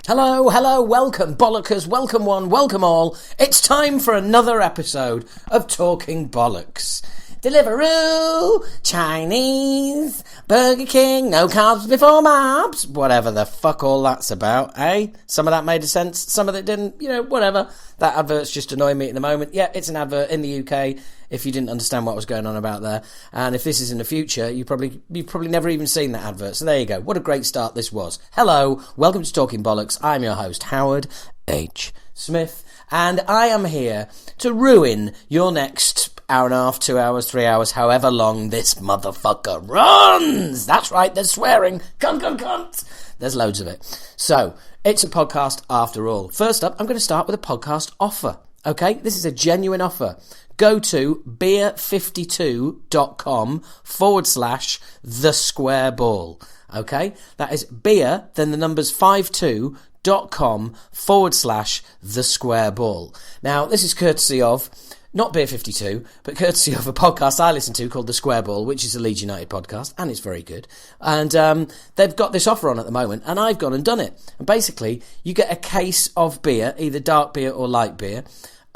Hello, welcome, bollockers, welcome one, welcome all. It's time for another episode of Talking Bollocks. Deliveroo, Chinese, Burger King, no carbs before marbs, whatever the fuck all that's about, eh? Some of that made sense, some of it didn't, whatever. That advert's just annoying me at the moment. Yeah, it's an advert in the UK, if you didn't understand what was going on about there. And if this is in the future, you've probably never even seen that advert. So there you go. What a great start this was. Hello, welcome to Talking Bollocks. I'm your host, Howard H. Smith, and I am here to ruin your next hour and a half, 2 hours, 3 hours, however long this motherfucker runs. That's right, there's swearing. Cunt. There's loads of it. So, it's a podcast after all. First up, I'm going to start with a podcast offer. Okay, this is a genuine offer. Go to beer52.com/the square ball. Okay, that is beer, then the numbers 52.com/the square ball. Now, this is courtesy of not Beer 52, but courtesy of a podcast I listen to called The Square Ball, which is a Leeds United podcast, and it's very good. And they've got this offer on at the moment, and I've gone and done it. And basically, you get a case of beer, either dark beer or light beer.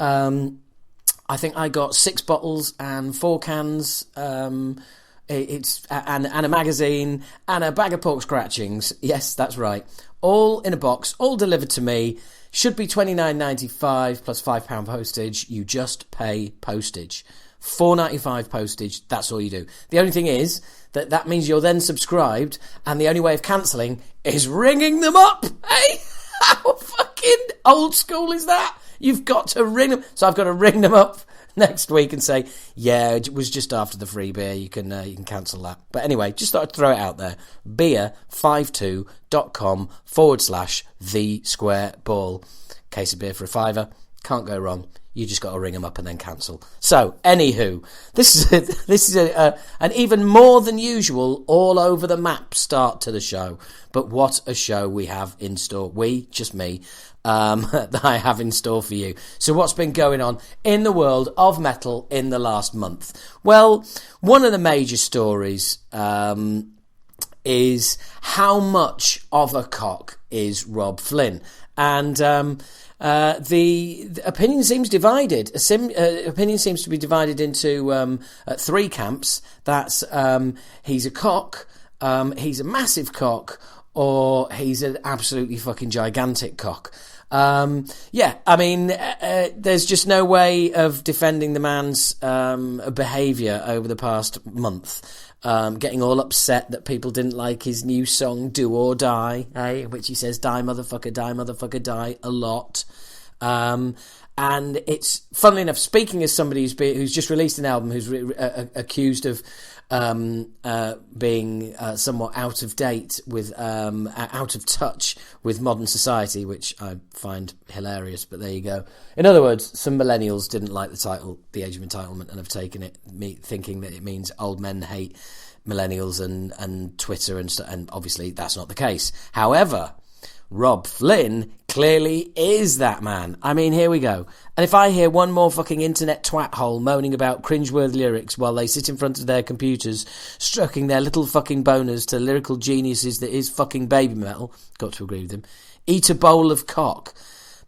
I think I got 6 bottles and 4 cans, and a magazine, and a bag of pork scratchings. Yes, that's right. All in a box, all delivered to me. Should be $29.95 plus £5 postage. You just pay postage. $4.95 postage, that's all you do. The only thing is that means you're then subscribed, and the only way of cancelling is ringing them up. Hey, how fucking old school is that? You've got to ring them. So I've got to ring them up next week and say, yeah, it was just after the free beer. You can cancel that. But anyway, just thought I'd throw it out there. beer52.com/the square ball. Case of beer for £5. Can't go wrong. You just got to ring them up and then cancel. So, anywho, this is an even more than usual, all over the map start to the show. But what a show we have in store. Just me, that I have in store for you. So what's been going on in the world of metal in the last month? Well, one of the major stories is how much of a cock is Rob Flynn. And the opinion seems divided. Opinion seems to be divided into 3 camps. That's he's a cock, he's a massive cock, or he's an absolutely fucking gigantic cock. There's just no way of defending the man's behaviour over the past month. Getting all upset that people didn't like his new song Do or Die, which he says die motherfucker die a lot. And it's, funnily enough, speaking as somebody who's just released an album who's accused of being somewhat out of date with out of touch with modern society, which I find hilarious, but there you go. In other words, some millennials didn't like the title The Age of Entitlement and have taken it thinking that it means old men hate millennials and Twitter and stuff, and obviously that's not the case. However, Rob Flynn clearly is that man. I mean, here we go. And if I hear one more fucking internet twat hole moaning about cringeworthy lyrics while they sit in front of their computers, stroking their little fucking boners to lyrical geniuses that is fucking baby metal, got to agree with him, eat a bowl of cock.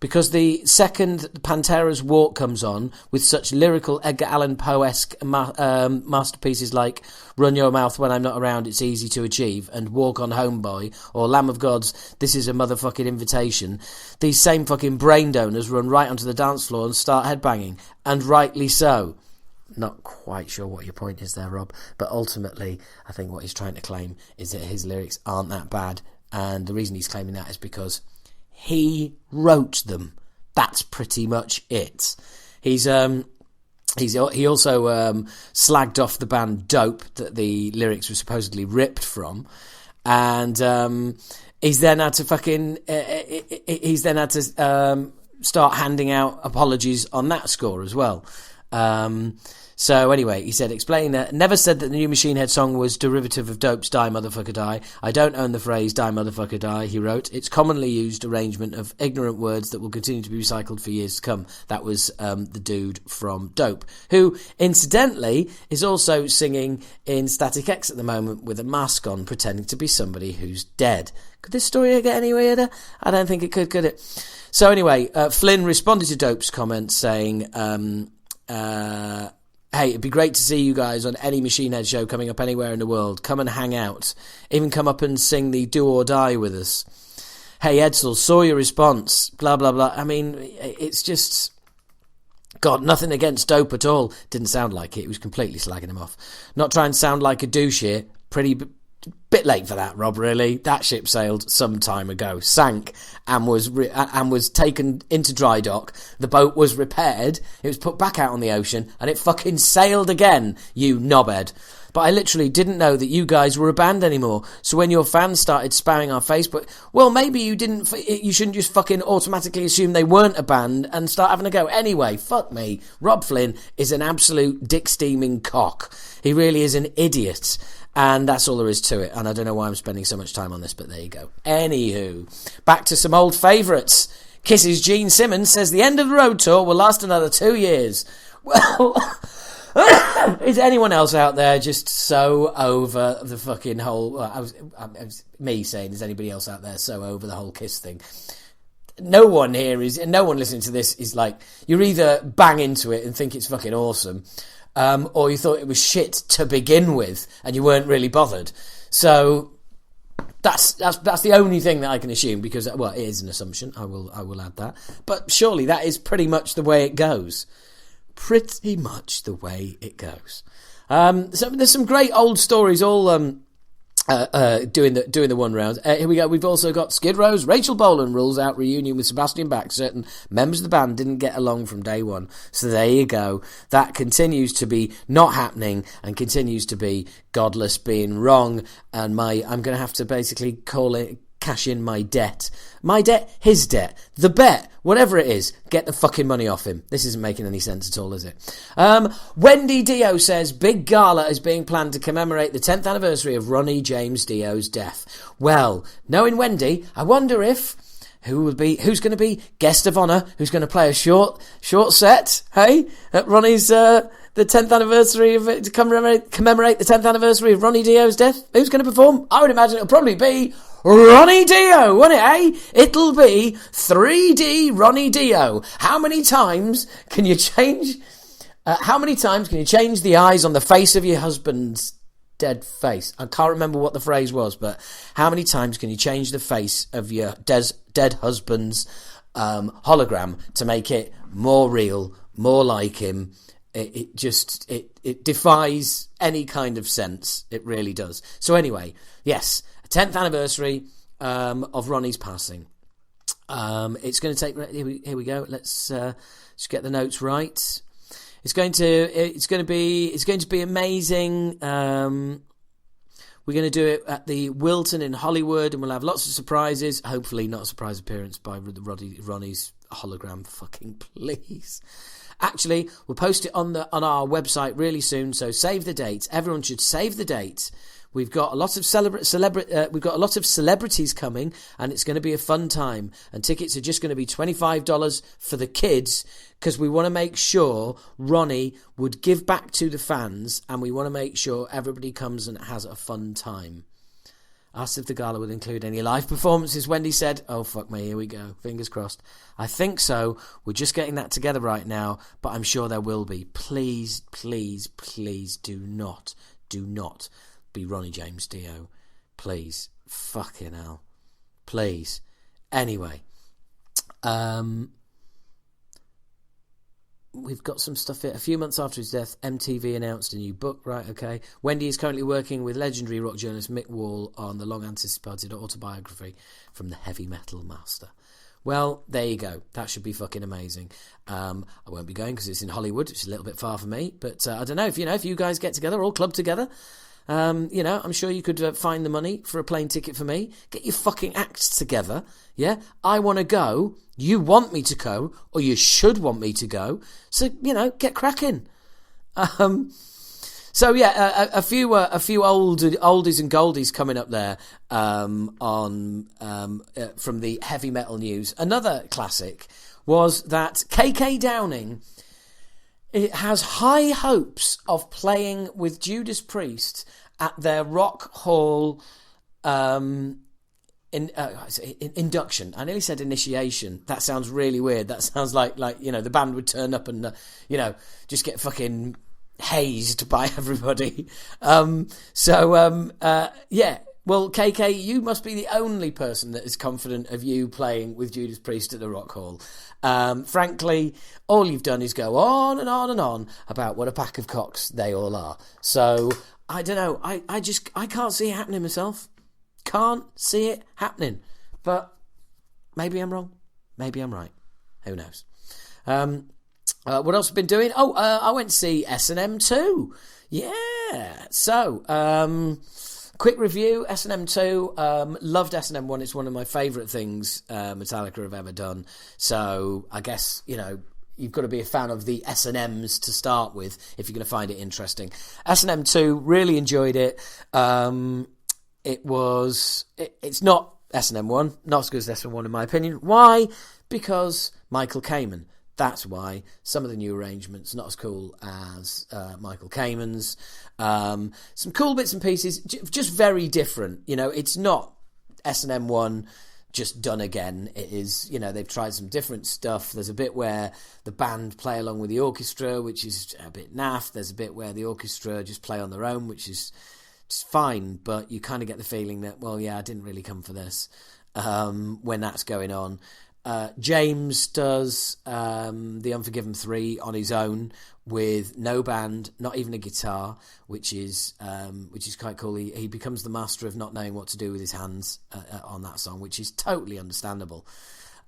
Because the second Pantera's Walk comes on with such lyrical Edgar Allan Poe-esque masterpieces like Run Your Mouth When I'm Not Around, It's Easy to Achieve, and Walk on Homeboy, or Lamb of God's This Is a Motherfucking Invitation, these same fucking brain donors run right onto the dance floor and start headbanging, and rightly so. Not quite sure what your point is there, Rob, but ultimately I think what he's trying to claim is that his lyrics aren't that bad, and the reason he's claiming that is because he wrote them. That's pretty much it. He also slagged off the band Dope that the lyrics were supposedly ripped from, and he's then had to start handing out apologies on that score as well. So anyway, he said, explaining that, never said that the new Machine Head song was derivative of Dope's Die Motherfucker Die. I don't own the phrase Die Motherfucker Die, he wrote. It's commonly used arrangement of ignorant words that will continue to be recycled for years to come. That was the dude from Dope, who, incidentally, is also singing in Static X at the moment with a mask on, pretending to be somebody who's dead. Could this story get any weirder? I don't think it could it? So anyway, Flynn responded to Dope's comment saying, hey, it'd be great to see you guys on any Machine Head show coming up anywhere in the world. Come and hang out. Even come up and sing the Do or Die with us. Hey, Edsel, saw your response. Blah, blah, blah. I mean, it's just... God, nothing against Dope at all. Didn't sound like it. He was completely slagging him off. Not trying to sound like a douche here. Pretty... Bit late for that, Rob, really. That ship sailed some time ago, sank, and was taken into dry dock. The boat was repaired, it was put back out on the ocean, and it fucking sailed again, you knobhead. But I literally didn't know that you guys were a band anymore. So when your fans started spamming our Facebook, well, maybe you shouldn't just fucking automatically assume they weren't a band and start having a go. Anyway, fuck me. Rob Flynn is an absolute dick-steaming cock. He really is an idiot. And that's all there is to it. And I don't know why I'm spending so much time on this, but there you go. Anywho, back to some old favourites. Kisses Gene Simmons says the end of the road tour will last another 2 years. Well, is anyone else out there just so over the fucking whole... me saying, is anybody else out there so over the whole Kiss thing? No one listening to this is like... You're either bang into it and think it's fucking awesome... or you thought it was shit to begin with, and you weren't really bothered. So that's the only thing that I can assume, because well, it is an assumption. I will add that, but surely that is pretty much the way it goes. Pretty much the way it goes. So there's some great old stories all doing the one round. Here we go. We've also got Skid Row's Rachel Bolan rules out reunion with Sebastian Bach. Certain members of the band didn't get along from day one. So there you go. That continues to be not happening and continues to be Godless being wrong. And I'm going to have to basically cash in my debt. My debt, his debt, the bet, whatever it is, get the fucking money off him. This isn't making any sense at all, is it? Wendy Dio says, big gala is being planned to commemorate the 10th anniversary of Ronnie James Dio's death. Well, knowing Wendy, I wonder if... Who's going to be guest of honour? Who's going to play a short set, hey? At Ronnie's, the 10th anniversary of it, to commemorate the 10th anniversary of Ronnie Dio's death? Who's going to perform? I would imagine it'll probably be Ronnie Dio, won't it, eh? It'll be 3D Ronnie Dio. How many times can you change the eyes on the face of your husband's dead face? I can't remember what the phrase was, but how many times can you change the face of your dead husband's hologram to make it more real, more like him? It defies any kind of sense. It really does. So anyway, yes, 10th anniversary of Ronnie's passing. It's going to take... Here we go. Let's just get the notes right. It's going to be amazing. We're going to do it at the Wilton in Hollywood, and we'll have lots of surprises. Hopefully not a surprise appearance by Ronnie's hologram. Fucking please. Actually, we'll post it on our website really soon, so save the date. Everyone should save the date. We've got a lot of celebrities coming, and it's going to be a fun time. And tickets are just going to be $25 for the kids, because we want to make sure Ronnie would give back to the fans, and we want to make sure everybody comes and has a fun time. Asked if the gala would include any live performances, Wendy said, oh fuck me, here we go, fingers crossed. I think so. We're just getting that together right now, but I'm sure there will be. Please, please, please do not be Ronnie James Dio. Please. Fucking hell. Please. Anyway. We've got some stuff here. A few months after his death, MTV announced a new book. Right, okay. Wendy is currently working with legendary rock journalist Mick Wall on the long-anticipated autobiography from the heavy metal master. Well, there you go. That should be fucking amazing. I won't be going because it's in Hollywood. It's a little bit far for me. But I don't know. If you guys get together, all club together, I'm sure you could find the money for a plane ticket for me. Get your fucking acts together, yeah? I want to go, you want me to go, or you should want me to go, so, get cracking. So yeah, a few oldies and goldies coming up there from the heavy metal news. Another classic was that KK Downing, it has high hopes of playing with Judas Priest at their Rock Hall induction. I nearly said initiation. That sounds really weird. That sounds like the band would turn up and just get fucking hazed by everybody. Well, KK, you must be the only person that is confident of you playing with Judas Priest at the Rock Hall. Frankly, all you've done is go on and on and on about what a pack of cocks they all are. So, I don't know. I can't see it happening myself. Can't see it happening. But maybe I'm wrong. Maybe I'm right. Who knows? What else have I been doing? I went to see S&M 2. Yeah. So, quick review, S&M 2. Loved S&M 1. It's one of my favourite things Metallica have ever done. So, I guess, you've got to be a fan of the S&Ms to start with if you're going to find it interesting. S&M 2, really enjoyed it. It's not S&M 1, not as good as S&M 1 in my opinion. Why? Because Michael Kamen. That's why. Some of the new arrangements not as cool as Michael Kamen's. Some cool bits and pieces, just very different. It's not S&M 1 just done again. It is, they've tried some different stuff. There's a bit where the band play along with the orchestra, which is a bit naff. There's a bit where the orchestra just play on their own, which is just fine. But you kind of get the feeling that, well, yeah, I didn't really come for this when that's going on. James does the Unforgiven 3 on his own with no band, not even a guitar, which is quite cool. He becomes the master of not knowing what to do with his hands on that song, which is totally understandable.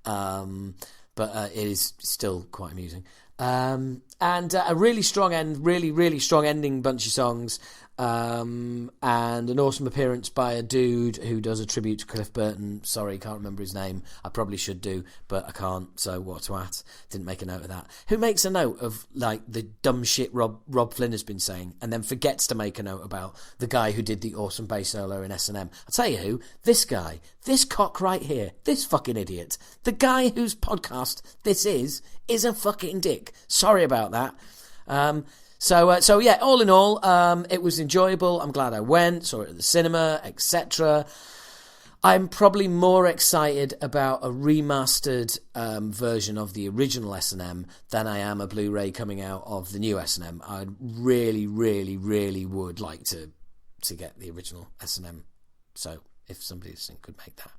But it is still quite amusing. And a really strong end, really strong ending bunch of songs. And an awesome appearance by a dude who does a tribute to Cliff Burton. Sorry, can't remember his name. I probably should do, but I can't, so what a twat. Didn't make a note of that. Who makes a note of the dumb shit Rob Flynn has been saying and then forgets to make a note about the guy who did the awesome bass solo in S&M? I'll tell you who. This guy. This cock right here. This fucking idiot. The guy whose podcast this is a fucking dick. Sorry about that. So yeah, all in all, it was enjoyable. I'm glad I went, saw it at the cinema, etc. I'm probably more excited about a remastered version of the original S&M than I am a Blu-ray coming out of the new S&M. I really would like to get the original S&M. So if somebody listening could make that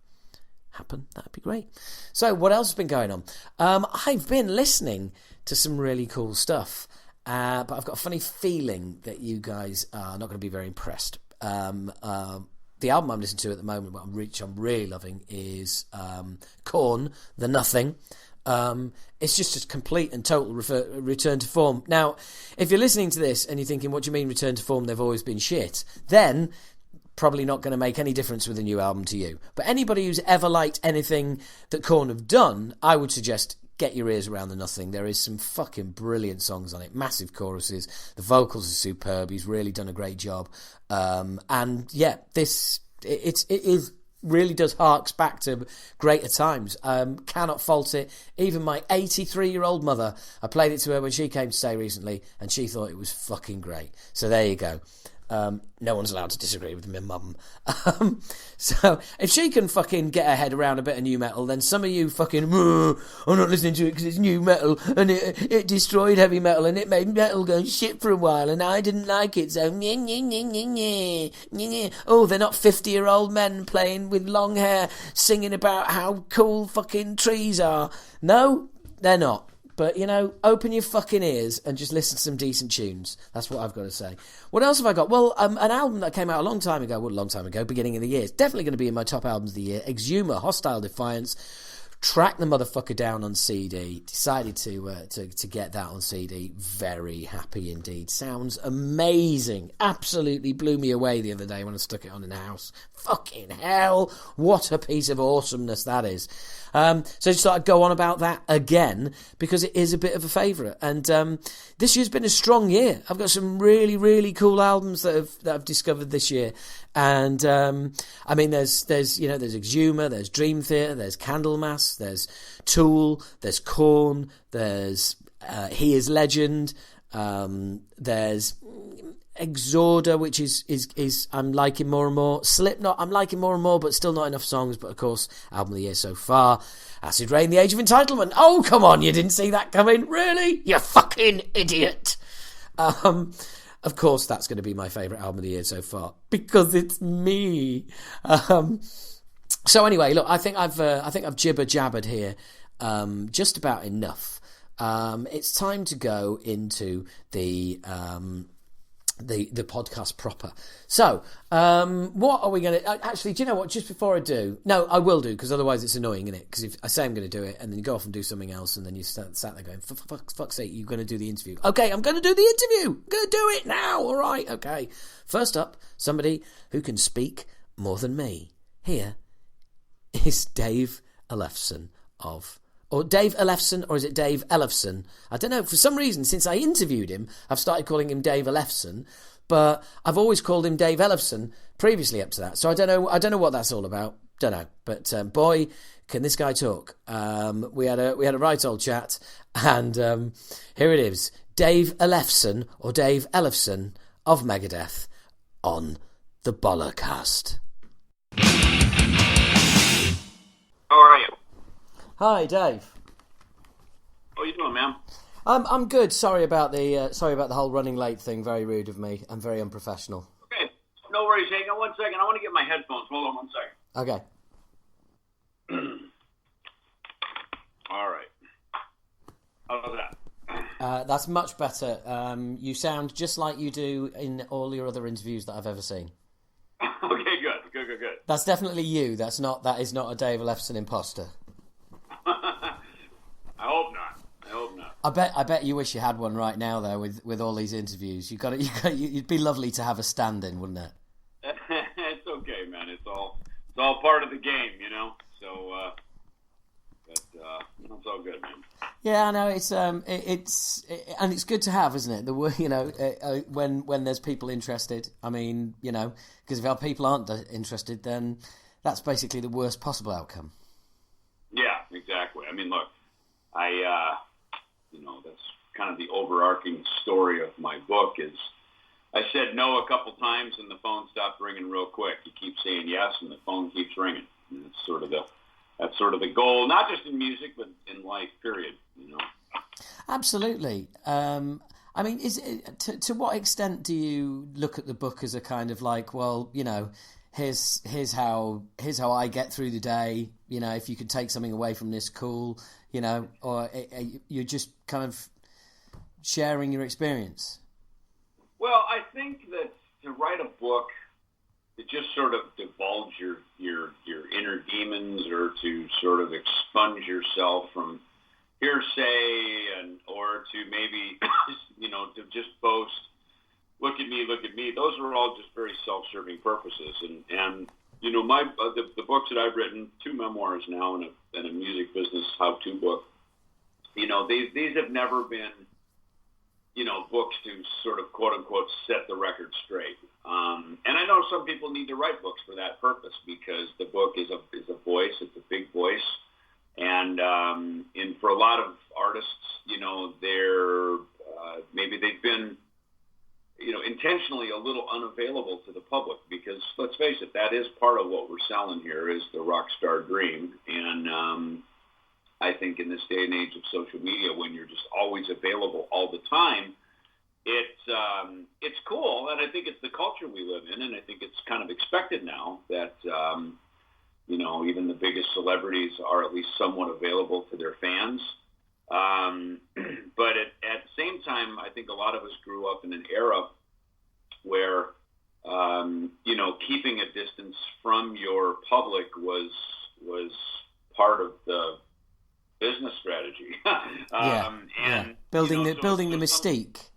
happen, that'd be great. So what else has been going on? I've been listening to some really cool stuff. But I've got a funny feeling that you guys are not going to be very impressed. The album I'm listening to at the moment, which I'm really loving, is Korn, The Nothing. It's just a complete and total return to form. Now, if you're listening to this and you're thinking, what do you mean return to form? They've always been shit. Then probably not going to make any difference with a new album to you. But anybody who's ever liked anything that Korn have done, I would suggest get your ears around The Nothing. There is some fucking brilliant songs on it, massive choruses, the vocals are superb, he's really done a great job, and yeah, it really does harks back to greater times. Cannot fault it. Even my 83-year-old mother, I played it to her when she came to stay recently, and she thought it was fucking great. So there you go. No one's allowed to disagree with my mum. So if she can fucking get her head around a bit of new metal, then some of you fucking, I'm not listening to it because it's new metal and it destroyed heavy metal and it made metal go shit for a while and I didn't like it, so oh, they're not 50-year-old men playing with long hair singing about how cool fucking trees are. No, they're not. But, open your fucking ears and just listen to some decent tunes. That's what I've got to say. What else have I got? Well, an album that came out a long time ago, beginning of the year. It's definitely going to be in my top albums of the year. Exhumer, Hostile Defiance. tracked the motherfucker down on CD, decided to get that on CD. Very happy indeed. Sounds amazing. Absolutely blew me away the other day when I stuck it on in the house. Fucking hell, what a piece of awesomeness that is. So I just thought I'd go on about that again because it is a bit of a favourite. And this year's been a strong year. I've got some really, really cool albums that I've discovered this year. And I mean, there's Exhumor, there's Dream Theater, there's Candlemass, there's Tool, there's Korn, there's He Is Legend, there's Exhorder, which is I'm liking more and more. Slipknot, I'm liking more and more, but still not enough songs. But of course, album of the year so far. Acid Rain, The Age of Entitlement. Oh, come on, you didn't see that coming, really? You fucking idiot. Of course, that's going to be my favourite album of the year so far because it's me. So anyway, look, I think I've jibber jabbered here just about enough. It's time to go into the podcast proper. So, what are we going to... Actually, do you know what? Just before I do... No, I will do, because otherwise it's annoying, isn't it? Because if I say I'm going to do it, and then you go off and do something else, and then you sat there going, for fuck's sake, you're going to do the interview. Okay, I'm going to do the interview! I'm going to do it now! All right, okay. First up, somebody who can speak more than me. Here is Dave Ellefson of... Or Dave Ellefson, or is it Dave Ellefson? I don't know. For some reason, since I interviewed him, I've started calling him Dave Ellefson, but I've always called him Dave Ellefson previously up to that. So I don't know what that's all about. Don't know. But boy, can this guy talk. We had a right old chat, and here it is. Dave Ellefson, or Dave Ellefson of Megadeth on the Bollocast. How are you? Hi, Dave. How are you doing, man? I'm good. Sorry about the whole running late thing. Very rude of me. I'm very unprofessional. Okay, no worries. Hang on one second. I want to get my headphones. Hold on one second. Okay. All right. How's that? That's much better. You sound just like you do in all your other interviews that I've ever seen. Okay, good. That's definitely you. That is not a Dave Ellefson imposter. I hope not. I bet you wish you had one right now, though, with all these interviews. You'd be lovely to have a stand-in, wouldn't it? It's okay, man. It's all part of the game, you know. So, but it's all good, man. Yeah, I know. It's good to have, isn't it? When there's people interested. I mean, because if our people aren't interested, then that's basically the worst possible outcome. Yeah, exactly. I mean, look, that's kind of the overarching story of my book is I said no a couple times and the phone stopped ringing real quick. You keep saying yes and the phone keeps ringing. And that's sort of the goal, not just in music, but in life, period, Absolutely. I mean, is it, to what extent do you look at the book as a kind of like, well, here's how I get through the day. If you could take something away from this, cool. Or you're just kind of sharing your experience. Well, I think that to write a book, to just sort of divulge your inner demons, or to sort of expunge yourself from hearsay, or to maybe to just boast. Look at me. Those are all just very self-serving purposes. And the books that I've written, 2 memoirs now and a music business how-to book, these have never been, books to sort of quote-unquote set the record straight. And I know some people need to write books for that purpose because the book is a voice. It's a big voice. And for a lot of artists, they're maybe they've been intentionally a little unavailable to the public because, let's face it, that is part of what we're selling here is the rock star dream. And I think in this day and age of social media, when you're just always available all the time, it's cool. And I think it's the culture we live in. And I think it's kind of expected now that, even the biggest celebrities are at least somewhat available to their fans. But at the same time, I think a lot of us grew up in an era where, keeping a distance from your public was part of the business strategy. Building the mystique.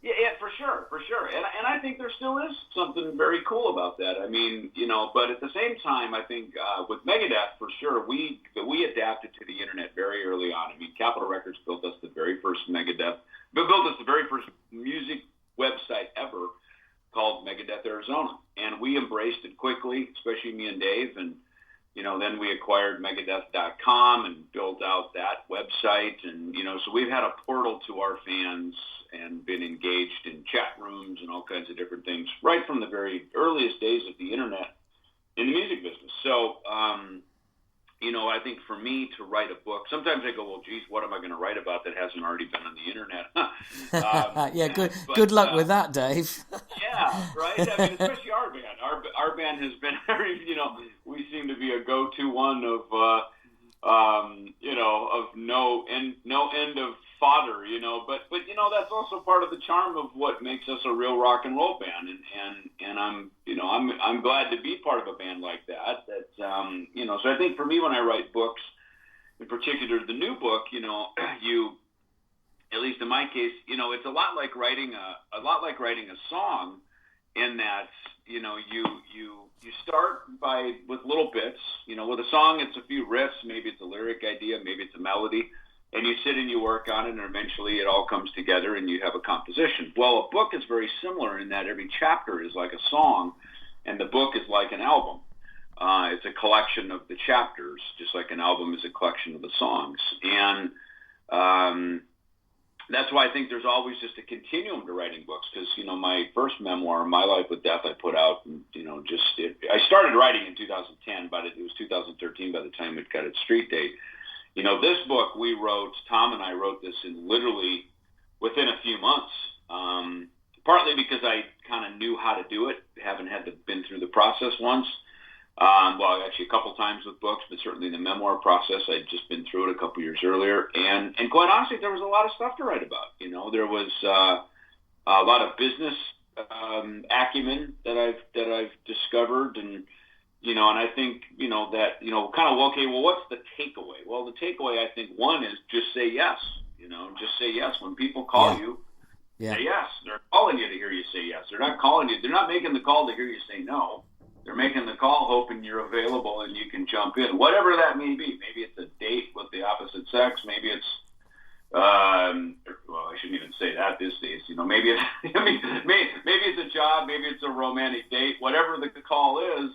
Yeah, for sure. And I think there still is something very cool about that. I mean, but at the same time, I think with Megadeth, for sure, we adapted to the internet very early on. I mean, Capitol Records built us the very first Megadeth, built us the very first music website ever called Megadeth Arizona. And we embraced it quickly, especially me and Dave. And, then we acquired Megadeth.com and built out that website. And, so we've had a portal to our fans and been engaged in chat rooms and all kinds of different things right from the very earliest days of the internet in the music business. So, I think for me to write a book, sometimes I go, well, geez, what am I going to write about that hasn't already been on the internet? Good luck with that, Dave. Yeah, right. I mean, especially our band. Our band has been very, we seem to be a go-to one of no end of fodder, but that's also part of the charm of what makes us a real rock and roll band, and I'm glad to be part of a band like that. So I think for me when I write books, in particular the new book, you, at least in my case, it's a lot like writing a song, in that you start with little bits. With a song it's a few riffs, maybe it's a lyric idea, maybe it's a melody, and you sit and you work on it, and eventually it all comes together and you have a composition. Well, a book is very similar in that every chapter is like a song, and the book is like an album. It's a collection of the chapters, just like an album is a collection of the songs. And that's why I think there's always just a continuum to writing books, because, my first memoir, My Life with Death, I put out, I started writing in 2010, but it was 2013 by the time it got its street date. This book Tom and I wrote this in literally within a few months, partly because I kind of knew how to do it, haven't been through the process once. Well, actually a couple times with books, but certainly the memoir process, I'd just been through it a couple years earlier. And quite honestly, there was a lot of stuff to write about. There was a lot of business acumen that I've discovered, and I think, okay, well, what's the takeaway? Well, the takeaway, I think, one is just say yes. Just say yes. When people call you, say yes. They're calling you to hear you say yes. They're not calling you. They're not making the call to hear you say no. They're making the call hoping you're available and you can jump in, whatever that may be. Maybe it's a date with the opposite sex. Maybe it's, well, I shouldn't even say that these days. Maybe it's, maybe it's a job. Maybe it's a romantic date. Whatever the call is,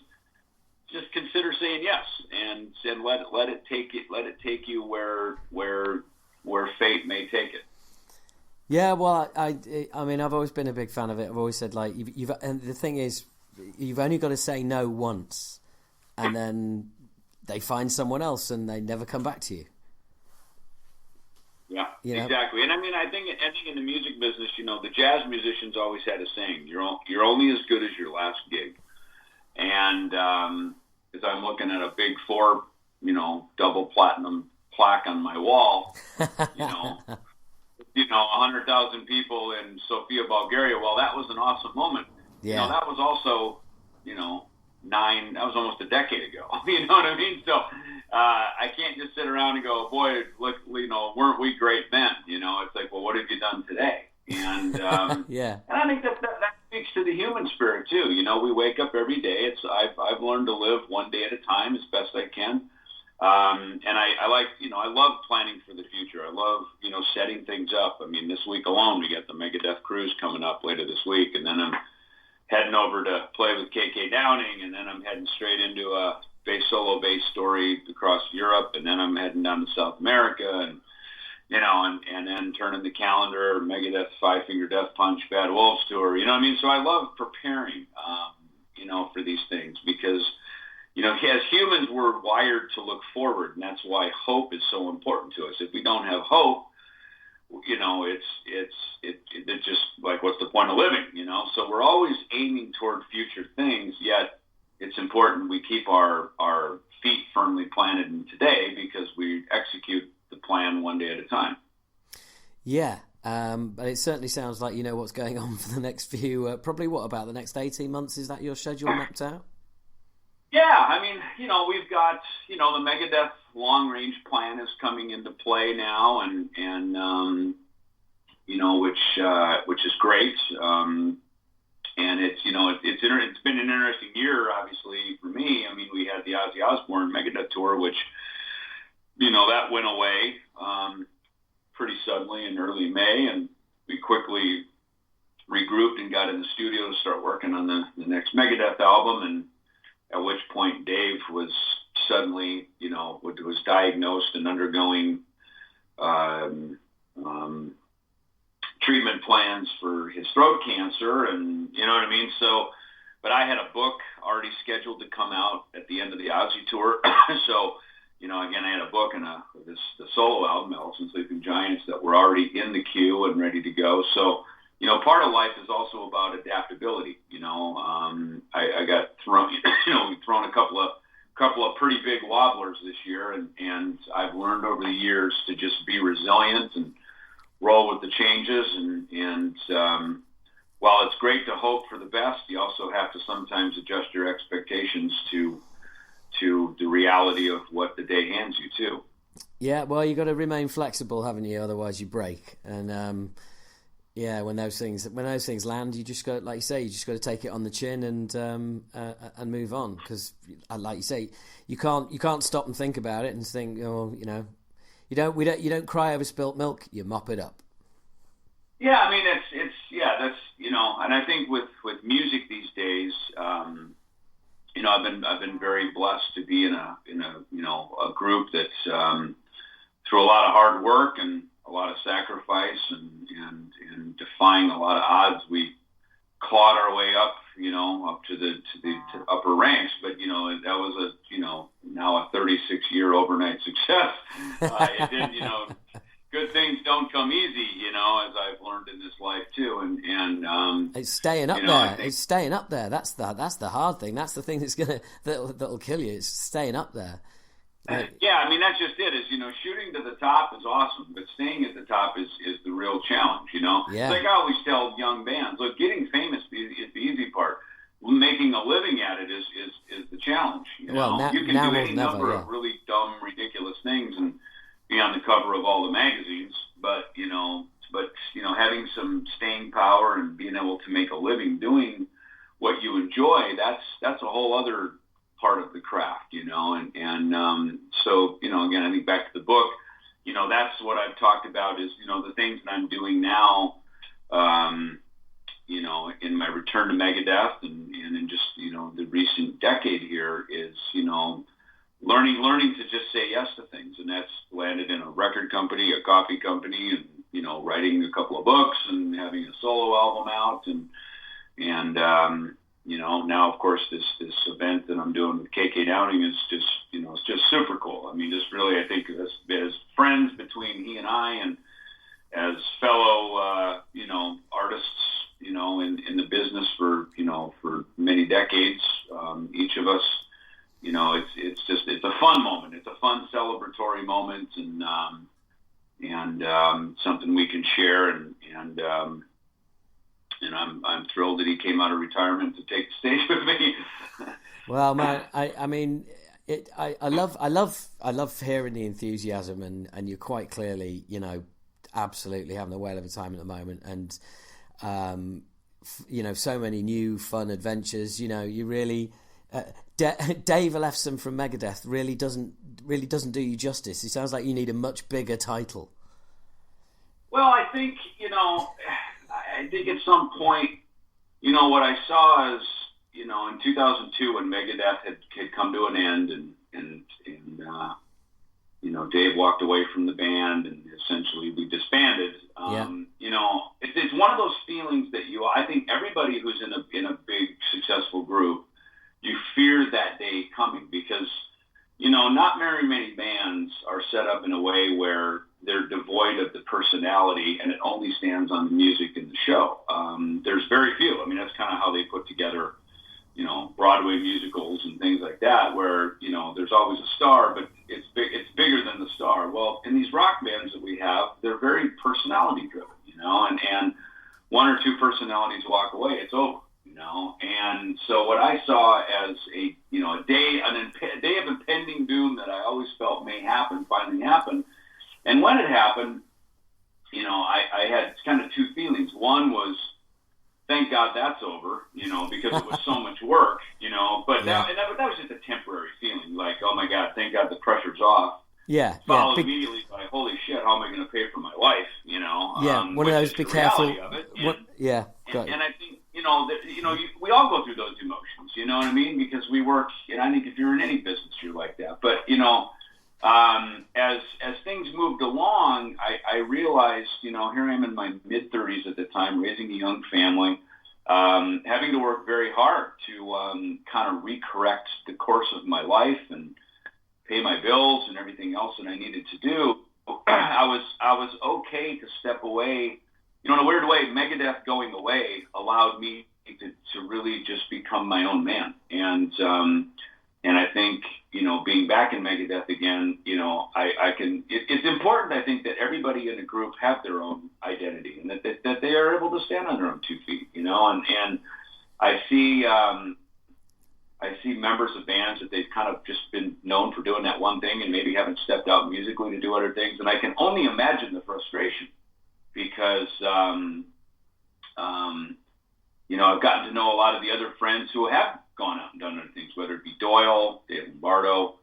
just consider saying yes, and let it take you where fate may take it. Yeah, well, I mean, I've always been a big fan of it. I've always said, like, and the thing is, you've only got to say no once, and then they find someone else, and they never come back to you. Yeah, exactly. And I mean, I think in the music business, the jazz musicians always had a saying: "You're only as good as your last gig." And as I'm looking at a big 4, double platinum plaque on my wall, 100,000 people in Sofia, Bulgaria. Well, that was an awesome moment. Yeah. That was also, that was almost a decade ago. You know what I mean? So I can't just sit around and go, boy, look, weren't we great then? It's like, well, what have you done today? And yeah. And I think that speaks to the human spirit too. We wake up every day. I've learned to live one day at a time as best I can. And I like, I love planning for the future. I love, setting things up. I mean, this week alone, we got the Megadeth cruise coming up later this week, and then I'm heading over to play with KK Downing, and then I'm heading straight into a solo bass story across Europe, and then I'm heading down to South America, and then turning the calendar, Megadeth, Five Finger Death Punch, Bad Wolves tour. So I love preparing, for these things, because as humans, we're wired to look forward, and that's why hope is so important to us. If we don't have hope, it's just like, what's the point of living, So we're always aiming toward future things, yet it's important we keep our feet firmly planted in today, because we execute the plan one day at a time. Yeah, but it certainly sounds like you know what's going on for the next few, probably about the next 18 months? Is that your schedule mapped out? Yeah, I mean, we've got, the Megadeth long-range plan is coming into play now, and which is great. And it's been an interesting year, obviously, for me. I mean, we had the Ozzy Osbourne Megadeth tour, which, that went away pretty suddenly in early May, and we quickly regrouped and got in the studio to start working on the next Megadeth album, and at which point Dave was suddenly, was diagnosed and undergoing treatment plans for his throat cancer, and you know what I mean? So, but I had a book already scheduled to come out at the end of the Ozzy tour. So, again, I had a book and the solo album, Ellefson Sleeping Giants, that were already in the queue and ready to go. So, part of life is also about adaptability. I got thrown, we've thrown a couple of pretty big wobblers this year, and I've learned over the years to just be resilient and roll with the changes. And while it's great to hope for the best, you also have to sometimes adjust your expectations to the reality of what the day hands you too. Yeah, well, you got to remain flexible, haven't you? Otherwise, you break. And yeah, when those things land, you just got, like you say, you just got to take it on the chin and move on. Because, like you say, you can't stop and think about it and think, you don't cry over spilt milk. You mop it up. Yeah, I mean, that's and I think with music these days, I've been very blessed to be in a group that's through a lot of hard work and a lot of sacrifice and defying a lot of odds, we clawed our way up, up to the upper ranks. But that was now a 36-year overnight success. It didn't, good things don't come easy, as I've learned in this life too. And it's staying up there. It's staying up there. That's the hard thing. That's the thing that'll kill you. It's staying up there. Yeah, I mean, that's just it. Is shooting to the top is awesome, but staying at the top is the real challenge. Yeah. It's like I always tell young bands, look, getting famous is the easy part. Making a living at it is the challenge. Well, you can do any number of really dumb, ridiculous things and be on the cover of all the magazines, but having some staying power and being able to make a living doing what you enjoy, that's a whole other part of the craft, so, again, I think back to the book, that's what I've talked about is, the things that I'm doing now, in my return to Megadeth and in just, the recent decade here is, learning to just say yes to things. And that's landed in a record company, a coffee company, and, writing a couple of books and having a solo album out. And now, of course, this event that I'm doing with KK Downing is just, it's just super cool. I mean, just really, I think as friends between he and I, and as fellow, artists, in the business for many decades, each of us, it's a fun moment. It's a fun celebratory moment, and something we can share, and I'm thrilled that he came out of retirement to take the stage with me. Well, man, I mean, I love hearing the enthusiasm, and you're quite clearly, absolutely having a whale of a time at the moment, and so many new fun adventures. You really Dave Ellefson from Megadeth really doesn't do you justice. It sounds like you need a much bigger title. Well, I think at some point, what I saw is, in 2002 when Megadeth had come to an end, and Dave walked away from the band, and essentially we disbanded. It's one of those feelings that I think everybody who's in a big successful group, you fear that day coming, because not very many bands are set up in a way where they're devoid of the personality and it only stands on the music and the show. There's very few. I mean, that's kind of how they put together, Broadway musicals and things like that, where, there's always a star, but it's bigger than the star. Well, in these rock bands that we have, they're very personality driven, and one or two personalities walk away, it's over, And so what I saw as a day of impending doom that I always felt may happen finally happened. And when it happened, I had kind of two feelings. One was, thank God that's over, because it was so much work, but that was just a temporary feeling, like, oh my God, thank God the pressure's off. Yeah. Followed immediately by, holy shit, how am I going to pay for my life, one of those, be careful. Of it. And I think, we all go through those emotions, you know what I mean? Because we work, and I think if you're in any business, you're like that. But, as things moved along, I realized, here I am in my mid-30s at the time, raising a young family, having to work very hard to kind of recorrect the course of my life and pay my bills and everything else that I needed to do. I was okay to step away. In a weird way, Megadeth going away allowed me to really just become my own man. And I think, being back in Megadeth again, it's important, I think, that everybody in a group have their own identity and that they are able to stand on their own 2 feet, and I see members of bands that they've kind of just been known for doing that one thing and maybe haven't stepped out musically to do other things. And I can only imagine the frustration because, I've gotten to know a lot of the other friends who have gone out and done other things, whether it be Doyle, Dave Lombardo,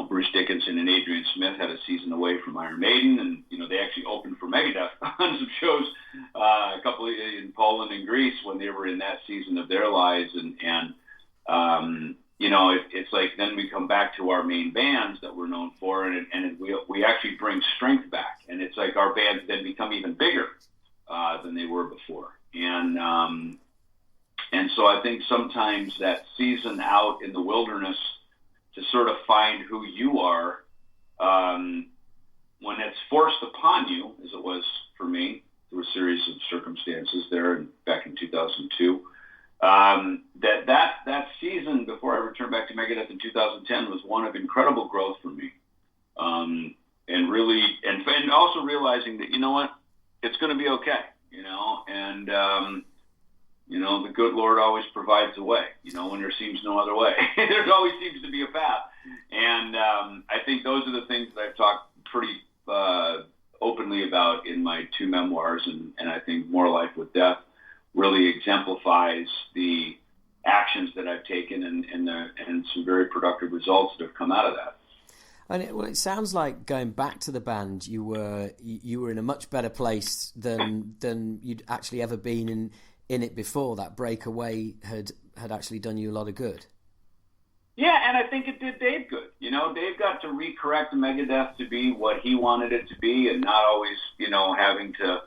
Bruce Dickinson and Adrian Smith had a season away from Iron Maiden, and, they actually opened for Megadeth on some shows, a couple in Poland and Greece when they were in that season of their lives. It's like, then we come back to our main bands that we're known for, and we actually bring strength back. And it's like our bands then become even bigger than they were before. And so I think sometimes that season out in the wilderness to sort of find who you are, when it's forced upon you, as it was for me, through a series of circumstances there back in 2002, that season before I returned back to Megadeth in 2010 was one of incredible growth for me. And really, and also realizing that, it's going to be okay, and, the good Lord always provides a way, when there seems no other way. There always seems to be a path. And I think those are the things that I've talked pretty openly about in my 2 memoirs. And I think More Life with Death really exemplifies the actions that I've taken and some very productive results that have come out of that. And it sounds like going back to the band, you were in a much better place than you'd actually ever been in it before. That breakaway had actually done you a lot of good. Yeah, and I think it did Dave good. Dave got to recorrect Megadeth to be what he wanted it to be, and not always, having to,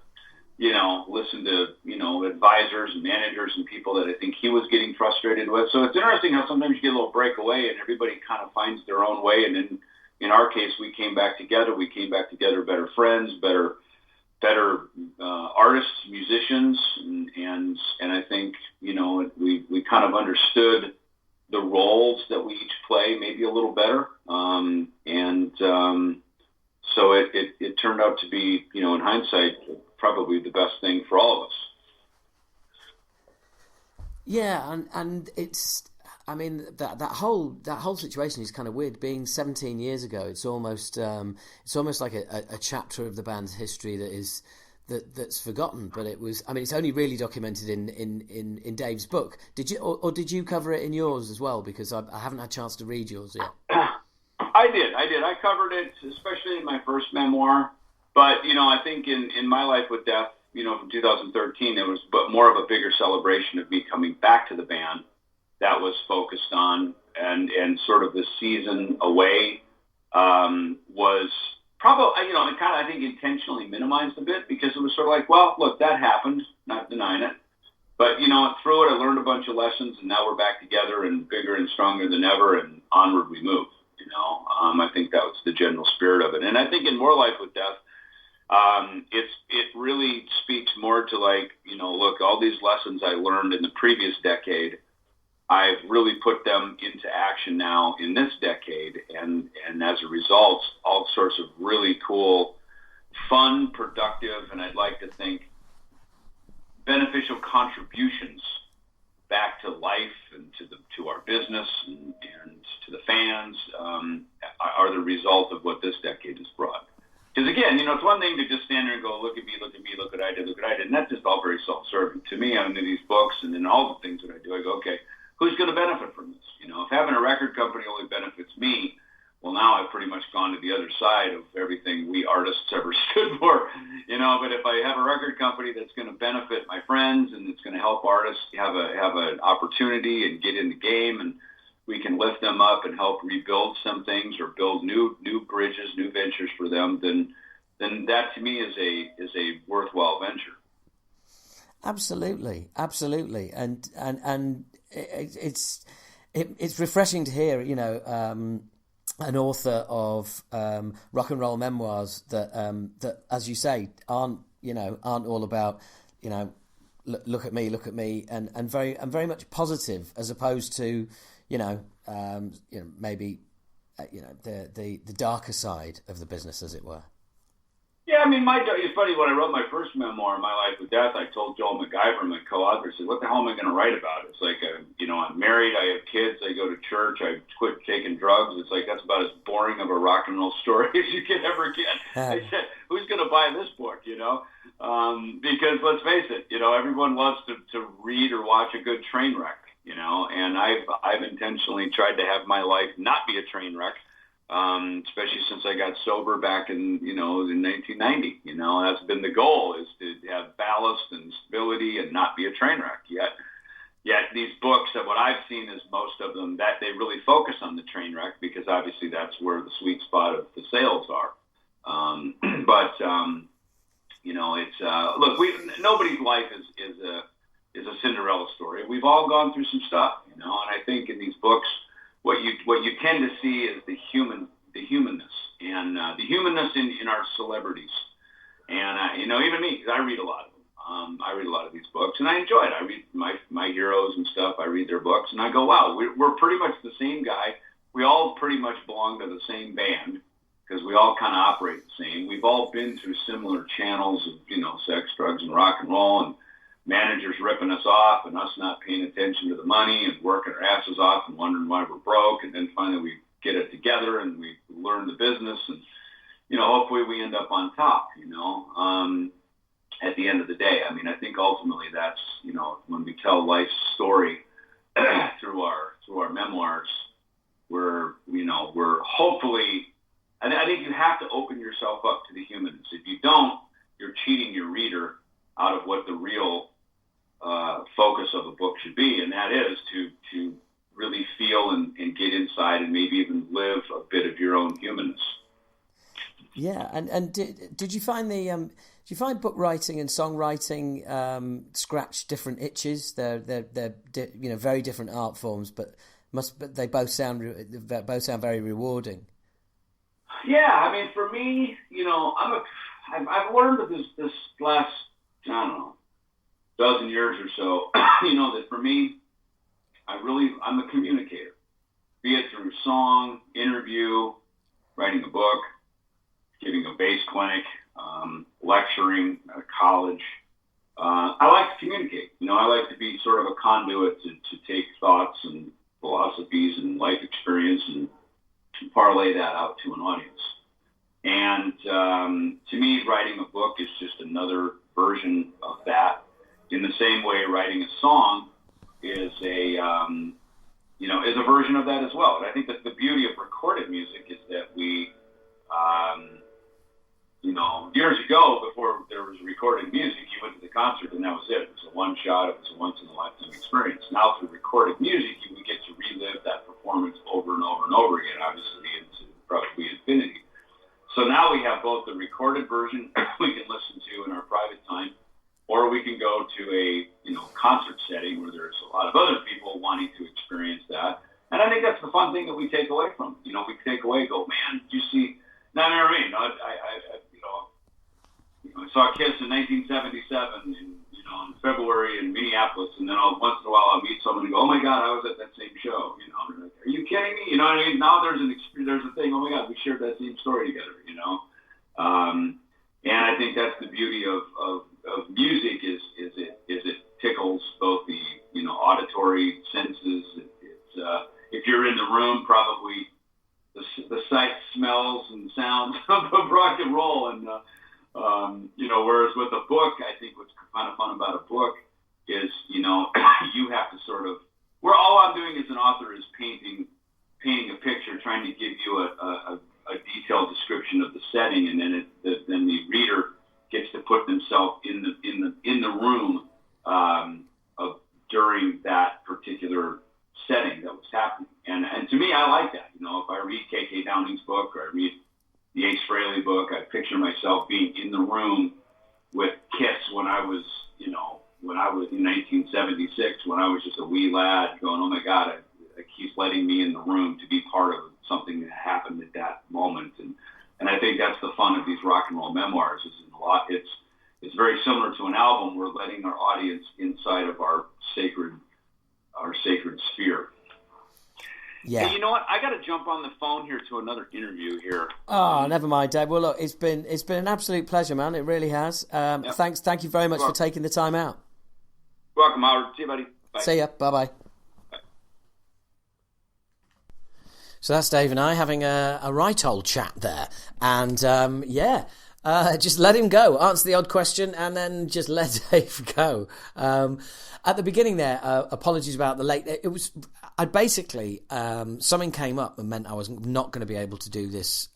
listen to, advisors and managers and people that I think he was getting frustrated with. So it's interesting how sometimes you get a little breakaway and everybody kind of finds their own way. And then in our case, we came back together. We came back together better friends, better artists, musicians, and I think we kind of understood the roles that we each play maybe a little better, so it turned out to be, in hindsight, probably the best thing for all of us. Yeah, and it's, I mean, that whole situation is kind of weird. Being 17 years ago, it's almost like a chapter of the band's history that's forgotten. But it was, I mean, it's only really documented in Dave's book. Did you or did you cover it in yours as well? Because I haven't had a chance to read yours yet. I did. I covered it, especially in my first memoir. But I think in My Life with Death, from 2013, it was more of a bigger celebration of me coming back to the band. That was focused on, and sort of the season away was probably, it kind of, I think, intentionally minimized a bit, because it was sort of like, well, look, that happened, not denying it. But, through it, I learned a bunch of lessons, and now we're back together and bigger and stronger than ever, and onward we move, I think that was the general spirit of it. And I think in More Life with Death, it really speaks more to, like, look, all these lessons I learned in the previous decade, I've really put them into action now in this decade, and as a result, all sorts of really cool, fun, productive, and I'd like to think beneficial contributions back to life and to our business and to the fans are the result of what this decade has brought. Because again, it's one thing to just stand there and go, look at me, look what I did, and that's just all very self-serving. To me, I'm into these books and in all the things that I do, I go, okay, who's going to benefit from this? If having a record company only benefits me, well, now I've pretty much gone to the other side of everything we artists ever stood for, But if I have a record company that's going to benefit my friends and it's going to help artists have an opportunity and get in the game, and we can lift them up and help rebuild some things or build new bridges, new ventures for them, then that to me is a worthwhile venture. Absolutely, and it's refreshing to hear, an author of rock and roll memoirs that, as you say, aren't all about, look at me, and very much positive, as opposed to, maybe, the darker side of the business, as it were. Yeah, I mean, it's funny, when I wrote my first memoir, My Life with Death, I told Joel MacGyver, my co-author, I said, what the hell am I going to write about? It's like, I'm married, I have kids, I go to church, I quit taking drugs. It's like, that's about as boring of a rock and roll story as you can ever get. I said, who's going to buy this book, Because let's face it, everyone loves to read or watch a good train wreck, and I've intentionally tried to have my life not be a train wreck. Especially since I got sober back in 1990, that's been the goal, is to have ballast and stability and not be a train wreck. Yet these books, that what I've seen is most of them that they really focus on the train wreck, because obviously that's where the sweet spot of the sales are. It's look, nobody's life is a Cinderella story. We've all gone through some stuff, and I think in these books, what you tend to see is the humanness, and the humanness in our celebrities, and even me, because I read a lot of them. I read a lot of these books, and I enjoy it. I read my heroes and stuff. I read their books, and I go, wow, we're pretty much the same guy. We all pretty much belong to the same band, because we all kind of operate the same. We've all been through similar channels of sex, drugs, and rock and roll, and managers ripping us off and us not paying attention to the money and working our asses off and wondering why we're broke. And then finally we get it together and we learn the business, and, hopefully we end up on top, at the end of the day. I mean, I think ultimately that's, when we tell life's story through our memoirs, we're hopefully, I think you have to open yourself up to the humanness. If you don't, you're cheating your reader out of what the real focus of a book should be, and that is to really feel and get inside and maybe even live a bit of your own humanness. Yeah, and did you find book writing and songwriting scratch different itches? They're very different art forms, but they both sound very rewarding. Yeah, I mean, for me, I've learned that this last, I don't know, dozen years or so, that for me, I'm a communicator, be it through song, interview, writing a book, giving a bass clinic, lecturing at a college. I like to communicate. I like to be sort of a conduit to take thoughts and philosophies and life experience and parlay that out to an audience. And to me, writing a book is just another version of that. In the same way, writing a song is a version of that as well. And I think that the beauty of recorded music is that we, years ago, before there was recorded music, you went to the concert and that was it. It was a one shot. It was a once-in-a-lifetime experience. Now through recorded music, you would get to relive that performance over and over and over again, obviously into probably infinity. So now we have both the recorded version we can listen to in our private time, or we can go to a concert setting where there's a lot of other people wanting to experience that. And I think that's the fun thing that we take away from it. We take away, go, man, did you see? Now, I mean, I saw Kiss in 1977 in February in Minneapolis, and then once in a while I'll meet someone and go, oh my God, I was at that same show. They're like, are you kidding me? You know what I mean? Now there's a thing. Oh my God, we shared that same story together. And I think that's the beauty of music is it auditory senses. If you're in the room, probably the sight, smells, and sounds of rock and roll. And whereas with a book, I think what's kind of fun about a book is, you have to sort of, where all I'm doing as an author is painting a picture, trying to give you a detailed description of the setting, and then then the reader gets to put themselves in the room during that particular setting that was happening. And to me, I like that. If I read K.K. Downing's book, or I read the Ace Frehley book, I picture myself being in the room with Kiss when I was in 1976, when I was just a wee lad, going, oh my God, he's letting me in the room to be part of something that happened at that moment. And I think that's the fun of these rock and roll memoirs. It's very similar to an album. We're letting our audience inside of our sacred sphere. Yeah. Hey, you know what? I got to jump on the phone here to another interview here. Oh, never mind, Dave. Well, look, it's been an absolute pleasure, man. It really has. Yep. Thank you very much for taking the time out. Welcome, Howard. See you, buddy. Bye. See ya. Bye-bye. So that's Dave and I having a right old chat there. And, just let him go. Answer the odd question and then just let Dave go. At the beginning there, apologies about the late... something came up and meant I was not going to be able to do this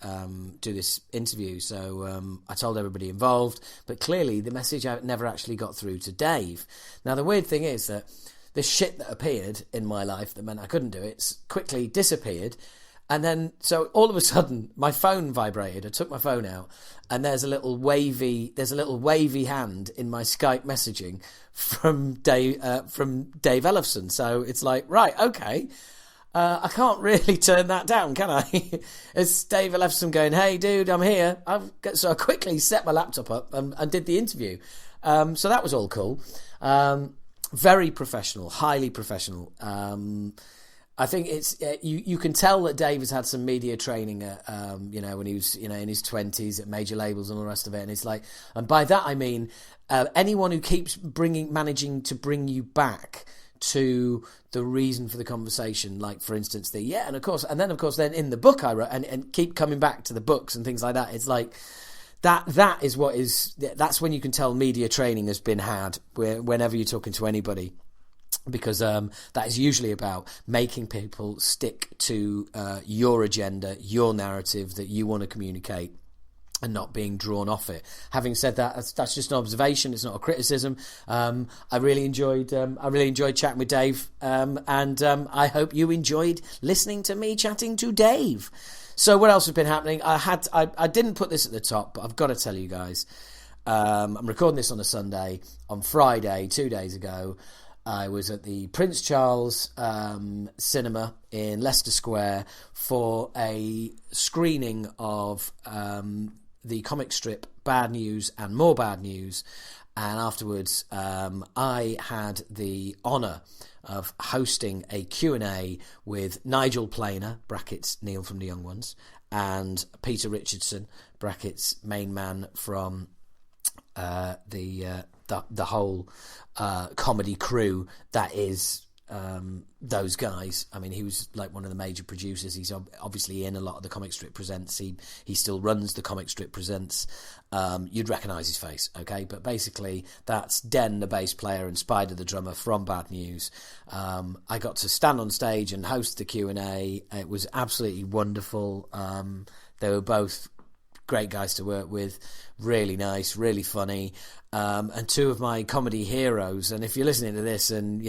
interview. So I told everybody involved. But clearly the message never actually got through to Dave. Now, the weird thing is that the shit that appeared in my life that meant I couldn't do it quickly disappeared. And then, so all of a sudden, my phone vibrated. I took my phone out, and there's a little wavy hand in my Skype messaging from Dave Ellefson. So it's like, right, okay, I can't really turn that down, can I? It's Dave Ellefson going, hey, dude, I'm here. So I quickly set my laptop up and did the interview. So that was all cool. Very professional, highly professional. I think it's you can tell that Dave has had some media training when he was in his 20s at major labels and all the rest of it, and it's like, and by that I mean anyone who keeps managing to bring you back to the reason for the conversation, like for instance then in the book I wrote and keep coming back to the books and things like that. It's like that's when you can tell media training has been had whenever you're talking to anybody. Because that is usually about making people stick to your agenda, your narrative that you want to communicate, and not being drawn off it. Having said that, that's just an observation. It's not a criticism. I really enjoyed chatting with Dave, and I hope you enjoyed listening to me chatting to Dave. So what else has been happening? I didn't put this at the top, but I've got to tell you guys. I'm recording this on a Sunday. On Friday, 2 days ago, I was at the Prince Charles Cinema in Leicester Square for a screening of the comic strip Bad News and More Bad News. And afterwards, I had the honour of hosting a Q&A with Nigel Planer, brackets Neil from the Young Ones, and Peter Richardson, brackets main man from the whole comedy crew that is those guys. I mean, he was like one of the major producers. He's obviously in a lot of the Comic Strip Presents. He still runs the Comic Strip Presents. You'd recognise his face, okay? But basically, that's Den, the bass player, and Spider, the drummer, from Bad News. I got to stand on stage and host the Q&A. It was absolutely wonderful. They were both great guys to work with, really nice, really funny, and two of my comedy heroes. And if you're listening to this and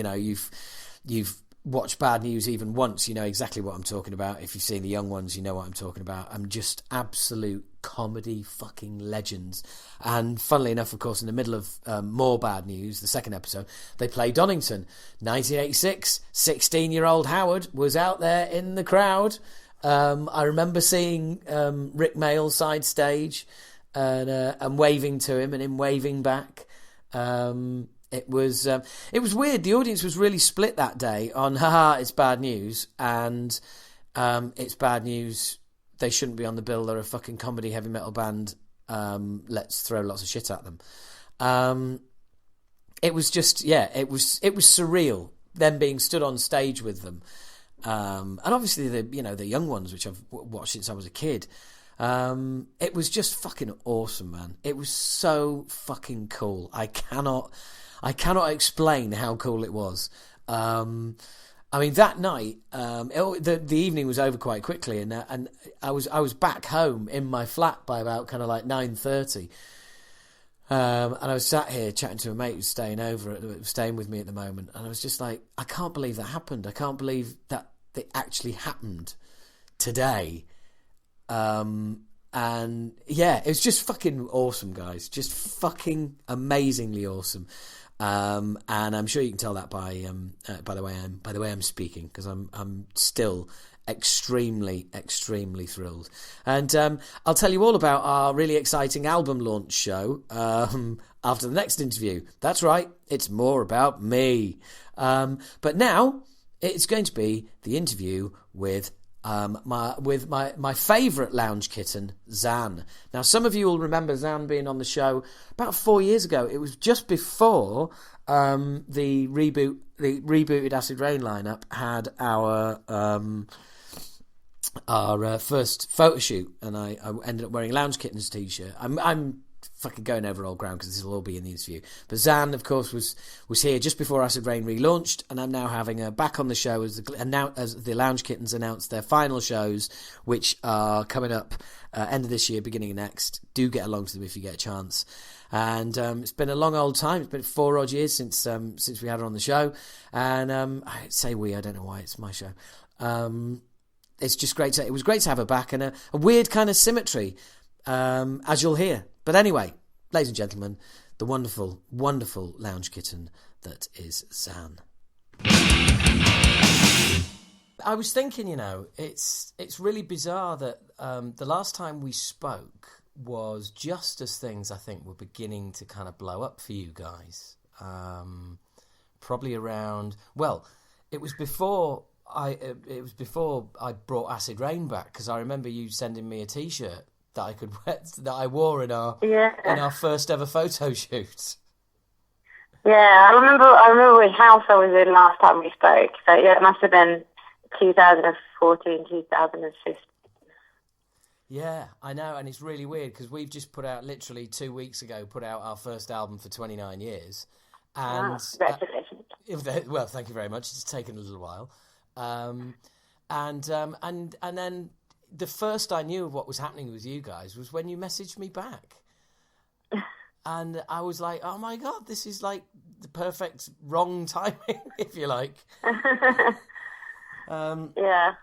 you've watched Bad News even once, you know exactly what I'm talking about. If you've seen the Young Ones, you know what I'm talking about. I'm just absolute comedy fucking legends. And funnily enough, of course, in the middle of More Bad News, the second episode, they play Donington. 1986, 16-year-old Howard was out there in the crowd. I remember seeing Rick Mail side stage and waving to him and him waving back. It was weird. The audience was really split that day on haha, it's Bad News, and it's Bad News. They shouldn't be on the bill. They're a fucking comedy heavy metal band. Let's throw lots of shit at them. It was just, it was surreal them being stood on stage with them, and obviously the young ones, which I've watched since I was a kid. It was just fucking awesome, man. It was so fucking cool. I cannot explain how cool it was. I mean, that night, the evening was over quite quickly, and I was back home in my flat by about kind of like 9:30. And I was sat here chatting to a mate who's staying with me at the moment, and I was just like, I can't believe that happened. I can't believe that it actually happened today. And yeah, it was just fucking awesome, guys. Just fucking amazingly awesome. And I'm sure you can tell that by the way I'm speaking, because I'm still extremely thrilled. And I'll tell you all about our really exciting album launch show after the next interview. That's right, it's more about me. But now it's going to be the interview with my favourite lounge kitten, Zan. Now, some of you will remember Zan being on the show about 4 years ago. It was just before the rebooted Acid Rain lineup had our first photo shoot, and I ended up wearing a Lounge Kittens t-shirt. I'm fucking going over old ground because this will all be in the interview. But Zan, of course, was here just before Acid Rain relaunched, and I'm now having her back on the show as the Lounge Kittens announced their final shows, which are coming up end of this year, beginning of next. Do get along to them if you get a chance. And it's been a long old time. It's been 4 odd years since we had her on the show. And I say we, I don't know why, it's my show. It's just great. It was great to have her back, and a weird kind of symmetry, as you'll hear. But anyway, ladies and gentlemen, the wonderful, wonderful lounge kitten that is Zan. I was thinking, it's really bizarre that the last time we spoke was just as things, I think, were beginning to kind of blow up for you guys. Probably around, well, it was before I brought Acid Rain back, because I remember you sending me a t-shirt that I could wear, that I wore in our first ever photo shoot. Yeah, I remember which house I was in last time we spoke. So yeah, it must have been 2014, 2015. Yeah, I know, and it's really weird because we've just literally 2 weeks ago, put out our first album for 29 years. And congratulations. Well, thank you very much. It's taken a little while. And then the first I knew of what was happening with you guys was when you messaged me back. And I was like, oh my God, this is like the perfect wrong timing, if you like. Yeah.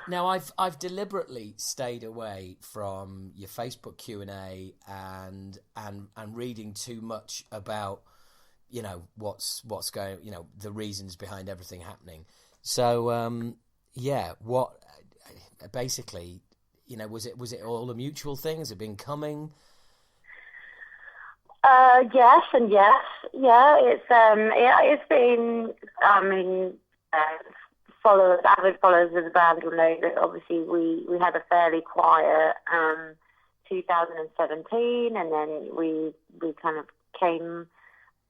Now, I've deliberately stayed away from your Facebook Q&A and reading too much about, what's going, the reasons behind everything happening. So, what basically, was it all a mutual thing? Has it been coming? Yes and yes. Yeah, it's been, avid followers of the band will know that obviously we had a fairly quiet 2017, and then we kind of came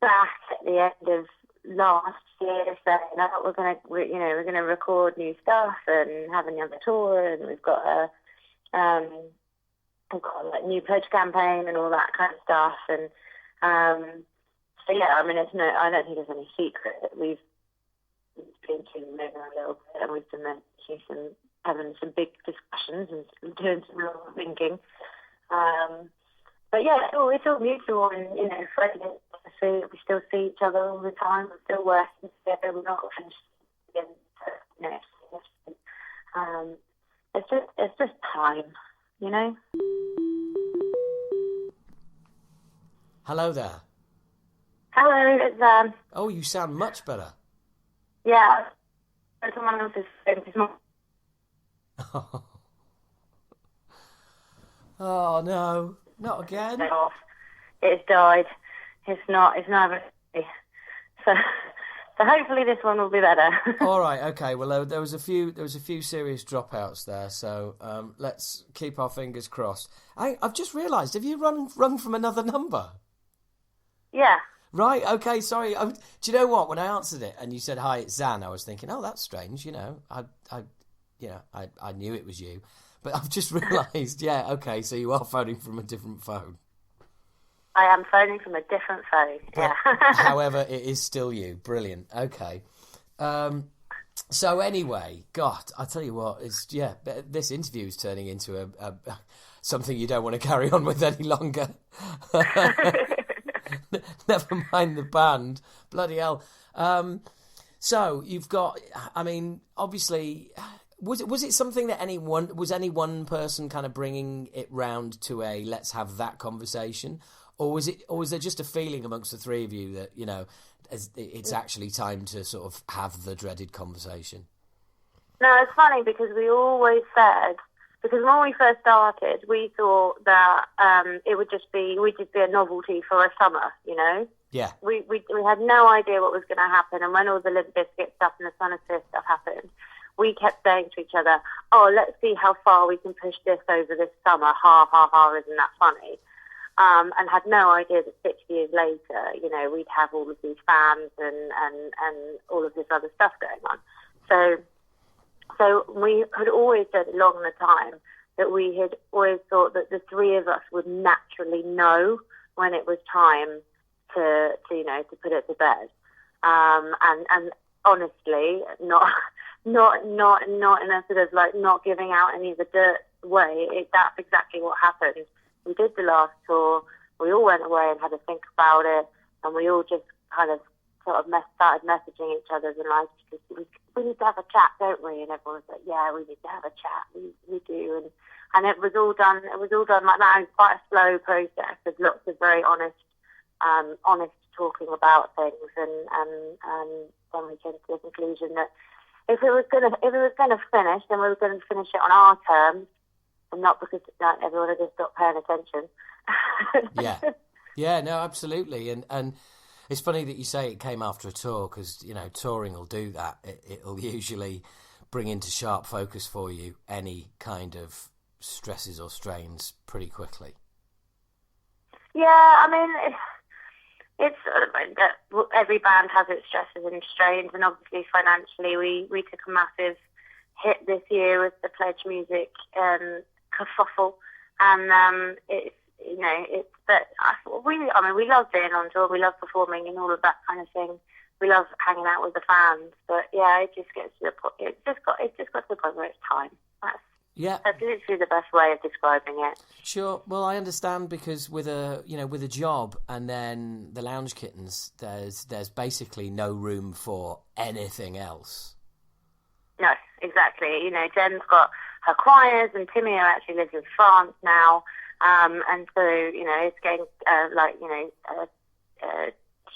back at the end of last year saying that we're gonna record new stuff and have another tour, and we've got a new pledge campaign and all that kind of stuff, and so yeah, I don't think there's any secret that we've been over a little bit, and we've been having some big discussions and doing some real thinking. But yeah, it's all mutual, and Freddie, we still see each other all the time. We're still working together. We're not finished. It's just time, Hello there. Hello, it's Oh, you sound much better. Yeah, someone else's phone this morning. Oh no, not again. It's died. It's not ready. So hopefully this one will be better. All right, okay. Well, there was a few serious dropouts there, so let's keep our fingers crossed. I've just realised. Have you rung from another number? Yeah. Right, okay, sorry. Do you know what? When I answered it and you said, hi, it's Zan, I was thinking, oh, that's strange, I knew it was you. But I've just realised, yeah, okay, so you are phoning from a different phone. I am phoning from a different phone, yeah. However, it is still you. Brilliant, okay. So anyway, God, I tell you what, this interview is turning into a something you don't want to carry on with any longer. Never mind the band. Bloody hell. So you've got, I mean, obviously, was it something that any one person kind of bringing it round to a let's have that conversation, or was there just a feeling amongst the three of you that it's actually time to sort of have the dreaded conversation? No, it's funny because we always said, because when we first started, we thought that it would just be a novelty for a summer, Yeah. We had no idea what was going to happen, and when all the Limp Bizkit stuff and the Sonosphere stuff happened, we kept saying to each other, "Oh, let's see how far we can push this over this summer. Ha ha ha! Isn't that funny?" And had no idea that 6 years later, we'd have all of these fans and all of this other stuff going on. So we had always said along the time that we had always thought that the three of us would naturally know when it was time to put it to bed. And honestly, not in a sort of like not giving out any of the dirt way. That's exactly what happened. We did the last tour. We all went away and had to think about it, and we all just kind of sort of started messaging each other and like, we need to have a chat, don't we? And everyone was like, yeah, we need to have a chat. We do, and it was all done. It was all done like that. It was quite a slow process with lots of very honest talking about things, and then we came to the conclusion that if it was gonna finish, then we were going to finish it on our terms, and not because everyone had just stopped paying attention. Yeah, no, absolutely, and it's funny that you say it came after a tour, because touring will do that. It'll usually bring into sharp focus for you any kind of stresses or strains pretty quickly. Yeah, I mean, it's every band has its stresses and strains, and obviously financially, we took a massive hit this year with the Pledge Music kerfuffle, and we love being on tour, we love performing and all of that kind of thing. We love hanging out with the fans, but yeah, it just gets to the point. It just got to the point where it's time. That's literally the best way of describing it. Sure. Well, I understand, because with a job and then the Lounge Kittens, there's basically no room for anything else. No, exactly. Jen's got her choirs, and Timmy actually lives in France now, and so it's getting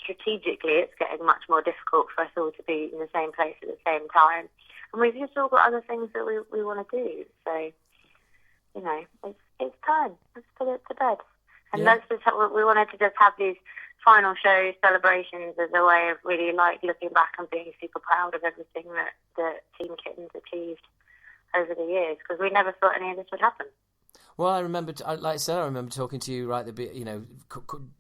strategically, it's getting much more difficult for us all to be in the same place at the same time. And we've just all got other things that we want to do. So, it's time. Let's put it to bed. And that's just how we wanted to just have these final shows, celebrations, as a way of really looking back and being super proud of everything that Team Kittens achieved over the years, because we never thought any of this would happen. Well, I remember, like I said, I remember talking to you right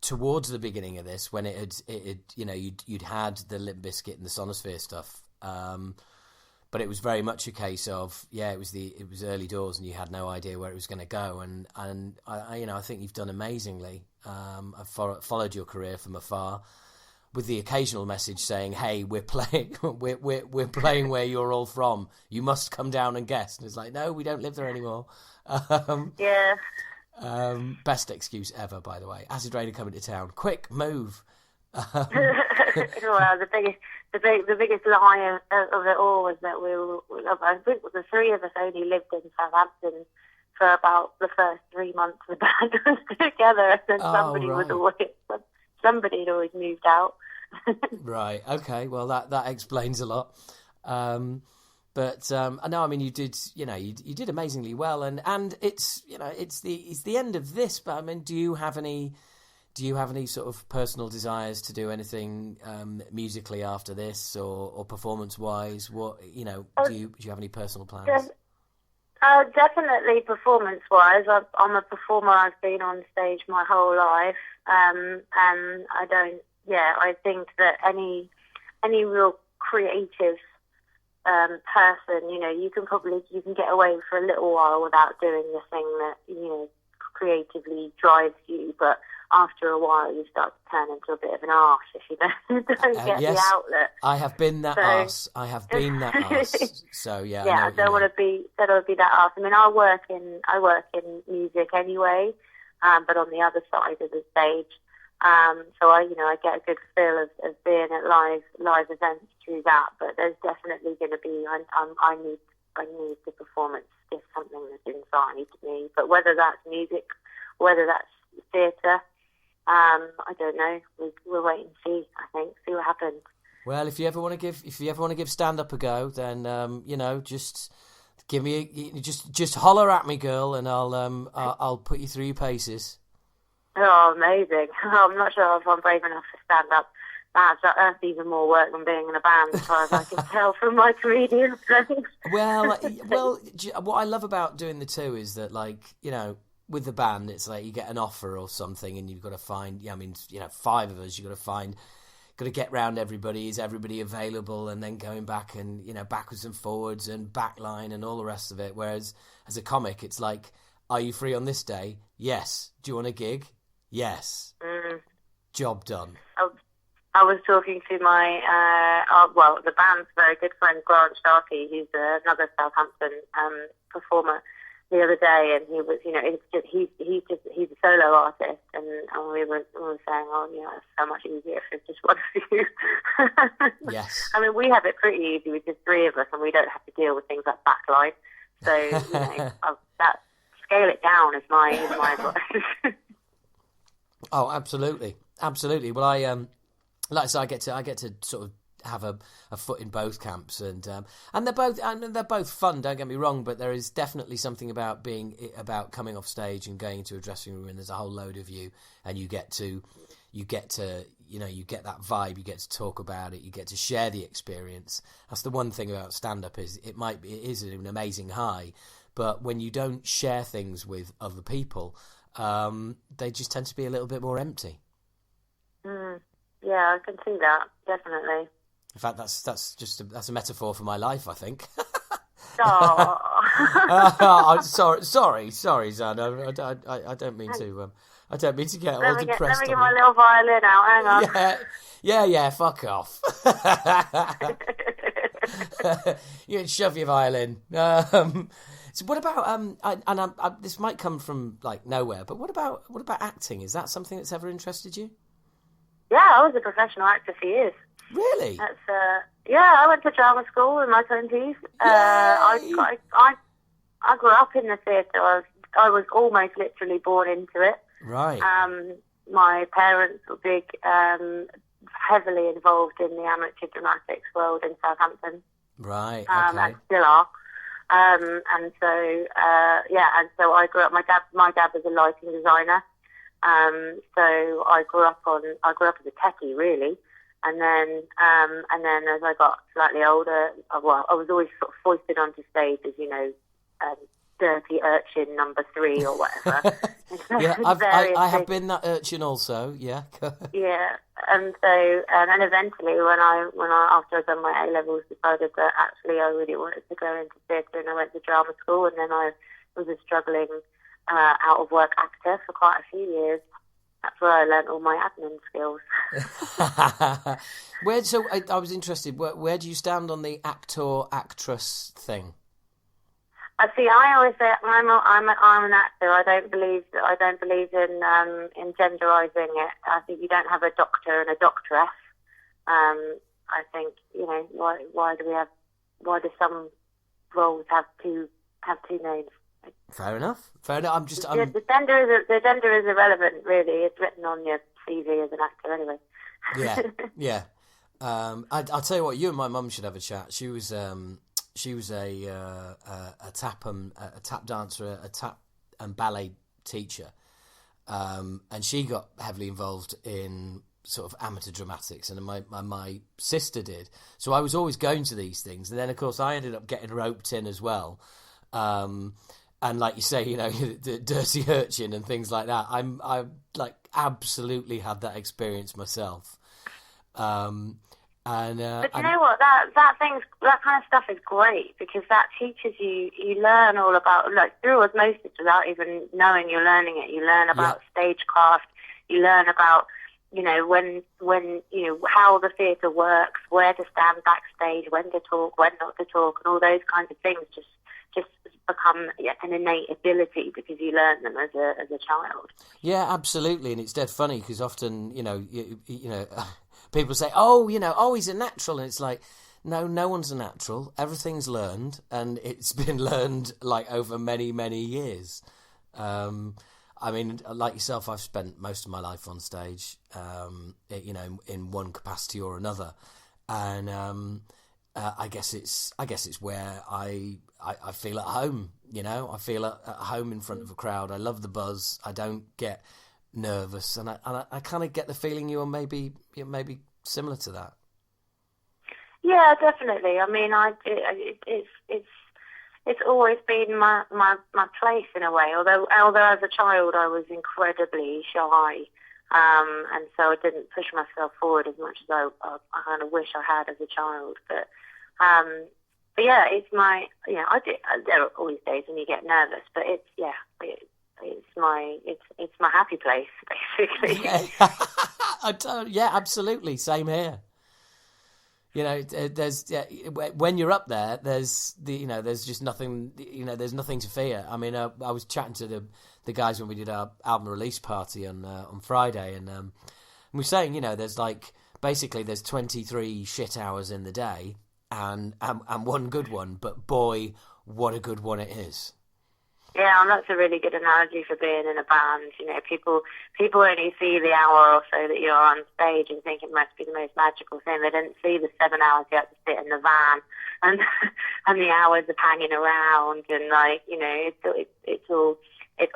towards the beginning of this, when you'd had the Limp Bizkit and the Sonosphere stuff, but it was very much a case of it was early doors, and you had no idea where it was going to go, and I think you've done amazingly. I've followed your career from afar, with the occasional message saying, "Hey, we're playing where you're all from. You must come down and guest." And it's like, no, we don't live there anymore. Best excuse ever, by the way. Acid Rain are coming to town. Quick, move. Well, the biggest lie of it all was that I think the three of us only lived in Southampton for about the first 3 months the band was together, and then somebody had always moved out. Right. Okay. Well, that explains a lot. But no, I mean, you did amazingly well, and it's the end of this. But I mean, do you have any sort of personal desires to do anything musically after this, or performance wise? What do you have any personal plans? Definitely performance wise. I'm a performer. I've been on stage my whole life, and I don't I think that any real creative person, you can get away for a little while without doing the thing that creatively drives you, but after a while you start to turn into a bit of an arse if you don't get yes, the outlet. I have been that arse. I have been that arse. So yeah, I don't want to be that arse. I mean, I work in music anyway, but on the other side of the stage. So I get a good feel of being at live events through that. But there's definitely going to be I need the performance, just something that's inside me. But whether that's music, whether that's theatre, I don't know. We'll wait and see. I think see what happens. Well, if you ever want to give stand up a go, then just give me just holler at me, girl, and I'll put you through your paces. Oh, amazing! I'm not sure if I'm brave enough to stand up. That's even more work than being in a band, as far as I can tell from my comedian friends. Well, what I love about doing the two is that, with the band, it's like you get an offer or something, and you've got to find. Yeah, I mean, 5 of us, you've got to find. Got to get round everybody. Is everybody available? And then going back and backwards and forwards and backline and all the rest of it. Whereas as a comic, it's like, are you free on this day? Yes. Do you want a gig? Yes. Job done. I was talking to my the band's very good friend Grant Sharkey, who's another Southampton performer, the other day, and he was, he's a solo artist, and we were saying, it's so much easier if it's just one of you. Yes. I mean, we have it pretty easy with just 3 of us, and we don't have to deal with things like backline. So that scale it down is my advice. Oh, absolutely. Well, I like I said, I get to sort of have a foot in both camps, and they're both fun. Don't get me wrong, but there is definitely something about coming off stage and going into a dressing room, and there's a whole load of you, and you get that vibe. You get to talk about it. You get to share the experience. That's the one thing about stand up is it is an amazing high, but when you don't share things with other people, they just tend to be a little bit more empty. Yeah, I can see that, definitely. In fact, that's a metaphor for my life, I think. Oh. Sorry, Zan. I don't mean to. I don't mean to get all depressed. Let me get my little violin out. Hang on. Yeah. Fuck off. You can shove your violin. So what about this might come from nowhere, but what about acting? Is that something that's ever interested you? Yeah, I was a professional actor for years. Really? That's I went to drama school in my 20s. I grew up in the theatre. I was almost literally born into it. Right. My parents were big, heavily involved in the amateur dramatics world in Southampton. Right. Okay. And still are. And so I grew up. My dad was a lighting designer. So I grew up as a techie, really. And then as I got slightly older, I was always sort of foisted onto stage as, dirty urchin number 3 or whatever. Yeah, I have been that urchin also. Yeah. Yeah, and so and eventually when I after I'd done my A-levels, decided that actually I really wanted to go into theatre, and I went to drama school, and then I was a struggling out of work actor for quite a few years. That's where I learnt all my admin skills. I was interested. Where do you stand on the actor-actress thing? I always say I'm an actor. I don't believe in genderising it. I think you don't have a doctor and a doctoress. I think why do some roles have two names? Fair enough. The gender is irrelevant, really. It's written on your CV as an actor anyway. Yeah. I'll tell you what. You and my mum should have a chat. She was a tap dancer, a tap and ballet teacher, and she got heavily involved in sort of amateur dramatics, and my sister did. So I was always going to these things, and then of course I ended up getting roped in as well. And like you say, the dirty urchin and things like that. I like absolutely had that experience myself. But you know what? That kind of stuff is great because that teaches you. You learn all about through osmosis without even knowing you're learning it. You learn about stagecraft. You learn about when how the theatre works, where to stand backstage, when to talk, when not to talk, and all those kinds of things. Just become an innate ability because you learn them as a child. Yeah, absolutely, and it's dead funny because often people say, oh, he's a natural, and it's like, no one's a natural. Everything's learned, and it's been learned over many, many years. I mean, like yourself, I've spent most of my life on stage, in one capacity or another, and I guess it's where I feel at home. I feel at home in front of a crowd. I love the buzz. I don't get nervous, and I kind of get the feeling you're maybe similar to that. Yeah, definitely. I mean, it's always been my place in a way. Although as a child I was incredibly shy, and so I didn't push myself forward as much as I kind of wish I had as a child. But yeah, it's my there are always days when you get nervous, but it's my happy place basically. Yeah, absolutely. Same here. There's when you're up there, there's just nothing. There's nothing to fear. I mean, I was chatting to the guys when we did our album release party on Friday, and we were saying, there's basically there's 23 shit hours in the day, and one good one. But boy, what a good one it is. Yeah, and that's a really good analogy for being in a band. People only see the hour or so that you're on stage and think it must be the most magical thing. They didn't see the 7 hours you have to sit in the van and the hours of hanging around and it's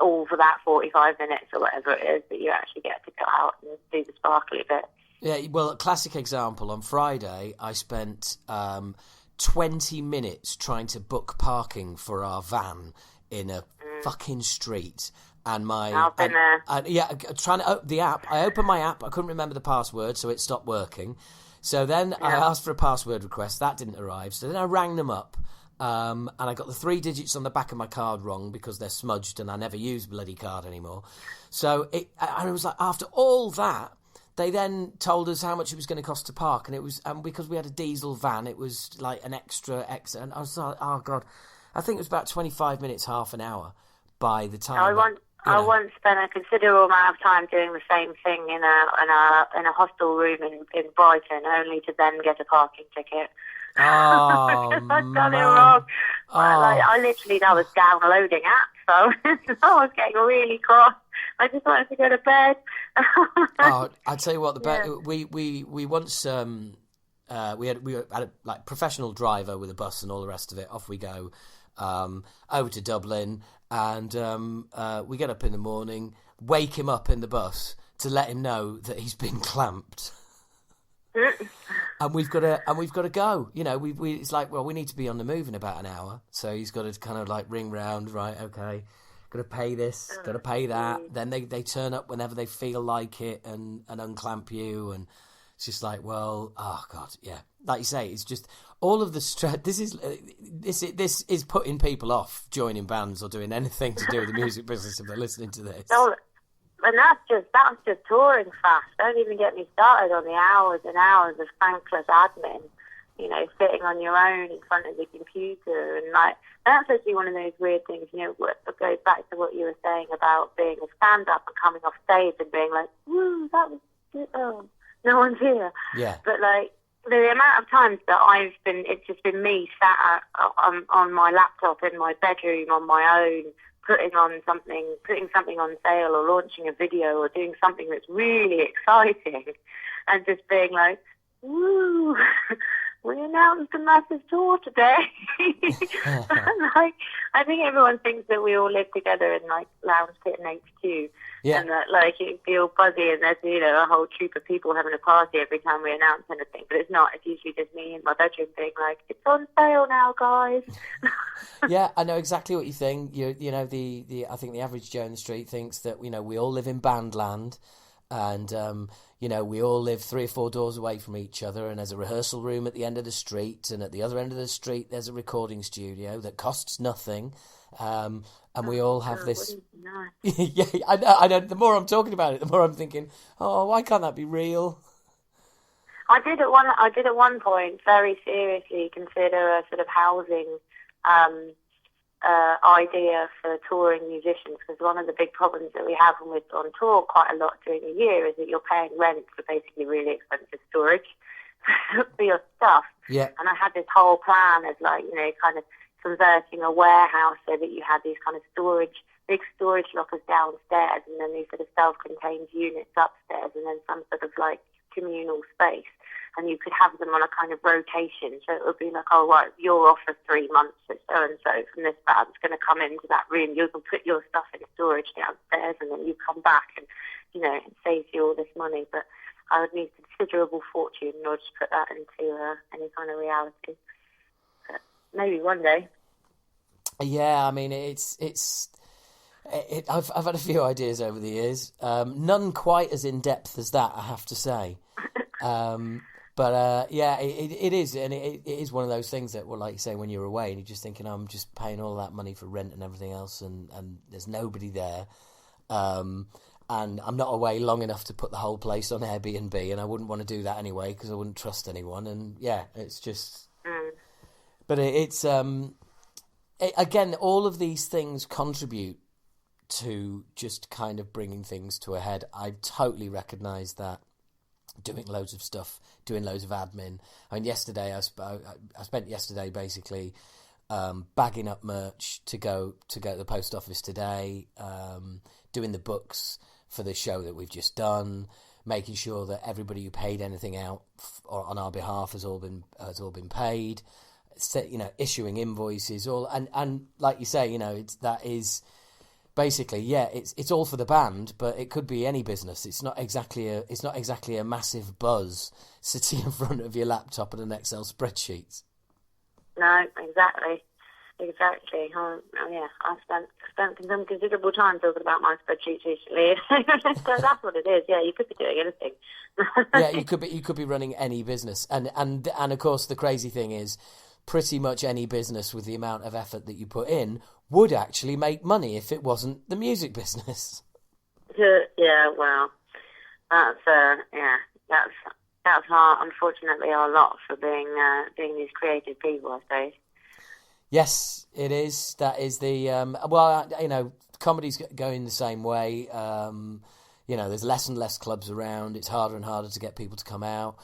all for that 45 minutes or whatever it is that you actually get to go out and do the sparkly bit. Yeah, well, a classic example. On Friday, I spent 20 minutes trying to book parking for our van in a fucking street, and trying to open the app. I opened my app, I couldn't remember the password, so it stopped working. So then I asked for a password request, that didn't arrive. So then I rang them up, and I got the 3 digits on the back of my card wrong because they're smudged, and I never use bloody card anymore. So it was like, after all that, they then told us how much it was going to cost to park, and it was because we had a diesel van, it was like an extra, and I was like, oh god. I think it was about 25 minutes, half an hour by the time. I once spent a considerable amount of time doing the same thing in a hostel room in Brighton, only to then get a parking ticket. Oh, I'd done it wrong. I literally was downloading apps, so I was getting really cross. I just wanted to go to bed. I tell you what, we once we had a professional driver with a bus and all the rest of it. Off we go. Over to Dublin, and we get up in the morning, wake him up in the bus to let him know that he's been clamped, and we've got to go. It's like, well, we need to be on the move in about an hour, so he's got to kind of ring round, right? Okay, got to pay this, got to pay that. Then they turn up whenever they feel like it and unclamp you, and it's just like, well, oh god, yeah. Like you say, it's just all of the stress. This is putting people off joining bands or doing anything to do with the music business if they're listening to this. And that's just touring fast. Don't even get me started on the hours and hours of thankless admin. Sitting on your own in front of the computer, and that's actually one of those weird things. It goes back to what you were saying about being a stand-up and coming off stage and being like, "Woo, that was good. Oh, no one's here." Yeah. But the amount of times that it's just been me sat on my laptop in my bedroom on my own, putting something on sale or launching a video or doing something that's really exciting, and just being like, "Woo, we announced a massive tour today." I think everyone thinks that we all live together in Lounge Kitten HQ. Yeah. And that you feel buzzy and there's a whole troop of people having a party every time we announce anything, but it's not. It's usually just me in my bedroom being like, "It's on sale now, guys." Yeah, I know exactly what you think. I think the average Joe in the street thinks that we all live in bandland, and we all live 3 or 4 doors away from each other, and there's a rehearsal room at the end of the street, and at the other end of the street there's a recording studio that costs nothing, and we all have this. Yeah, I know. The more I'm talking about it, the more I'm thinking, oh, why can't that be real? I did at one point very seriously consider a sort of housing idea for touring musicians, because one of the big problems that we have when we're on tour quite a lot during the year is that you're paying rent for basically really expensive storage for your stuff. Yeah. And I had this whole plan of kind of converting a warehouse so that you had these kind of big storage lockers downstairs, and then these sort of self-contained units upstairs, and then some sort of communal space. And you could have them on a kind of rotation. So it would be like, oh, right, you're off for 3 months, so so-and-so from this band's going to come into that room. You can put your stuff in storage downstairs, and then you come back, and, it saves you all this money. But I would need considerable fortune in order to put that into any kind of reality. But maybe one day. Yeah, I mean, I've had a few ideas over the years. None quite as in-depth as that, I have to say. But yeah, it is, and it is one of those things that, well, like you say, when you're away and you're just thinking, I'm just paying all that money for rent and everything else, and there's nobody there, and I'm not away long enough to put the whole place on Airbnb, and I wouldn't want to do that anyway because I wouldn't trust anyone, and yeah, it's just. But it's again, all of these things contribute to just kind of bringing things to a head. I totally recognise that. Doing loads of stuff, doing loads of admin. I mean, yesterday I spent yesterday basically bagging up merch to go to the post office today, doing the books for the show that we've just done, making sure that everybody who paid anything out on our behalf has all been paid. Issuing invoices, and like you say, that is. Basically, yeah, it's all for the band, but it could be any business. It's not exactly a massive buzz sitting in front of your laptop and an Excel spreadsheet. No, exactly. Oh, yeah, I've spent some considerable time talking about my spreadsheets recently. So that's what it is. Yeah, you could be doing anything. Yeah, you could be running any business, and of course the crazy thing is, pretty much any business with the amount of effort that you put in would actually make money if it wasn't the music business. Yeah, well, that's unfortunately our lot for being these creative people, I suppose. Yes, it is. That is the comedy's going the same way. There's less and less clubs around. It's harder and harder to get people to come out.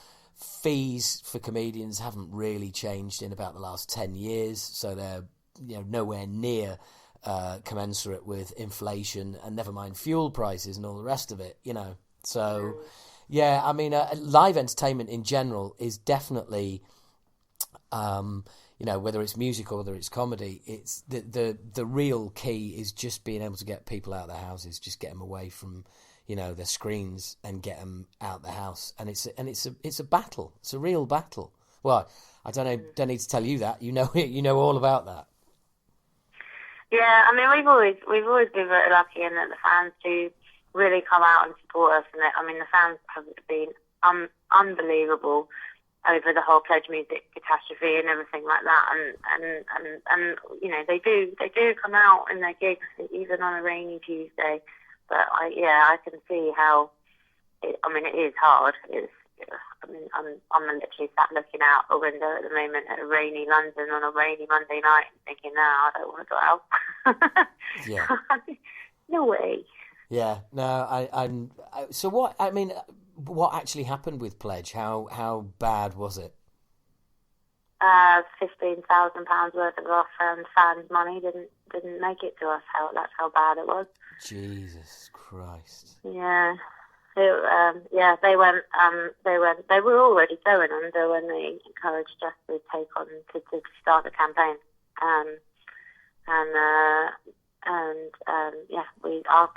Fees for comedians haven't really changed in about the last 10 years, so they're nowhere near commensurate with inflation, and never mind fuel prices and all the rest of it. So yeah, I mean, live entertainment in general is definitely, whether it's music or whether it's comedy, it's the real key is just being able to get people out of their houses, just get them away from their screens and get them out the house, and it's a battle. It's a real battle. Well, I don't need to tell you that. You know all about that. Yeah, I mean, we've always been very lucky in that the fans do really come out and support us, and the fans have been unbelievable over the whole Pledge Music catastrophe and everything like that, and they do come out in their gigs even on a rainy Tuesday. But I can see how. It is hard. I'm literally sat looking out a window at the moment at a rainy London on a rainy Monday night, and thinking, no, I don't want to go out. Yeah. No way. Yeah. No. So what? I mean, what actually happened with Pledge? How bad was it? £15,000 worth of our fans' money didn't make it to us. That's how bad it was. Jesus Christ. Yeah. They went. They were already going under when they encouraged us to to start the campaign.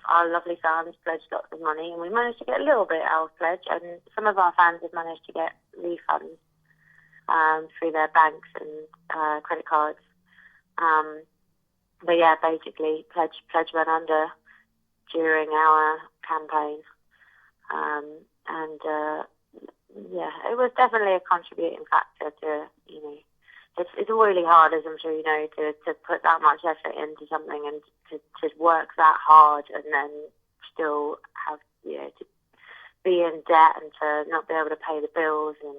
Our lovely fans pledged lots of money, and we managed to get a little bit out of Pledge, and some of our fans have managed to get refunds through their banks and credit cards. But yeah, basically, Pledge went under during our campaign. yeah, it was definitely a contributing factor to, you know, it's really hard, as I'm sure you know, to put that much effort into something and to work that hard and then still have, you know, to be in debt and to not be able to pay the bills and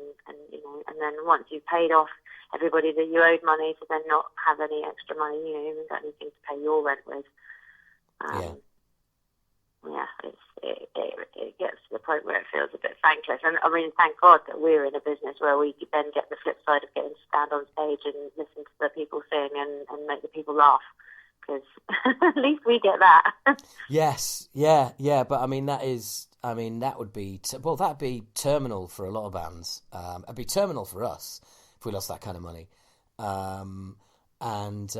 you know, and then once you've paid off everybody that you owed money, to then not have any extra money, you know, you haven't got anything to pay your rent with. It gets to the point where it feels a bit thankless. And I mean, thank God that we're in a business where we then get the flip side of getting to stand on stage and listen to the people sing and make the people laugh, because at least we get that. Yes, yeah. But I mean, that would be that'd be terminal for a lot of bands. It'd be terminal for us if we lost that kind of money. And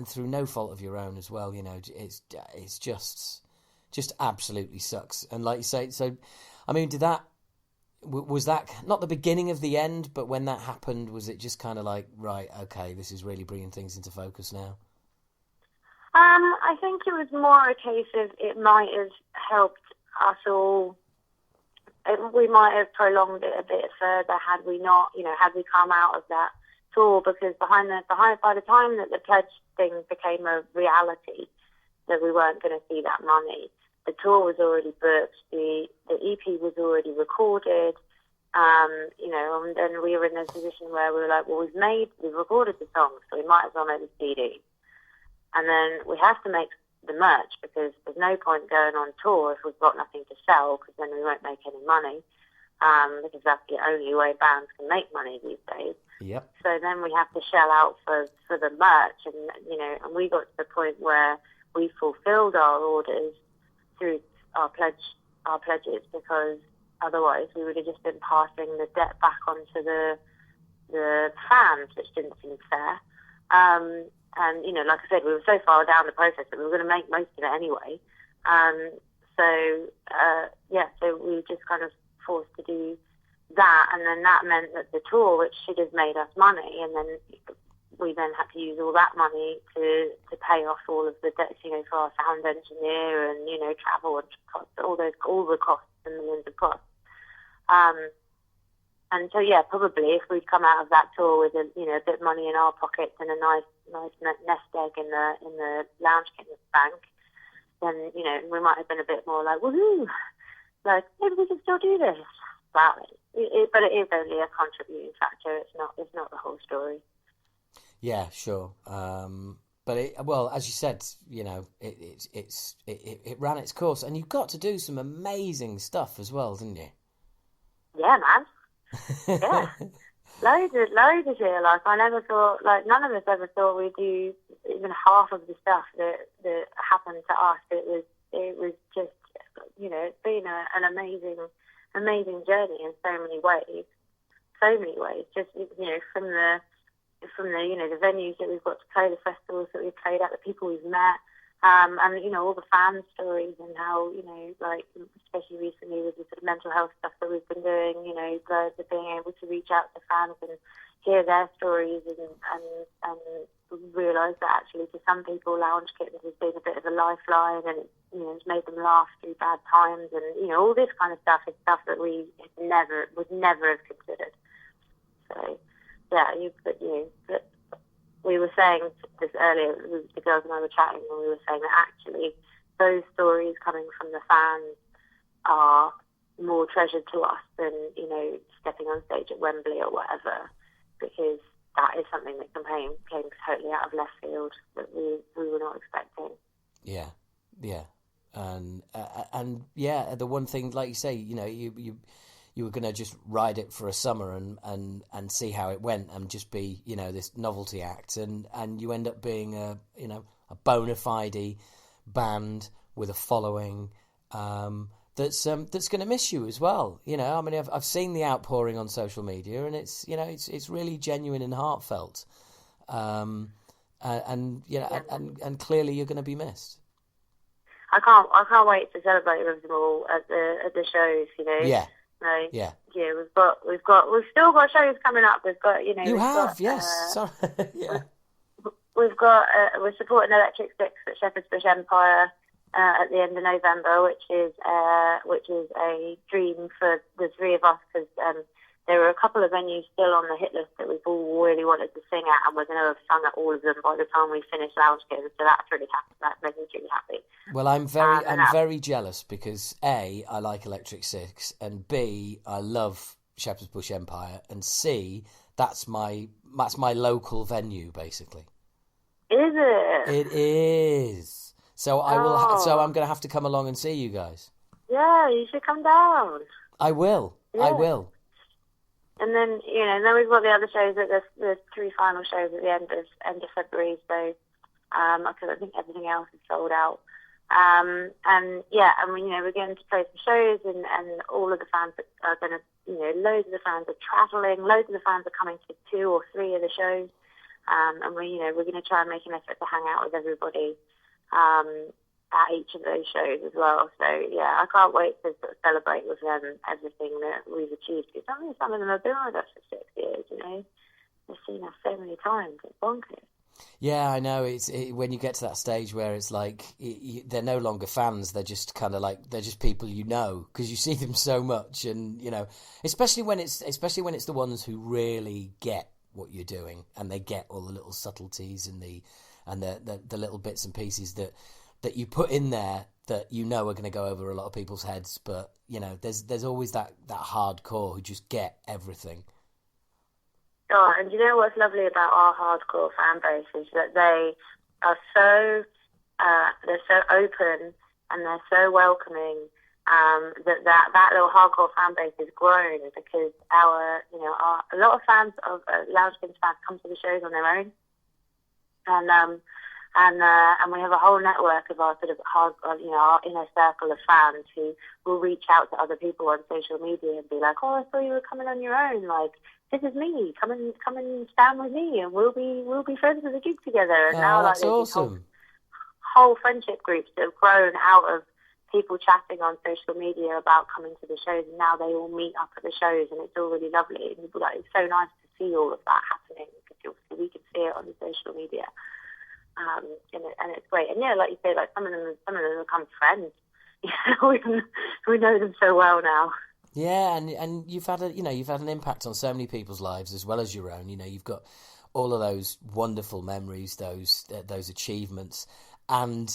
through no fault of your own as well, you know, it's just absolutely sucks. And like you say, so I mean, was that not the beginning of the end, but when that happened, was it just kind of like, right, okay, this is really bringing things into focus now? I think it was more a case of it might have helped us all. We might have prolonged it a bit further had we not, you know, had we come out of that tour, because by the time that the pledge thing became a reality, that we weren't going to see that money, the tour was already booked, the EP was already recorded, you know, and then we were in a position where we were like, well, we've recorded the songs, so we might as well make the CD. And then we have to make the merch, because there's no point going on tour if we've got nothing to sell, because then we won't make any money, because that's the only way bands can make money these days. Yep. So then we have to shell out for the merch, and you know, and we got to the point where we fulfilled our orders through our pledges, because otherwise we would have just been passing the debt back onto the fans, which didn't seem fair. And, you know, like I said, we were so far down the process that we were going to make most of it anyway. So we were just kind of forced to do that. And then that meant that the tour, which should have made us money, and then we then had to use all that money to pay off all of the debts, you know, for our sound engineer and, you know, travel and costs, all the costs and millions of costs. And so, yeah, probably if we'd come out of that tour with a bit of money in our pockets and a nice nest egg in the Lounge Kittens bank, then, you know, we might have been a bit more like, woohoo, like maybe we can still do this. But it is only a contributing factor. It's not the whole story. Yeah, sure. But as you said, you know, it ran its course, and you got to do some amazing stuff as well, didn't you? Yeah, man. Yeah, loads of it. Like, I never thought, like, none of us ever thought we'd do even half of the stuff that happened to us. It was just, you know, it's been an amazing journey in so many ways. Just, you know, from the you know, the venues that we've got to play, the festivals that we've played at, the people we've met. And, you know, all the fan stories and how, you know, like, especially recently with the sort of mental health stuff that we've been doing, you know, the being able to reach out to fans and hear their stories and realise that actually to some people Lounge Kittens has been a bit of a lifeline, and, you know, it's made them laugh through bad times, and, you know, all this kind of stuff is stuff that we would never have considered. So, yeah, we were saying this earlier, the girls and I were chatting, and we were saying that actually those stories coming from the fans are more treasured to us than, you know, stepping on stage at Wembley or whatever, because that is something that came totally out of left field that we were not expecting. Yeah. And yeah, the one thing, like you say, you know, you were going to just ride it for a summer and see how it went and just be, you know, this novelty act, and you end up being a bona fide band with a following that's going to miss you as well. You know, I mean, I've seen the outpouring on social media, and it's, you know, it's really genuine and heartfelt, and you know, and clearly you're going to be missed. I can't wait to celebrate with them all at the shows. You know. Yeah. So, yeah. We've still got shows coming up. We've got, you know. Yes. Sorry. Yeah. We're supporting Electric Six at Shepherd's Bush Empire. at the end of November, which is a dream for the three of us, because there were a couple of venues still on the hit list that we've all really wanted to sing at, and we're going to have sung at all of them by the time we finish Lounge Kittens. So that's really happy. That makes me really happy. Well, I'm very jealous because A, I like Electric Six, and B, I love Shepherd's Bush Empire, and C, that's my local venue basically. Is it? It is. So I will. So I'm going to have to come along and see you guys. Yeah, you should come down. I will. Yeah. I will. And then, then we've got the other shows. There's three final shows at the end of February. So, because I think everything else is sold out. And we're going to play some shows, and all of the fans are going to, loads of the fans are travelling. Loads of the fans are coming to 2 or 3 of the shows. And we're going to try and make an effort to hang out with everybody at each of those shows as well. So yeah, I can't wait to sort of celebrate with them everything that we've achieved. Because some of them have been with us for 6 years. They've seen us so many times. It's bonkers. Yeah, I know. It's when you get to that stage where it's like they're no longer fans. They're just kind of like they're just people because you see them so much, and especially when it's the ones who really get what you're doing, and they get all the little subtleties and the little bits and pieces that you put in there that are going to go over a lot of people's heads. But there's always that hardcore who just get everything. Oh, and you know what's lovely about our hardcore fan base is that they are they're so open and they're so welcoming. That little hardcore fan base has grown because a lot of fans of Lounge Kittens fans come to the shows on their own, and we have a whole network of our sort of our inner circle of fans who will reach out to other people on social media and be like, "Oh, I saw you were coming on your own. Like, this is me. Come and stand with me, and we'll be friends with the gig together." And now, that's awesome. Whole friendship groups that have grown out of people chatting on social media about coming to the shows, and now they all meet up at the shows, and it's all really lovely. And it's so nice to see all of that happening because we can see it on the social media, and it's great. And yeah, like you say, like some of them become friends. We know them so well now. Yeah, and you've had an impact on so many people's lives as well as your own. You've got all of those wonderful memories, those achievements, and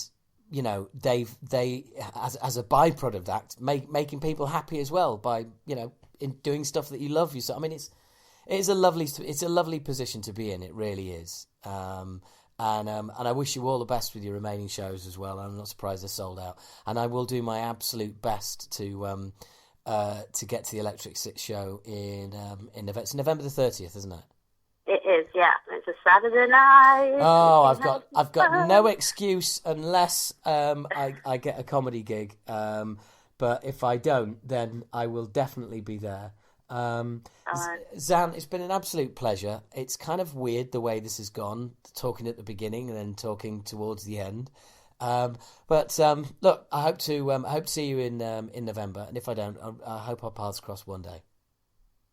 they as a byproduct of that making people happy as well by in doing stuff that you love. I mean, it's a lovely position to be in. It really is. And I wish you all the best with your remaining shows as well. I'm not surprised they're sold out, and I will do my absolute best to get to the Electric Six show in November. It's November the 30th, isn't it? It is, yeah. It's a Saturday night. Oh, I've got no excuse unless I get a comedy gig. But if I don't, then I will definitely be there. Zan, it's been an absolute pleasure. It's kind of weird the way this has gone, talking at the beginning and then talking towards the end. But look, I hope to see you in November, and if I don't, I hope our paths cross one day.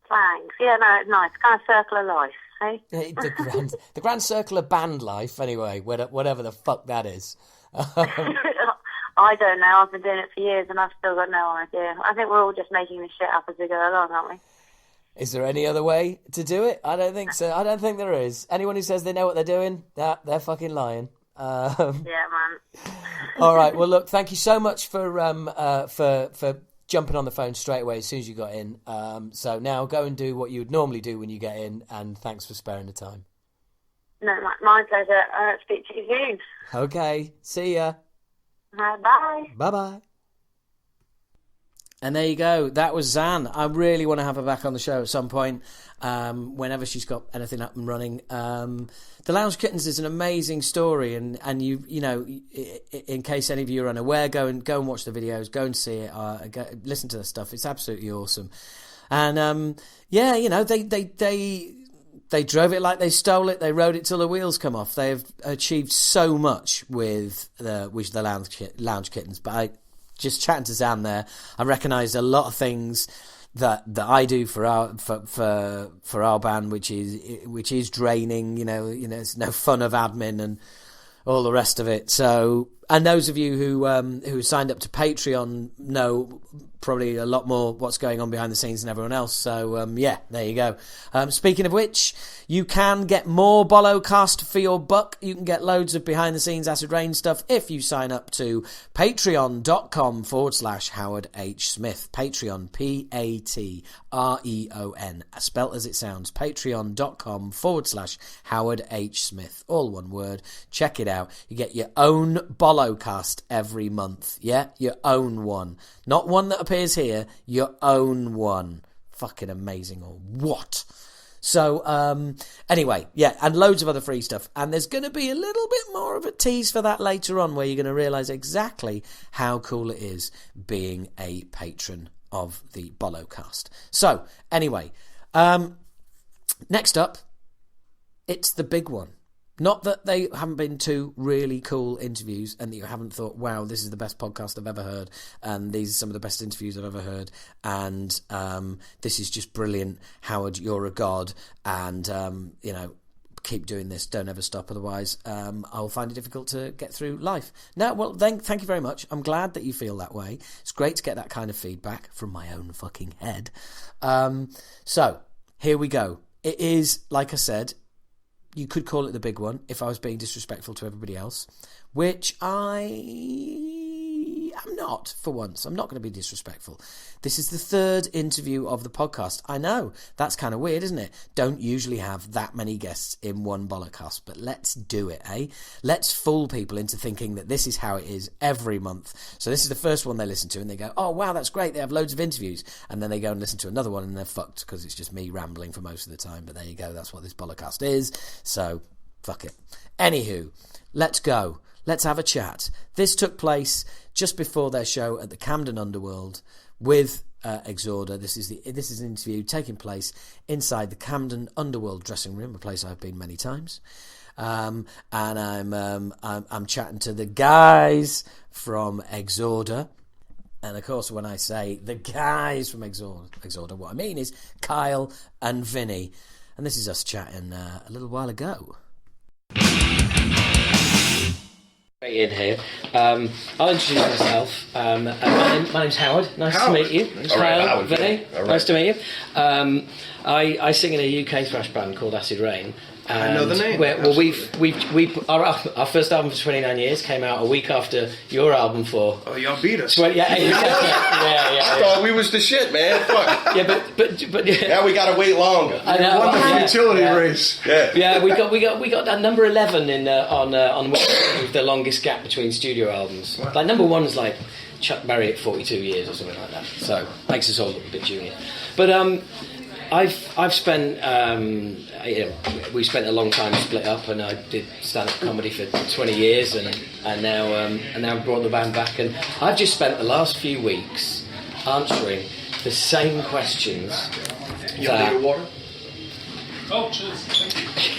Thanks. Yeah, no, it's nice. Kind of circle of life, hey? The grand circle of band life, anyway. Whatever the fuck that is. I don't know. I've been doing it for years, and I've still got no idea. I think we're all just making this shit up as we go along, aren't we? Is there any other way to do it? I don't think so. I don't think there is. Anyone who says they know what they're doing, they're fucking lying. Yeah, man. All right. Well, look, thank you so much for jumping on the phone straight away as soon as you got in. So now go and do what you would normally do when you get in, and thanks for sparing the time. No, my pleasure. Speak to you soon. Okay. See ya. Bye. Bye-bye. And there you go. That was Zan. I really want to have her back on the show at some point, whenever she's got anything up and running. The Lounge Kittens is an amazing story, and in case any of you are unaware, go and watch the videos, go and see it, listen to the stuff. It's absolutely awesome. And they drove it like they stole it. They rode it till the wheels come off. They've achieved so much with the Lounge Kittens. But just chatting to Zan there, I recognised a lot of things that I do for our band, which is draining. It's no fun of admin and all the rest of it. So And those of you who signed up to Patreon know probably a lot more what's going on behind the scenes than everyone else. So, yeah, there you go. Speaking of which, you can get more Bollocast for your buck. You can get loads of behind-the-scenes Acid Rain stuff if you sign up to patreon.com/Howard H. Smith. Patreon, Patreon, spelt as it sounds. Patreon.com/Howard H. Smith. All one word. Check it out. You get your own Bollocast every month. Yeah, your own one. Not one that appears here, your own one. Fucking amazing, or what? So, anyway, yeah, and loads of other free stuff. And there's going to be a little bit more of a tease for that later on, where you're going to realise exactly how cool it is being a patron of the Bollocast. So, anyway, next up, it's the big one. Not that they haven't been two really cool interviews and that you haven't thought, wow, this is the best podcast I've ever heard, and these are some of the best interviews I've ever heard, and this is just brilliant. Howard, you're a god, and, you know, keep doing this. Don't ever stop, otherwise I'll find it difficult to get through life. No, well, then, thank you very much. I'm glad that you feel that way. It's great to get that kind of feedback from my own fucking head. So, here we go. It is, like I said, you could call it the big one if I was being disrespectful to everybody else, which I am not for once. I'm not going to be disrespectful. This is the third interview of the podcast. I know, that's kind of weird, isn't it? Don't usually have that many guests in one Bollocast, but let's do it, eh? Let's fool people into thinking that this is how it is every month. So this is the first one they listen to and they go, oh, wow, that's great. They have loads of interviews. And then they go and listen to another one and they're fucked because it's just me rambling for most of the time. But there you go. That's what this Bollocast is. So, fuck it. Anywho, let's go. Let's have a chat. This took place just before their show at the Camden Underworld with Exhorder. This is an interview taking place inside the Camden Underworld dressing room, a place I've been many times. And I'm chatting to the guys from Exhorder. And of course, when I say the guys from Exhorder, what I mean is Kyle and Vinnie. And this is us chatting a little while ago. In here. I'll introduce myself. My name's Howard. Nice to meet you. Kyle, Vinnie. Nice to meet you. I sing in a UK thrash band called Acid Rain. I know the name. Our first album for 29 years came out a week after your album for. Oh, y'all beat us. Yeah. I thought we was the shit, man. Fuck. Yeah, but yeah. Now we gotta wait longer. I know. Won the futility race. Yeah. Yeah, we got that number 11 in on with the longest gap between studio albums. Wow. Like number 1's like Chuck Berry at 42 years or something like that. So makes us all look a bit junior. But I've spent we spent a long time split up, and I did stand-up comedy for 20 years, and now brought the band back, and I've just spent the last few weeks answering the same questions. You need your water? Oh, cheers. Thank you.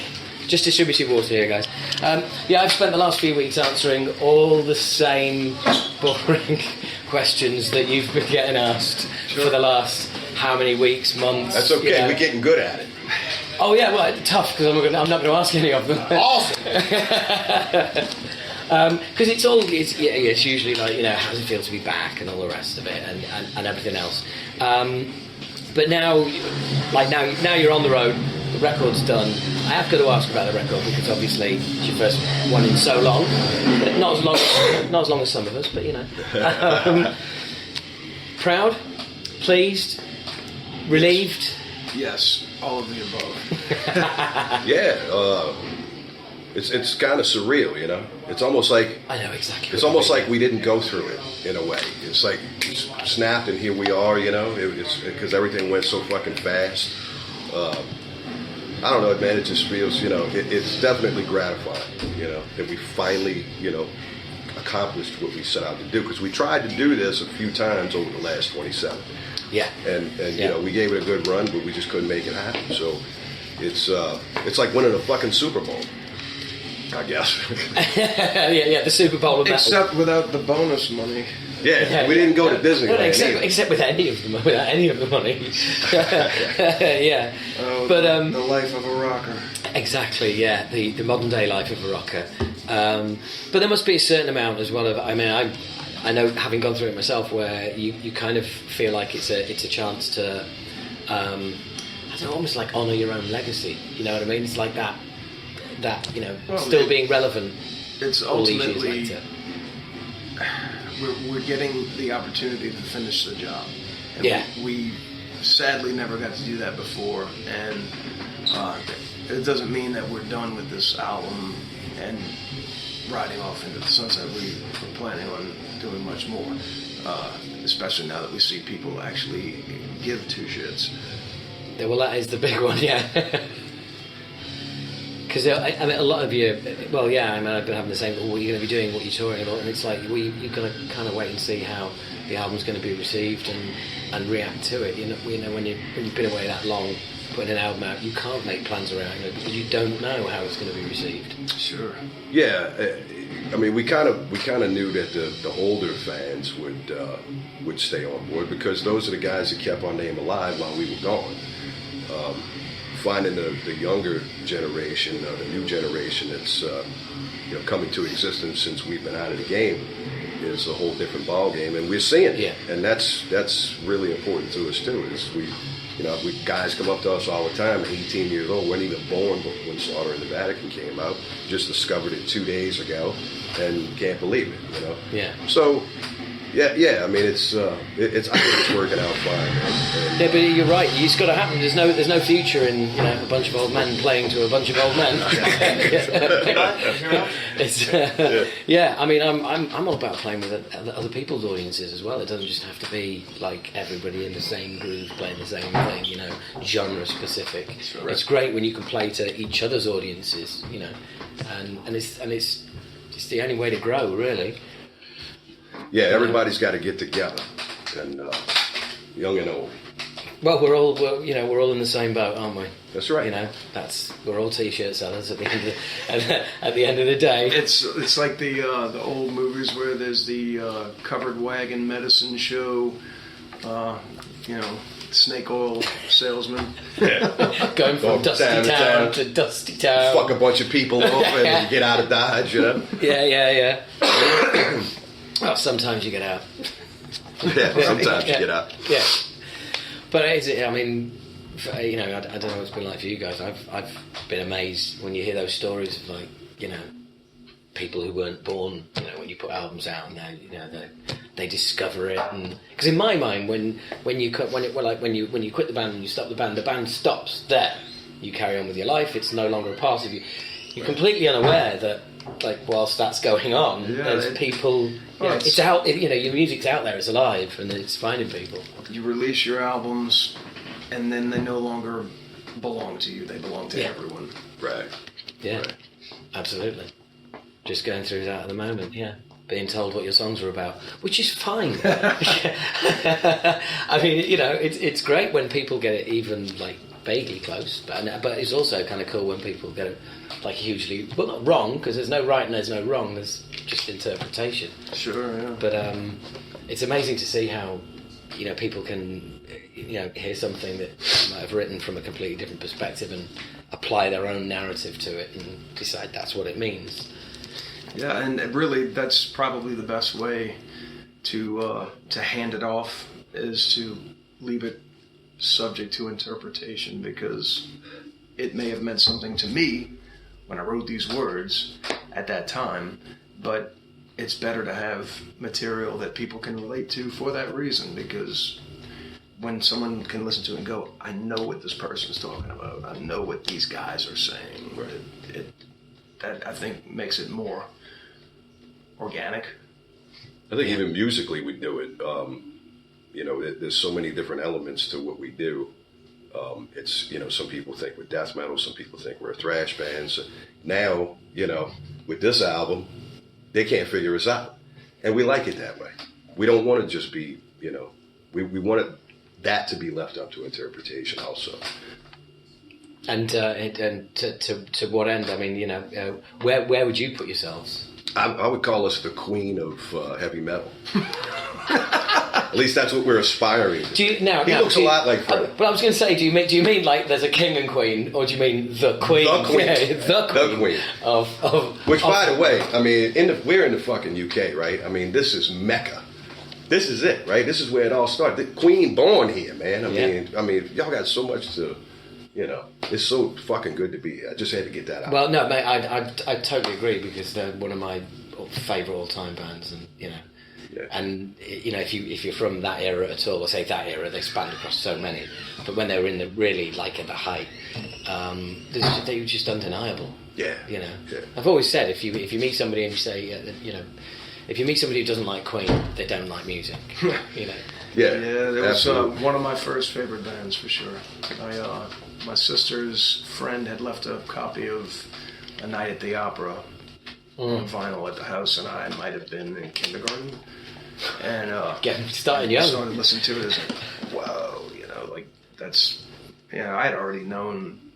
Just distributed water here, guys. I've spent the last few weeks answering all the same boring questions that you've been getting asked for the last how many weeks, months. That's okay. You know. We're getting good at it. Oh yeah, well, tough because I'm not going to ask any of them. Awesome. Because it's usually like, you know, how does it feel to be back and all the rest of it and everything else. But now you're on the road. The record's done. I have got to ask about the record because obviously it's your first one in so long. Not as long as some of us, but you know. Proud, pleased, relieved. Yes, all of the above. Yeah, it's kind of surreal, you know. It's almost like I know exactly. It's almost like we didn't go through it in a way. It's like snapped and here we are, you know. It's because everything went so fucking fast. I don't know, man. It just feels, you know, it's definitely gratifying, you know, that we finally, you know, accomplished what we set out to do. Because we tried to do this a few times over the last 27. Yeah. And you know, we gave it a good run, but we just couldn't make it happen. So it's like winning a fucking Super Bowl, I guess. yeah, the Super Bowl of metal. Except without the bonus money. Yeah, we didn't go to Disneyland. Except with any of the money. Yeah. Oh, but the life of a rocker. Exactly, yeah. The modern day life of a rocker. But there must be a certain amount as well of. I mean, I know, having gone through it myself, where you kind of feel like it's a chance to, I don't know, almost like honour your own legacy. You know what I mean? It's like that still being relevant. It's all these years ultimately later. we're getting the opportunity to finish the job. And Yeah. we sadly never got to do that before, and it doesn't mean that we're done with this album and riding off into the sunset. We're planning on doing much more, especially now that we see people actually give two shits. Yeah, well, that is the big one, yeah. Because I mean, a lot of you, well, yeah, I mean, I've been having the same. What are you going to be doing? What you're touring about? And it's like you've got to kind of wait and see how the album's going to be received and react to it. You know, when you've been away that long, putting an album out, you can't make plans around it because you don't know how it's going to be received. Sure. Yeah, I mean, we kind of knew that the older fans would stay on board because those are the guys that kept our name alive while we were gone. Finding the younger generation, the new generation that's coming to existence since we've been out of the game is a whole different ball game, and we're seeing it. Yeah. And that's really important to us too. Is we guys come up to us all the time, 18 years old, weren't even born when Slaughter in the Vatican came out. Just discovered it 2 days ago, and can't believe it. Yeah. So. Yeah. I mean, I think it's working out fine. And, Yeah, but you're right. It's got to happen. There's no future in a bunch of old men playing to a bunch of old men. Yeah. I mean, I'm all about playing with other people's audiences as well. It doesn't just have to be like everybody in the same groove playing the same thing. Genre specific. Sure. It's great when you can play to each other's audiences. And it's the only way to grow, really. Yeah, everybody's got to get together, and young and old. Well, we're all in the same boat, aren't we? That's right. We're all t-shirt sellers at the end of the day. It's like the old movies where there's the covered wagon medicine show, snake oil salesman. Going from dusty town to dusty town. Fuck a bunch of people over and get out of Dodge, Yeah. Well, sometimes you get out. Yeah, sometimes you get out. Yeah. But I mean, I don't know what it's been like for you guys. I've been amazed when you hear those stories of people who weren't born. When you put albums out and they discover it, and because in my mind, when you quit the band and you stop the band stops there. You carry on with your life. It's no longer a part of you. You're completely unaware that, whilst that's going on, there's people. It's out. Your music's out there. It's alive, and it's finding people. You release your albums, and then they no longer belong to you. They belong to everyone. Right. Yeah. Right. Absolutely. Just going through that at the moment. Yeah. Being told what your songs are about, which is fine. I mean, it's great when people get it even vaguely close, but it's also kind of cool when people get it hugely, well, not wrong, because there's no right and there's no wrong. There's just interpretation. Sure, yeah. But it's amazing to see how people can hear something that you might have written from a completely different perspective and apply their own narrative to it and decide that's what it means. Yeah, and really, that's probably the best way to hand it off, is to leave it subject to interpretation, because it may have meant something to me when I wrote these words at that time, but it's better to have material that people can relate to for that reason, because when someone can listen to it and go, I know what this person's talking about, I know what these guys are saying, that I think makes it more organic. I think even musically we do it. There's so many different elements to what we do. It's, some people think we're death metal, some people think we're a thrash band. So now, with this album, they can't figure us out. And we like it that way. We don't want to just be, we wanted that to be left up to interpretation also. And to what end? I mean, where would you put yourselves? I would call us the queen of heavy metal. At least that's what we're aspiring to. He looks a lot like Fred. But I was going to say, do you mean like there's a king and queen, or do you mean the queen? The queen. Yeah, the queen. Which, by the way, I mean, we're in the fucking UK, right? I mean, this is Mecca. This is it, right? This is where it all started. The queen born here, man. I mean, y'all got so much to, it's so fucking good to be here. I just had to get that out. Well, no, mate, I totally agree, because they're one of my favourite all-time bands, and and if you're from that era at all, or say that era, they spanned across so many. But when they were in the really like at the height, they were just undeniable. Yeah. I've always said if you meet somebody and you say if you meet somebody who doesn't like Queen, they don't like music. Yeah, it was one of my first favorite bands for sure. My sister's friend had left a copy of A Night at the Opera on vinyl at the house, and I might have been in kindergarten. And started young. Started listening to it. It's like, whoa, that's I had already known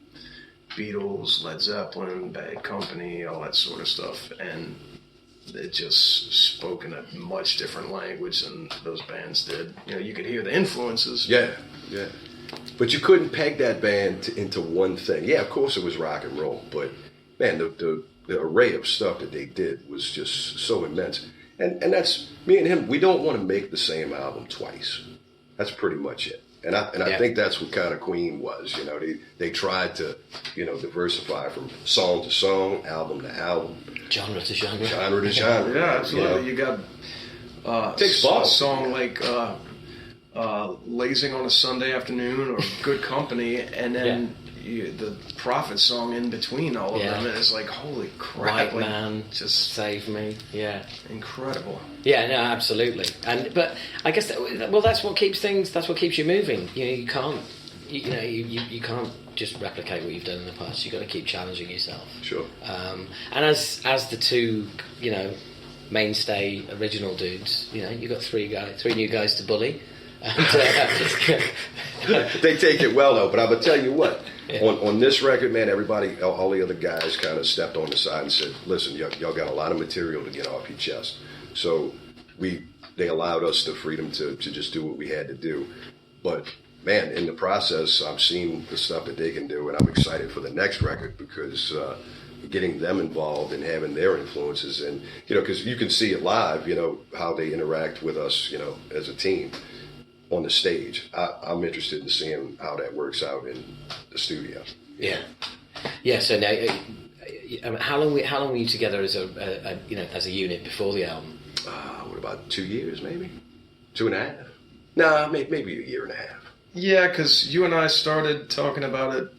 Beatles, Led Zeppelin, Bad Company, all that sort of stuff, and it just spoke in a much different language than those bands did. You could hear the influences. Yeah. But you couldn't peg that band into one thing. Yeah, of course it was rock and roll, but man, the array of stuff that they did was just so immense. And that's me and him. We don't want to make the same album twice. That's pretty much it. And I think that's what kind of Queen was. They tried to diversify from song to song, album to album, genre to genre. Yeah, absolutely. You got takes a song like Lazing on a Sunday Afternoon or Good Company, and then the Prophet song in between all of them, and it's like, holy crap. White Man, just save me. Yeah. Incredible. Yeah, no, absolutely. But I guess that's what keeps you moving. You can't you can't just replicate what you've done in the past. You've got to keep challenging yourself. Sure. And as the two, mainstay original dudes, you've got three new guys to bully. And, they take it well though, but I'm gonna tell you what. Yeah. On this record, man, everybody, all the other guys kind of stepped on the side and said, listen, y'all got a lot of material to get off your chest. So they allowed us the freedom to just do what we had to do. But man, in the process, I've seen the stuff that they can do, and I'm excited for the next record because getting them involved and having their influences, and because you can see it live, how they interact with us, as a team on the stage. I'm interested in seeing how that works out in the studio. Yeah. So now, how long were you together as a unit before the album? What about 2 years, maybe 2.5? Nah, maybe a year and a half. Yeah, because you and I started talking about it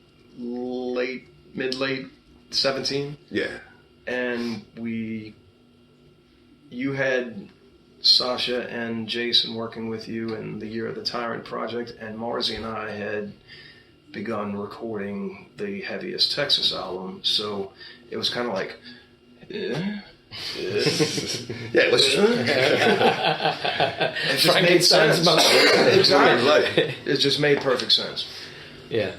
mid-late 17. Yeah. And you had Sasha and Jason working with you in the Year of the Tyrant project, and Marzi and I had begun recording the Heaviest Texas album, so it was kind of like, yeah, let's it just made sense. Exactly. It just made perfect sense. Yeah.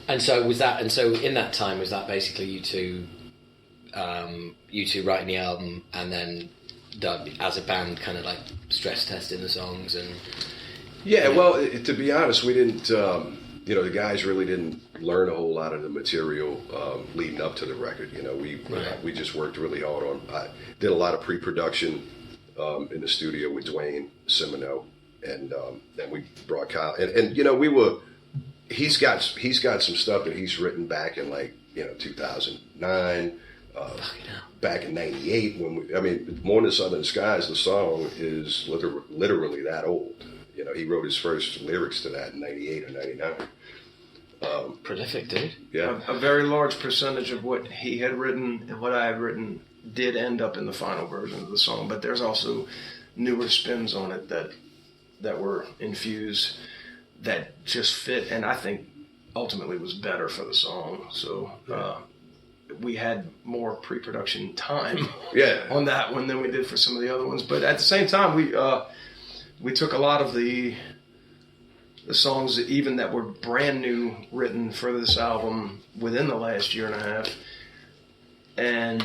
And so in that time, was that basically you two writing the album and then as a band kind of like stress testing the songs and well, to be honest, we didn't the guys really didn't learn a whole lot of the material leading up to the record. We just worked really hard on. I did a lot of pre-production in the studio with Dwayne Simino, and then we brought Kyle, and he's got some stuff that he's written back in 2009. Back in '98, when Morning the Southern Skies, the song is literally that old. He wrote his first lyrics to that in '98 or '99. Prolific, dude. Yeah. A very large percentage of what he had written and what I had written did end up in the final version of the song, but there's also newer spins on it that were infused that just fit, and I think ultimately was better for the song. So. We had more pre-production time on that one than we did for some of the other ones. But at the same time, we took a lot of the songs even that were brand new written for this album within the last year and a half, and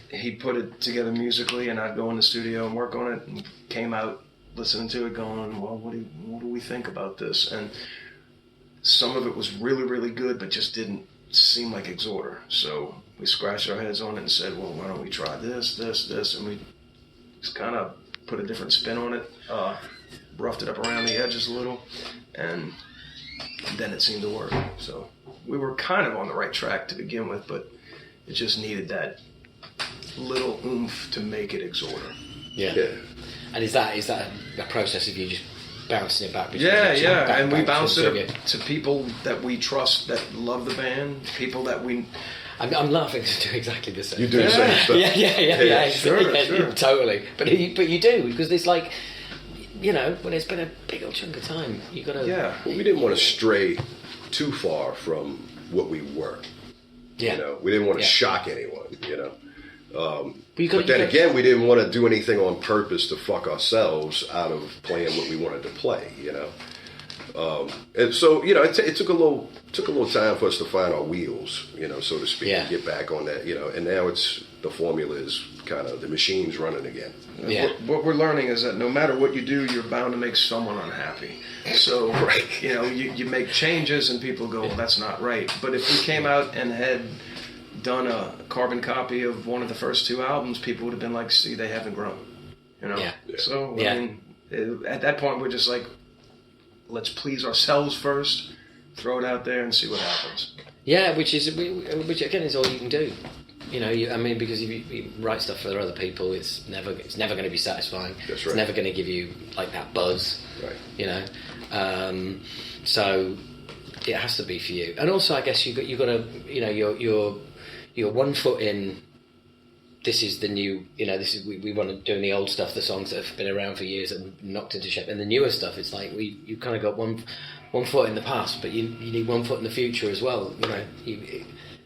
he'd put it together musically, and I'd go in the studio and work on it, and came out listening to it going, well, what do we think about this? And some of it was really, really good, but just didn't seem like Exhorder. So we scratched our heads on it and said, well, why don't we try this, and we just kind of put a different spin on it, roughed it up around the edges a little, and then it seemed to work. So we were kind of on the right track to begin with, but it just needed that little oomph to make it Exhorder. Yeah. And is that a process of you just bouncing it back? Yeah. And we bounced it to people that we trust, that love the band, people that we... I'm laughing to do exactly the same. You do the same stuff. Yeah. Sure. Totally. But you do, because it's like, you know, when it's been a big old chunk of time, you got to... Yeah. Well, we didn't want to stray too far from what we were. Yeah. You know, we didn't want to shock anyone, you know. But then again, we didn't want to do anything on purpose to fuck ourselves out of playing what we wanted to play, you know. And so, you know, it took a little time for us to find our wheels, you know, so to speak, and get back on that, you know. And now the formula is kind of, the machine's running again. Yeah. What we're learning is that no matter what you do, you're bound to make someone unhappy. So, you know, you make changes and people go, well, that's not right. But if we came out and had done a carbon copy of one of the first two albums, people would have been like, see, they haven't grown, you know? Yeah. So, I mean, at that point, we're just like, let's please ourselves first, throw it out there and see what happens. Yeah, which again is all you can do. You know, I mean, because if you write stuff for other people, it's never going to be satisfying. That's right. It's never going to give you like that buzz. Right. You know, so it has to be for you. And also, I guess you got to, you know, you're 1 foot in. This is the new, you know, we want to do the old stuff, the songs that have been around for years and knocked into shape, and the newer stuff. It's like you kind of got one foot in the past, but you need 1 foot in the future as well. You know,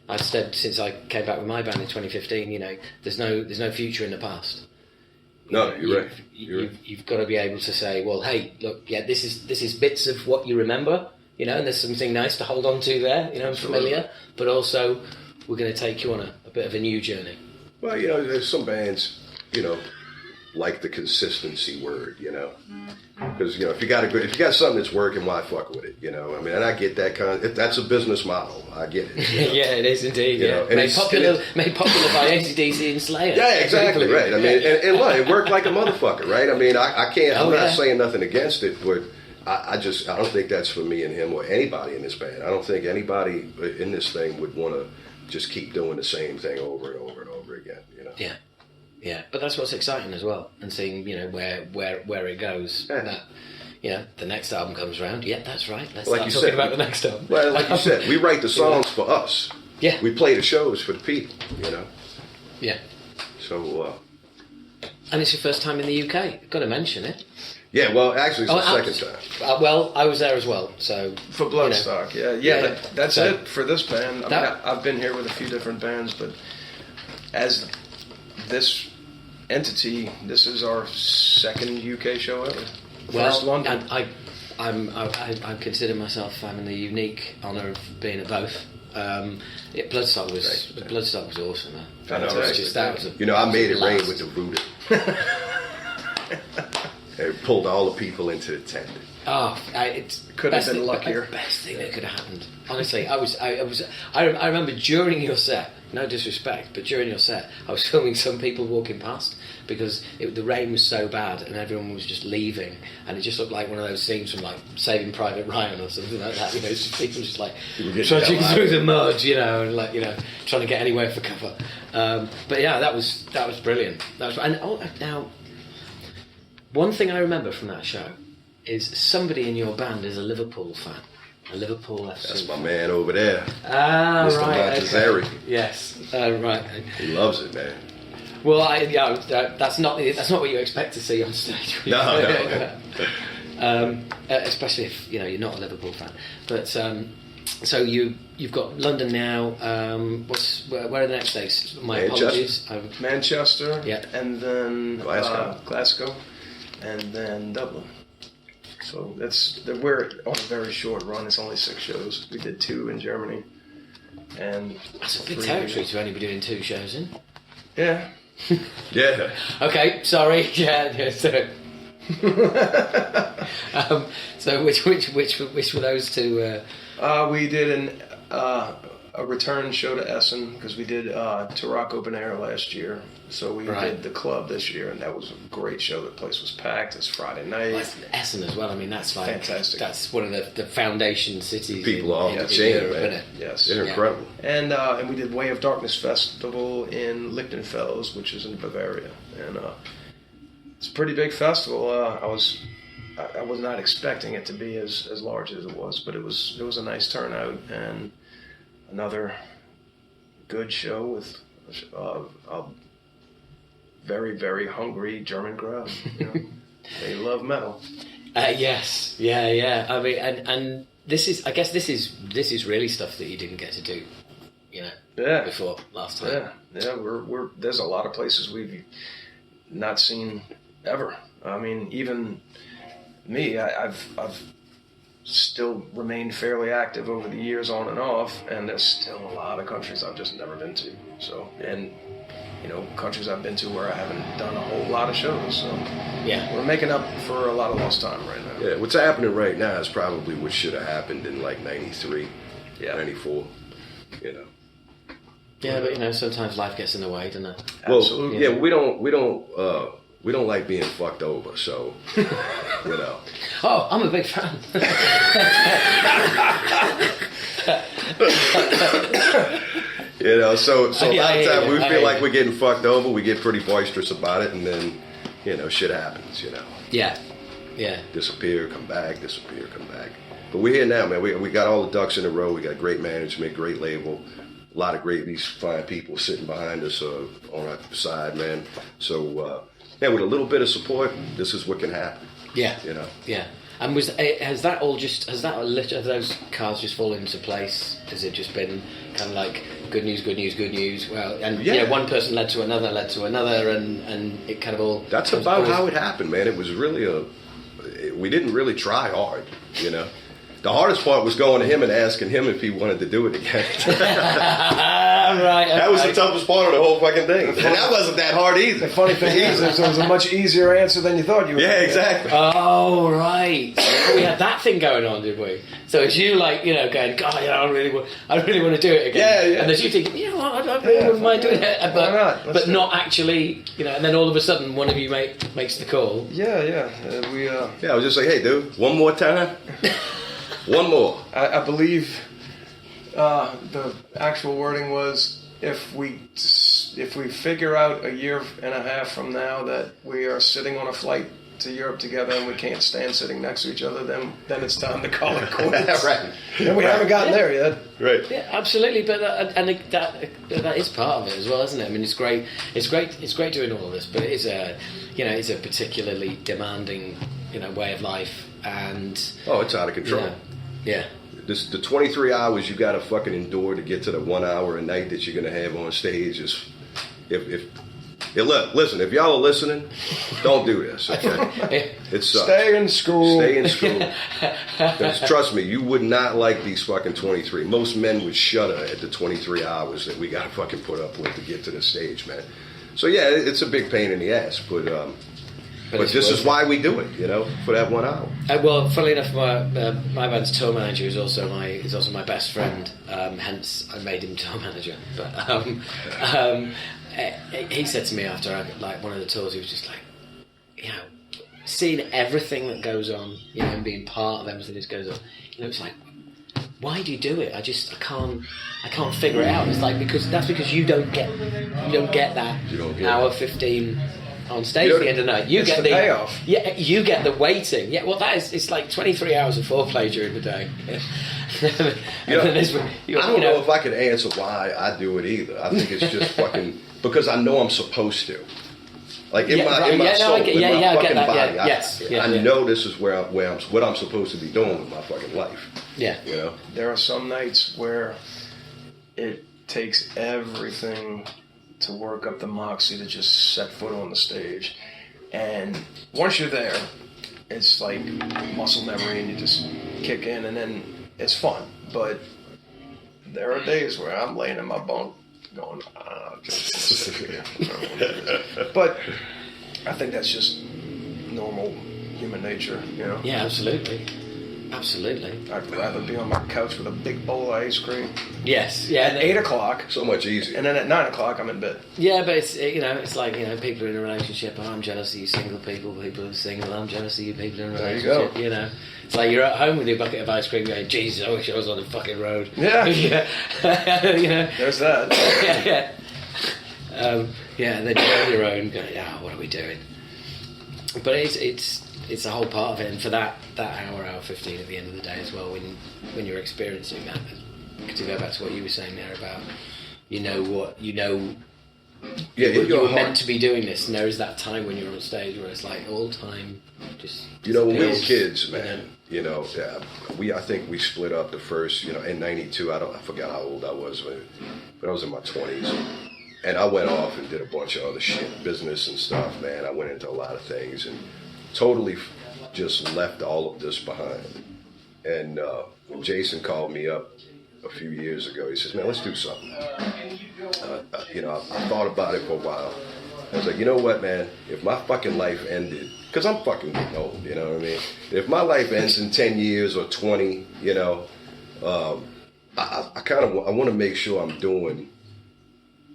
I've said since I came back with my band in 2015, you know, there's no future in the past. No, you're right. You've got to be able to say, well, hey, look, yeah, this is bits of what you remember, you know, and there's something nice to hold on to there, you know, familiar, but also we're going to take you on a bit of a new journey. Well, you know, there's some bands, you know, like the consistency word, you know, because, you know, if you got something that's working, why fuck with it, you know? I mean, and I get that that's a business model. I get it. You know? Yeah, it is indeed. Yeah, made popular by AC/DC and Slayer. Yeah, exactly right. I mean, and look, it worked like a motherfucker, right? I mean, I can't. I'm not saying nothing against it, but I don't think that's for me and him or anybody in this band. I don't think anybody in this thing would want to just keep doing the same thing over and over and over again, you know? Yeah, but that's what's exciting as well, and seeing, you know, where it goes. Yeah. That, you know, the next album comes around. Yeah, that's right. Let's like start talking about the next album. Well, like you said, we write the songs for us. Yeah. We play the shows for the people, you know? Yeah. So, and it's your first time in the UK. Got to mention it. Yeah, well, actually, it's the second time. Well, I was there as well, so... For Bloodstock, you know. That's it for this band. I mean, I've been here with a few different bands, but as this entity, this is our second UK show ever. First London. I consider myself having the unique honour of being at both. Bloodstock was awesome, man. I know, right? You know, I made it rain with the voodoo. It pulled all the people into the tent. Oh, it could have been luckier. The best thing that could have happened. Honestly, I remember during your set, no disrespect, but during your set, I was filming some people walking past because the rain was so bad and everyone was just leaving, and it just looked like one of those scenes from like Saving Private Ryan or something like that. You know, just people just like trudging through the mud, you know, and like, you know, trying to get anywhere for cover. But yeah, that was brilliant. Now, one thing I remember from that show is somebody in your band is a Liverpool fan. A Liverpool FC. That's my man over there. Ah, Mr. right. Montezeri. Okay. Yes. Right. He loves it, man. Well, that's not what you expect to see on stage. No. Especially if, you know, you're not a Liverpool fan. But so you've got London now. Where are the next days? My apologies. Manchester. Yeah. And then Glasgow. And then Dublin. So we're on a very short run. It's only 6 shows. We did 2 in Germany, and that's a big territory to only be doing 2 shows in. Yeah. Yeah. Okay, sorry. Yeah. So which were those two? We did a return show to Essen because we did Turok Open Air last year. So we did the club this year, and that was a great show. The place was packed. It's Friday night. Well, Essen as well. I mean, that's like fantastic. That's one of the foundation cities. People are in Europe, isn't it? Yes, they're incredible. And we did Way of Darkness Festival in Lichtenfels, which is in Bavaria, and it's a pretty big festival. I was not expecting it to be as large as it was, but it was a nice turnout and another good show with a very, very hungry German crowd. You know? They love metal. Yes, yeah. I mean, and this is really stuff that you didn't get to do, you know, before last time. Yeah. We're there's a lot of places we've not seen ever. I mean, even me, I've still remained fairly active over the years on and off, and there's still a lot of countries I've just never been to. So, and you know, countries I've been to where I haven't done a whole lot of shows. So yeah, we're making up for a lot of lost time right now. Yeah, what's happening right now is probably what should have happened in like 93, 94, you know. Yeah, but you know, sometimes life gets in the way, doesn't it? Well, Absolutely. yeah, we don't like being fucked over, so you know. Oh, I'm a big fan. You know, so a lot of times we feel like yeah. we're getting fucked over. We get pretty boisterous about it, and then, you know, shit happens. You know. Yeah. Disappear, come back. Disappear, come back. But we're here now, man. We got all the ducks in a row. We got great management, great label, a lot of these fine people sitting behind us on our side, man. So yeah, with a little bit of support, this is what can happen. Yeah. You know. Yeah. And have those cards just fallen into place? Has it just been kind of like good news? Well, and yeah, one person led to another, and it kind of all. That's about how it happened, man. It was really we didn't really try hard, you know. The hardest part was going to him and asking him if he wanted to do it again. Right. That was the toughest part of the whole fucking thing. And that wasn't that hard either. The funny thing is, it was a much easier answer than you thought you would. Yeah, exactly. Oh, right. We had that thing going on, did we? So it's you, like, you know, going, God, I really want to do it again. Yeah. And there's you thinking, you know what, I really wouldn't mind doing it, but not actually, you know. And then all of a sudden, one of you makes the call. Yeah. I was just like, hey, dude, one more time. One more. I believe the actual wording was if we figure out a year and a half from now that we are sitting on a flight to Europe together and we can't stand sitting next to each other, then it's time to call it quits. Right. And we haven't gotten there yet. Right. Yeah, absolutely. But that is part of it as well, isn't it? I mean, it's great. It's great doing all of this, but it's a particularly demanding, you know, way of life, and it's out of control. You know, yeah. The 23 hours you got to fucking endure to get to the 1 hour a night that you're going to have on stage is, listen, if y'all are listening, don't do this, okay? It sucks. Stay in school. Stay in school. 'Cause trust me, you would not like these fucking 23. Most men would shudder at the 23 hours that we got to fucking put up with to get to the stage, man. So yeah, it's a big pain in the ass, but this is why we do it, you know, for that 1 hour. Well, funnily enough, my band's tour manager is also my best friend. Hence, I made him tour manager. But he said to me after one of the tours, he was just like, you know, seeing everything that goes on, you know, and being part of everything that goes on. You know, it's like, why do you do it? I can't figure it out. It's like because you don't get that hour 15. On stage at the end of the night, you get the payoff. Yeah, you get the waiting. Yeah, well, it's like 23 hours of foreplay during the day. I don't know if I can answer why I do it either. I think it's just fucking because I know I'm supposed to. Like in my soul, in my fucking body, I know this is where what I'm supposed to be doing with my fucking life. Yeah, you know. There are some nights where it takes everything to work up the moxie to just set foot on the stage, and once you're there, it's like muscle memory, and you just kick in, and then it's fun. But there are days where I'm laying in my bunk going, but I think that's just normal human nature, you know? Yeah, absolutely. Absolutely. I'd rather be on my couch with a big bowl of ice cream. Yes, yeah. At 8 o'clock. So much easier. And then at 9 o'clock, I'm in bed. Yeah, but it's, you know, it's like, you know, people are in a relationship. Oh, I'm jealous of you single people. People are single. I'm jealous of you people in a relationship. There you go. You know, it's like you're at home with your bucket of ice cream going, Jesus, I wish I was on the fucking road. Yeah. Yeah. You know. There's that. Yeah. And then you're on your own going, what are we doing? But it's a whole part of it, and for that hour 15 at the end of the day as well, when you're experiencing that, to go back to what you were saying there about, you were meant to be doing this, and there is that time when you're on stage where it's like all time just. You know, when we were kids, man. You know, I think we split up the first. You know, in '92, I forgot how old I was, but I was in my 20s. And I went off and did a bunch of other shit, business and stuff, man. I went into a lot of things and totally just left all of this behind. And when Jason called me up a few years ago, he says, man, let's do something. You know, I thought about it for a while. I was like, you know what, man? If my fucking life ended, because I'm fucking getting old, you know what I mean? If my life ends in 10 years or 20, you know, I want to make sure I'm doing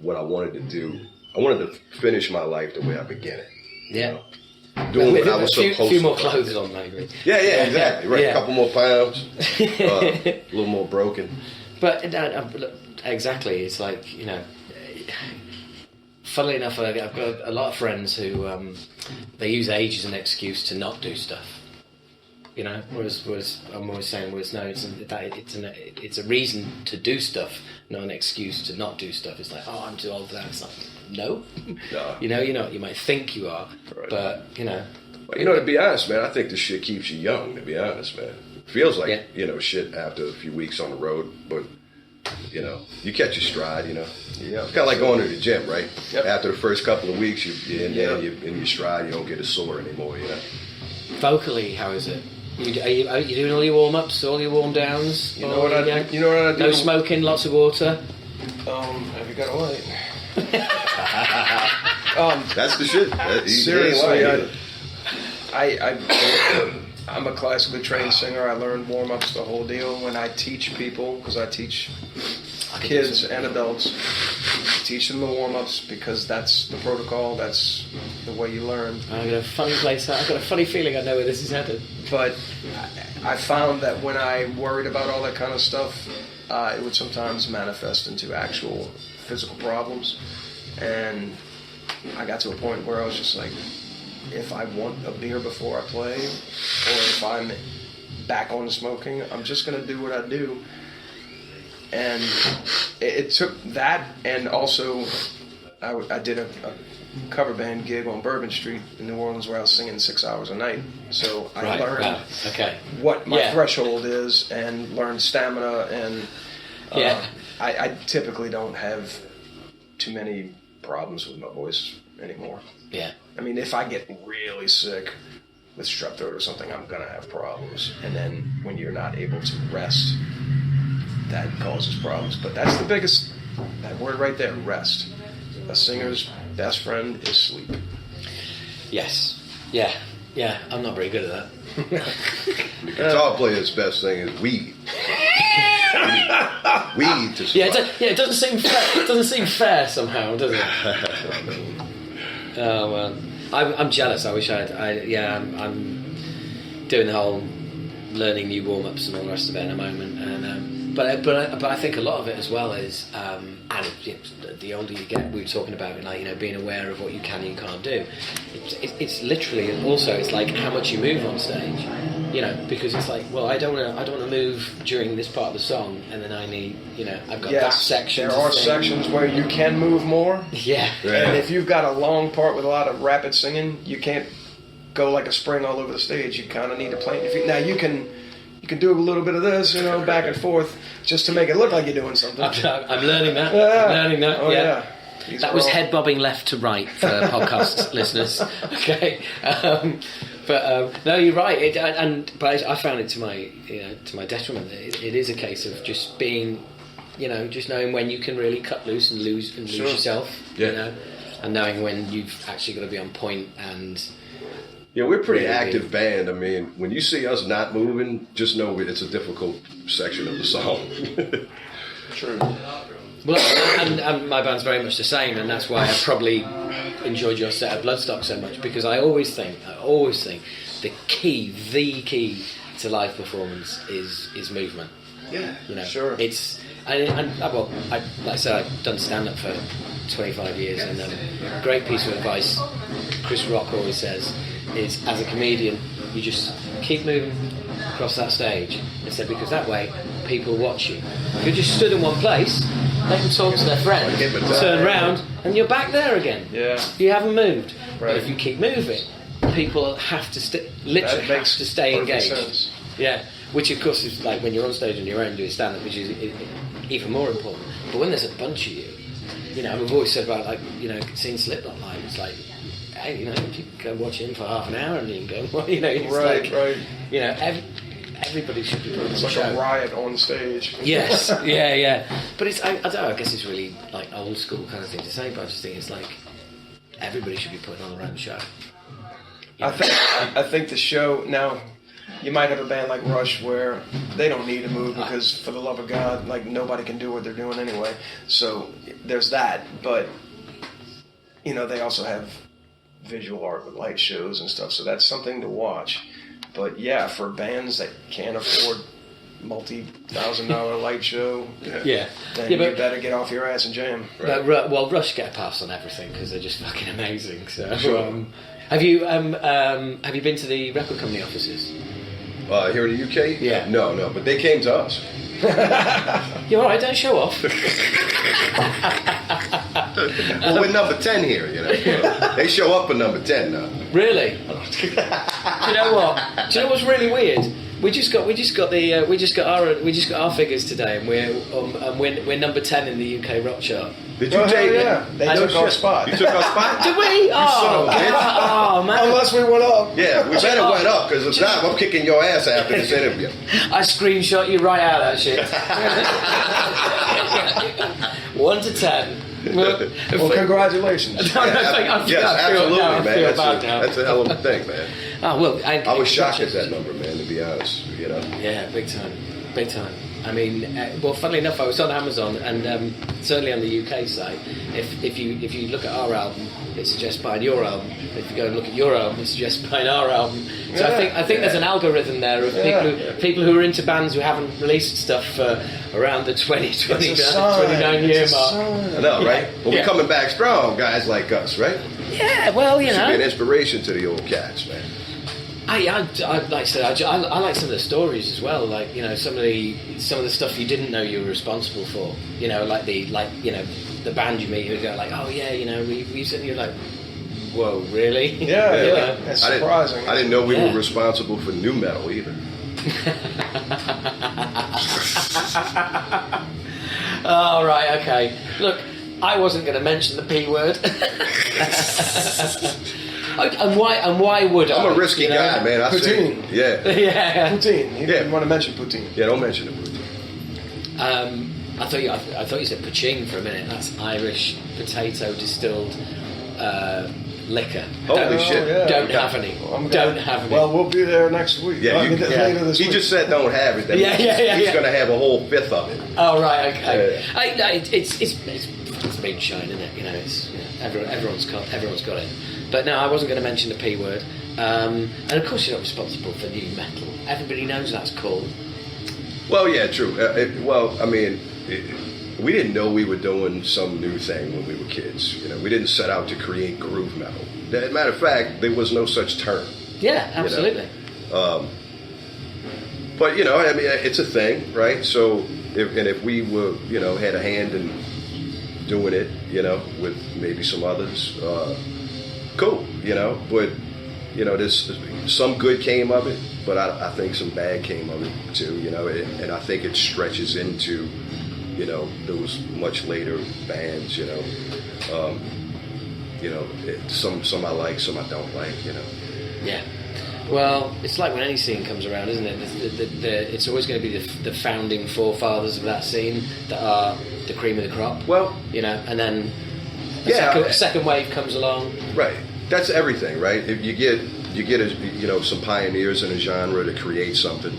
what I wanted to do. I wanted to finish my life the way I began it. Yeah. You know? Doing what I was supposed to. A few more clothes on, maybe. Yeah, exactly. Right, yeah. A couple more pounds, a little more broken. But exactly, it's like, you know, funnily enough, I've got a lot of friends who they use age as an excuse to not do stuff. You know, whereas I'm always saying, no, it's a reason to do stuff, not an excuse to not do stuff. It's like, I'm too old for that. It's like, no. You know, you're not. You might think you are, right. But you know. Well, you know, to be honest, man, I think this shit keeps you young. To be honest, man, it feels like you know shit after a few weeks on the road, but you know, you catch your stride. You know, it's kind of like going to the gym, right? Yep. After the first couple of weeks, you're in there, you're in your stride. You don't get as sore anymore. You know. Vocally, how is it? Are you doing all your warm-ups, all your warm-downs? You know what I do? No smoking, lots of water? Have you got a light? That's the shit. Seriously, I'm a classically trained singer. I learned warm-ups, the whole deal. When I teach people, because I teach kids and adults, teach them the warm-ups because that's the protocol, that's the way you learn. I've got a funny feeling I know where this is headed. But I found that when I worried about all that kind of stuff, it would sometimes manifest into actual physical problems. And I got to a point where I was just like, if I want a beer before I play, or if I'm back on smoking, I'm just going to do what I do. And it took that, and also I did a cover band gig on Bourbon Street in New Orleans where I was singing 6 hours a night. So I learned what my threshold is and learned stamina. And I typically don't have too many problems with my voice anymore. Yeah. I mean, if I get really sick with strep throat or something, I'm going to have problems. And then when you're not able to rest, that causes problems. But that's the biggest, that word right there, rest. A singer's best friend is sleep. Yes. Yeah. I'm not very good at that. The guitar player's best thing is weed. Weed to survive. It doesn't seem fair. It doesn't seem fair somehow, does it? Oh well, I'm jealous. I wish I'm doing the whole learning new warm-ups and all the rest of it in a moment, and but I think a lot of it as well is and the older you get, we were talking about being aware of what you can and can't do. It's literally also it's like how much you move on stage, because it's like, well, I don't want to move during this part of the song, and then I need I've got that section. There are sections where you can move more. Yeah. And if you've got a long part with a lot of rapid singing, you can't go like a spring all over the stage. You kind of need to plant your feet. Now you can do a little bit of this, back and forth, just to make it look like you're doing something. I'm learning that. Yeah. I'm learning that. Oh, yeah. That was head bobbing left to right for podcast listeners. Okay, but no, you're right. But I found it to my detriment. It is a case of just being just knowing when you can really cut loose and lose yourself, and knowing when you've actually got to be on point and. Yeah, we're a pretty active band. I mean, when you see us not moving, just know it's a difficult section of the song. True. Well, and my band's very much the same, and that's why I probably enjoyed your set of Bloodstock so much, because I always think the key to live performance is movement. Yeah, sure. It's like I said, I've done stand-up for 25 years, and a great piece of advice Chris Rock always says is, as a comedian, you just keep moving across that stage. Instead, because that way people watch you. If you're just stood in one place, let them talk to their friends, turn around, and you're back there again. Yeah. You haven't moved. Right. But if you keep moving, people have to stay engaged. Sense. Yeah. Which of course is like when you're on stage on your own doing stand-up, which is even more important. But when there's a bunch of you, I've always said about seeing Slipknot live. It's like, hey, you can go watch him for half an hour and you can go, right. Everybody should be putting on It's a like show. a riot on stage. Yes, yeah. But it's I don't know. I guess it's really like old school kind of thing to say. But I just think it's like everybody should be putting on their own show. I think the show now. You might have a band like Rush where they don't need to move because, for the love of God, like nobody can do what they're doing anyway. So there's that. But they also have visual art with light shows and stuff. So that's something to watch. But yeah, for bands that can't afford multi-$1,000 light show, then you better get off your ass and jam. Right. Well, Rush get a pass on everything because they're just fucking amazing. So, have you been to the record company offices? Here in the UK? Yeah. No, but they came to us. You're alright, don't show off. Well, we're number 10 here, They show up for number 10 now. Really? Do you know what? Do you know what's really weird? We just got our figures today, and we're number 10 in the UK rock chart. Did you take? Yeah, they took our spot. You took our spot? Did we? Oh man! Unless we went up. Yeah, we better went up because if not, I'm kicking your ass after this interview. I screenshot you right out of that shit. 1 to 10. Well, congratulations. Absolutely, man. That's a hell of a thing, man. Oh well, I was shocked at that number, man. To be honest, Yeah, big time. I mean, funnily enough, I was on Amazon, and certainly on the UK site, if you look at our album, it suggests buying your album. If you go and look at your album, it suggests buying our album. So I think there's an algorithm there of people who are into bands who haven't released stuff for around the 29 year mark. I know, right? Well, we're coming back strong, guys like us, right? Yeah, well, Should be an inspiration to the old cats, man. I like I said, I like some of the stories as well. Like some of the stuff you didn't know you were responsible for. Like the band you meet who go like, oh yeah, we said, you're like, whoa, really? Yeah. That's surprising. I didn't know we were responsible for nu metal either. Oh right, okay. Look, I wasn't going to mention the P word. And why would I? I'm a risky guy, man. Poutine. Yeah. Poutine. You didn't want to mention poutine. Yeah, don't mention the poutine. I thought you said poutine for a minute. That's Irish potato distilled liquor. Holy shit! Yeah. Don't have any. Don't have any. Well, we'll be there next week. Yeah, later this week. He just said don't have it. He's going to have a whole fifth of it. Oh right, okay. It's moonshine, isn't it? Everyone's got it. But no, I wasn't going to mention the P word. And of course you're not responsible for new metal. Everybody knows that's cool. Well, yeah, true. We didn't know we were doing some new thing when we were kids. We didn't set out to create groove metal. As a matter of fact, there was no such term. Yeah, absolutely. But it's a thing, right? So, if we were, had a hand in doing it, with maybe some others, cool, but there's some good came of it, but I think some bad came of it too, and I think it stretches into those much later bands, some I like, some I don't like, Yeah. Well, it's like when any scene comes around, isn't it? It's always going to be the founding forefathers of that scene that are the cream of the crop. Well, and then a second wave comes along. Right. That's everything, right? If you get some pioneers in a genre to create something,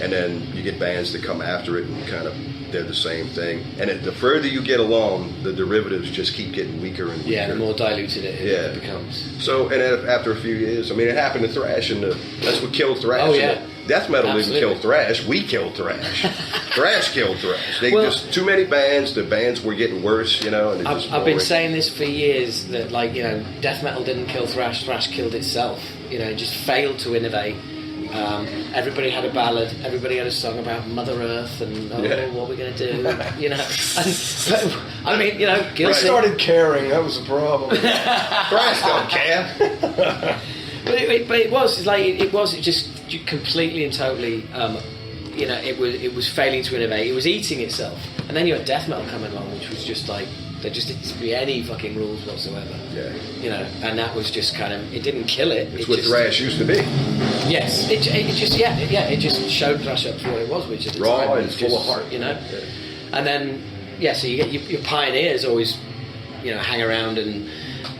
and then you get bands that come after it and kind of they're the same thing. And the further you get along, the derivatives just keep getting weaker and weaker. Yeah, the more diluted it becomes. So, and then after a few years, I mean, it happened to thrash, and that's what killed thrash. Oh, yeah. Death metal Absolutely. didn't kill thrash. We killed thrash. Thrash killed thrash. Just too many bands. The bands were getting worse, And I've been saying this for years that, death metal didn't kill thrash. Thrash killed itself. It just failed to innovate. Everybody had a ballad. Everybody had a song about Mother Earth and what we're going to do. Guilty. I started caring. That was a problem. Thrash don't care. But it was just completely and totally. It was failing to innovate. It was eating itself. And then you had death metal coming along, which was just like there just didn't be any fucking rules whatsoever. Yeah. And that was just kind of it didn't kill it. It's what thrash used to be. Yes, it just showed thrash up for what it was, which at the raw time and was full of heart. And then so you get your pioneers always hang around and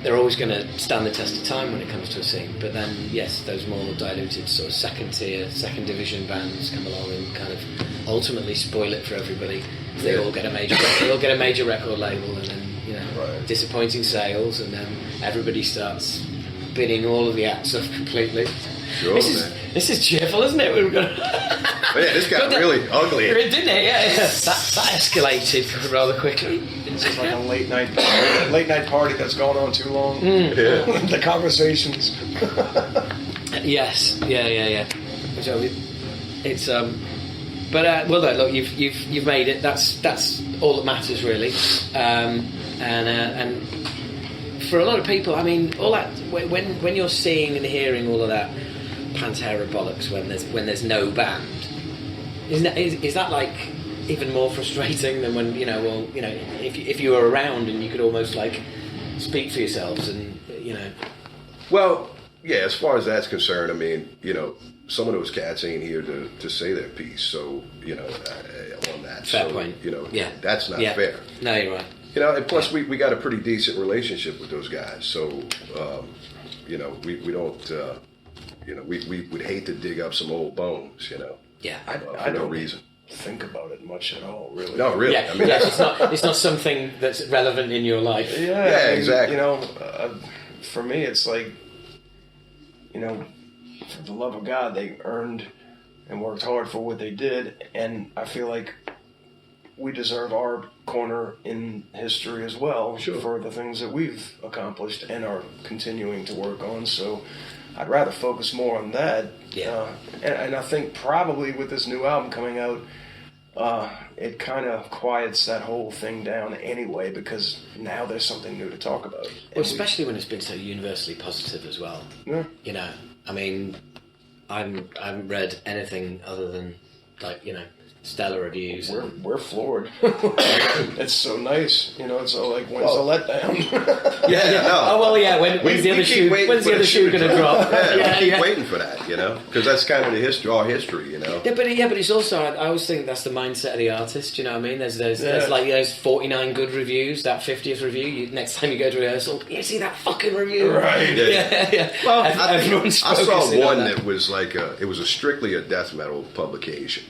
they're always going to stand the test of time when it comes to a scene. But then those more diluted sort of second tier, second division bands come along and kind of ultimately spoil it for everybody. They all get a major record label and then disappointing sales, and then everybody starts bidding all of the acts off completely. Sure, this is cheerful, isn't it? This got really ugly. Didn't it? Yeah. That escalated rather quickly. It's just like a late night party that's gone on too long. The conversations. Yes. Yeah. So it's but look, you've made it. That's all that matters really. And for a lot of people, I mean, all that when you're seeing and hearing all of that Pantera bollocks when there's no band, is that like even more frustrating than when if you were around and you could almost like speak for yourselves and Well, yeah, as far as that's concerned, I mean, some of those cats ain't here to say their piece, so on that. Fair point. That's not fair. No, you're right. And plus we got a pretty decent relationship with those guys, so we don't we would hate to dig up some old bones, Yeah, I don't reason. Think about it much at all, really. No, really. Yeah, I mean, it's not something that's relevant in your life. Yeah, exactly. For me, it's like, for the love of God, they earned and worked hard for what they did, and I feel like we deserve our corner in history as well for the things that we've accomplished and are continuing to work on. So I'd rather focus more on that. Yeah. And I think probably with this new album coming out, it kind of quiets that whole thing down anyway, because now there's something new to talk about. Well, especially when it's been so universally positive as well. Yeah. I mean, I haven't read anything other than stellar reviews. We're floored. It's so nice, It's all like, when's the letdown? No. Oh well, yeah. When's the other shoe going to drop? We keep waiting for that, because that's kind of our history, Yeah, but it's also I always think that's the mindset of the artist. You know what I mean? There's 49 good reviews. That 50th review, next time you go to rehearsal, you see that fucking review, right? Yeah. Well, I saw one that was like it was strictly a death metal publication.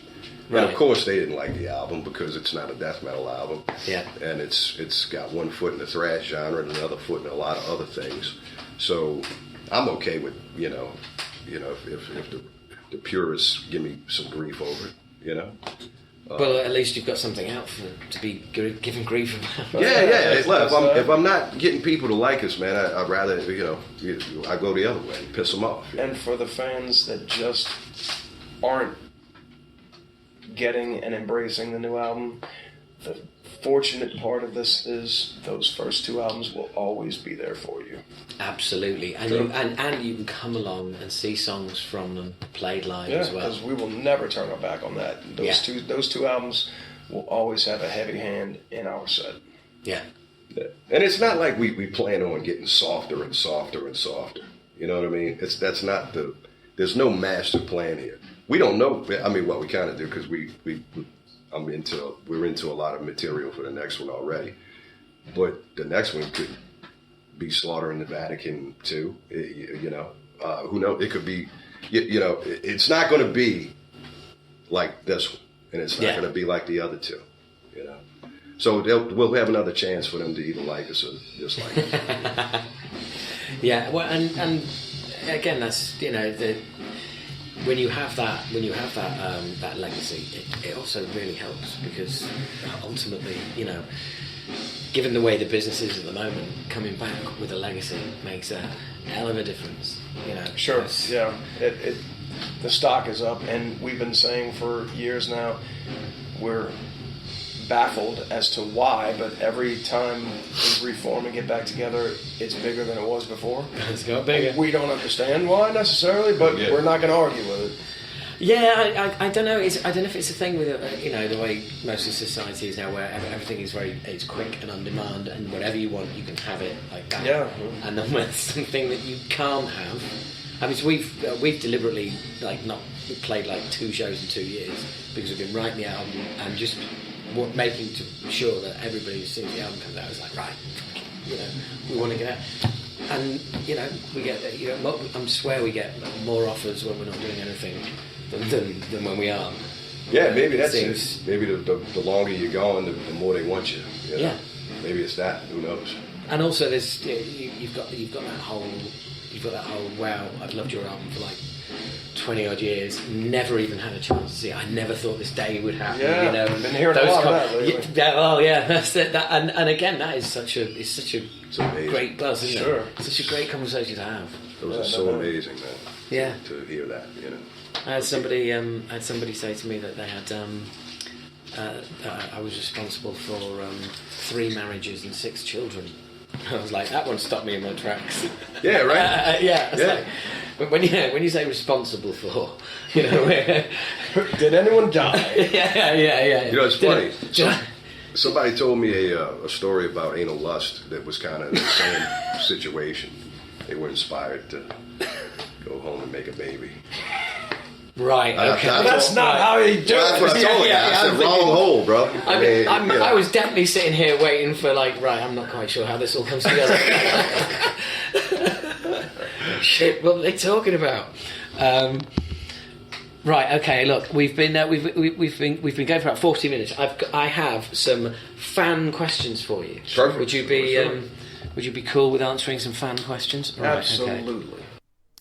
Right. And of course they didn't like the album because it's not a death metal album. Yeah. And it's got one foot in the thrash genre and another foot in a lot of other things. So I'm okay with, if the purists give me some grief over it, Well, at least you've got something out to be given grief about. Yeah. Look, if I'm not getting people to like us, man, I'd rather, I go the other way and piss them off. And for the fans that just aren't getting and embracing the new album, the fortunate part of this is those first two albums will always be there for you. Absolutely, and you can come along and see songs from them played live as well. Because we will never turn our back on that. Those two albums will always have a heavy hand in our set. Yeah. And it's not like we plan on getting softer and softer and softer. You know what I mean? That's not the there's no master plan here. We don't know. I mean, well, we kind of do because we're into a lot of material for the next one already. But the next one could be slaughtering the Vatican too. Who knows? It could be. It's not going to be like this one, and it's not going to be like the other two. So we'll have another chance for them to either like us or dislike us. Yeah, well, and again, that's when you have that that legacy, it also really helps because ultimately, given the way the business is at the moment, coming back with a legacy makes a hell of a difference. Sure. Yeah. The stock is up, and we've been saying for years now we're baffled as to why, but every time we reform and get back together, it's bigger than it was before. It's got bigger. We don't understand why necessarily, but we're not going to argue with it. Yeah, I don't know. I don't know if it's a thing with the way most of society is now, where everything is it's quick and on demand, and whatever you want, you can have it like that. Yeah. And then when it's something that you can't have, I mean, so we've deliberately not played 2 shows in 2 years because we've been writing the album and just making sure that everybody, as soon as the album comes out, is like, right, we want to get out. And we get I swear we get more offers when we're not doing anything than when we are. Yeah, maybe that's it. Maybe the longer you're going, the more they want you. Yeah. Maybe it's that. Who knows? And also, there's you've got that whole wow, I've loved your album for 20 odd years, never even had a chance to see it. I never thought this day would happen. Yeah, I've been hearing a lot of that lately. That's it. And again, that is such a great buzz, isn't it? It's such a great conversation to have. Those are so amazing, man. Yeah. To hear that, I had somebody say to me that they had I was responsible for 3 marriages and 6 children. I was like, that one stopped me in my tracks. Yeah, right. Yeah. But when you say responsible for, did anyone die? Yeah. It's funny. Somebody told me a story about anal lust that was kind of the same situation. They were inspired to go home and make a baby. Right, okay. That's not how you do it. That's what I told you. I said, wrong hole, bro. I was definitely sitting here waiting for I'm not quite sure how this all comes together. Shit, what are they talking about? Right, okay. Look, we've been going for about 40 minutes. I have some fan questions for you. Perfect. Would you be cool with answering some fan questions? Right, absolutely. Okay.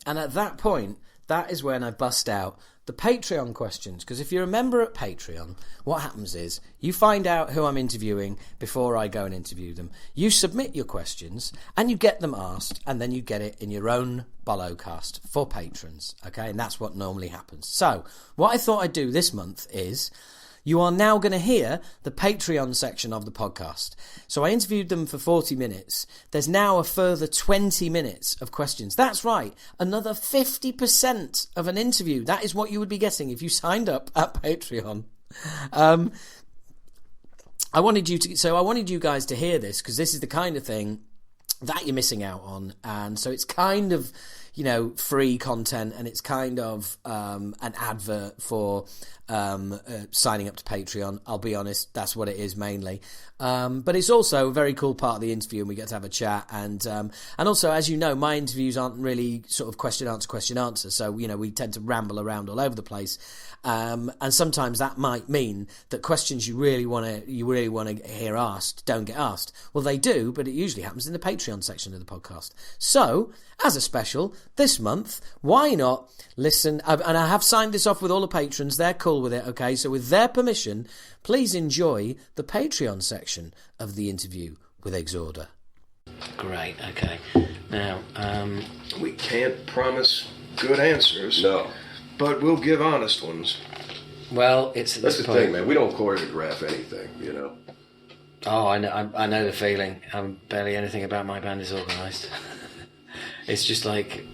And at that point, that is when I bust out the Patreon questions, because if you're a member at Patreon, what happens is you find out who I'm interviewing before I go and interview them. You submit your questions and you get them asked, and then you get it in your own Bollocast for patrons, okay? And that's what normally happens. So what I thought I'd do this month is you are now going to hear the Patreon section of the podcast. So I interviewed them for 40 minutes. There's now a further 20 minutes of questions. That's right, another 50% of an interview. That is what you would be getting if you signed up at Patreon. I wanted you guys to hear this, because this is the kind of thing that you're missing out on. And so it's kind of, free content, and it's kind of an advert for signing up to Patreon. I'll be honest, that's what it is mainly. But it's also a very cool part of the interview, and we get to have a chat. And also, as you know, my interviews aren't really sort of question answer. So we tend to ramble around all over the place. And sometimes that might mean that questions you really want to hear asked don't get asked. Well, they do, but it usually happens in the Patreon section of the podcast. So, as a special, this month, why not listen? And I have signed this off with all the patrons. They're cool with it, okay? So with their permission, please enjoy the Patreon section of the interview with Exhorder. Great, okay. Now, we can't promise good answers. No. But we'll give honest ones. Well, that's the thing, man. We don't choreograph anything, Oh, I know the feeling. Barely anything about my band is organised. It's just like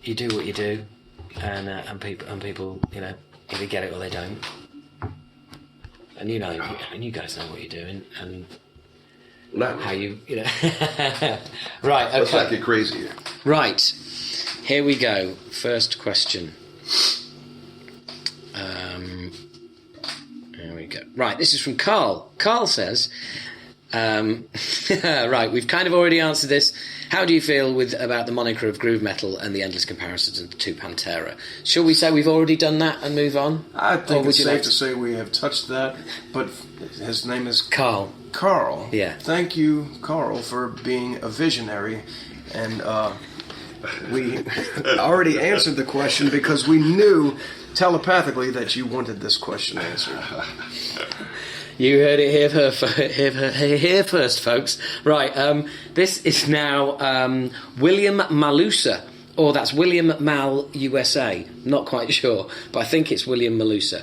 you do what you do, and people, either get it or they don't. And you guys know what you're doing, and not how you. Right. Okay. Let's not get crazy here. Right. Here we go. First question. Here we go. Right, this is from Carl. Carl says, right, we've kind of already answered this. How do you feel about the moniker of groove metal and the endless comparisons to Pantera? Shall we say we've already done that and move on? I think it's safe to say we have touched that, but his name is Carl. Carl. Yeah. Thank you, Carl, for being a visionary. And we already answered the question because we knew telepathically that you wanted this question answered. You heard it here first, folks. Right, this is now William Malusa, or that's William Mal USA. Not quite sure, but I think it's William Malusa.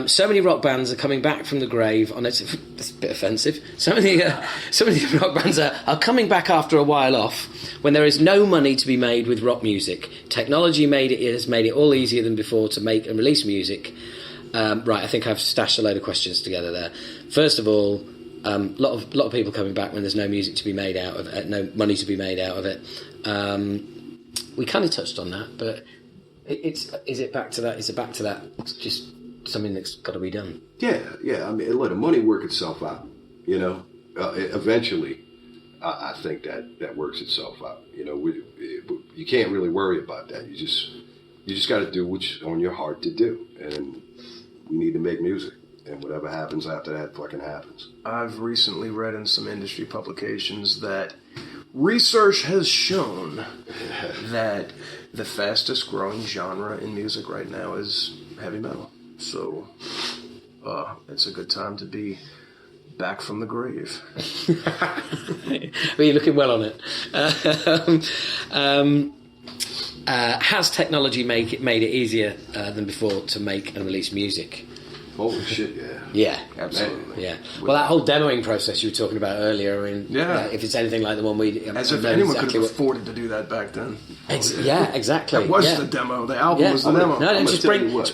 So many rock bands are coming back from the grave on it. That's a bit offensive. So many rock bands are coming back after a while off when there is no money to be made with rock music. Technology has made it all easier than before to make and release music. Right, I think I've stashed a load of questions together there. First of all, lot of people coming back when there's no music to be made out of it, no money to be made out of it. We kind of touched on that, but is it back to that? Is it back to that? It's just something that's got to be done. Yeah. I mean, let the money work itself out. You know, eventually, I think that works itself out. You know, you can't really worry about that. You just got to do what's on your heart to do, and we need to make music, and whatever happens after that fucking happens. I've recently read in some industry publications that research has shown that the fastest growing genre in music right now is heavy metal. So it's a good time to be back from the grave. Well, you're looking well on it. Has technology made it easier than before to make and release music? Holy shit, yeah. Yeah, absolutely. Yeah. Well, that whole demoing process you were talking about earlier, I mean, if it's anything like the one we... As if anyone could have afforded to do that back then. Yeah, exactly. That was the demo. The album was the demo. No, just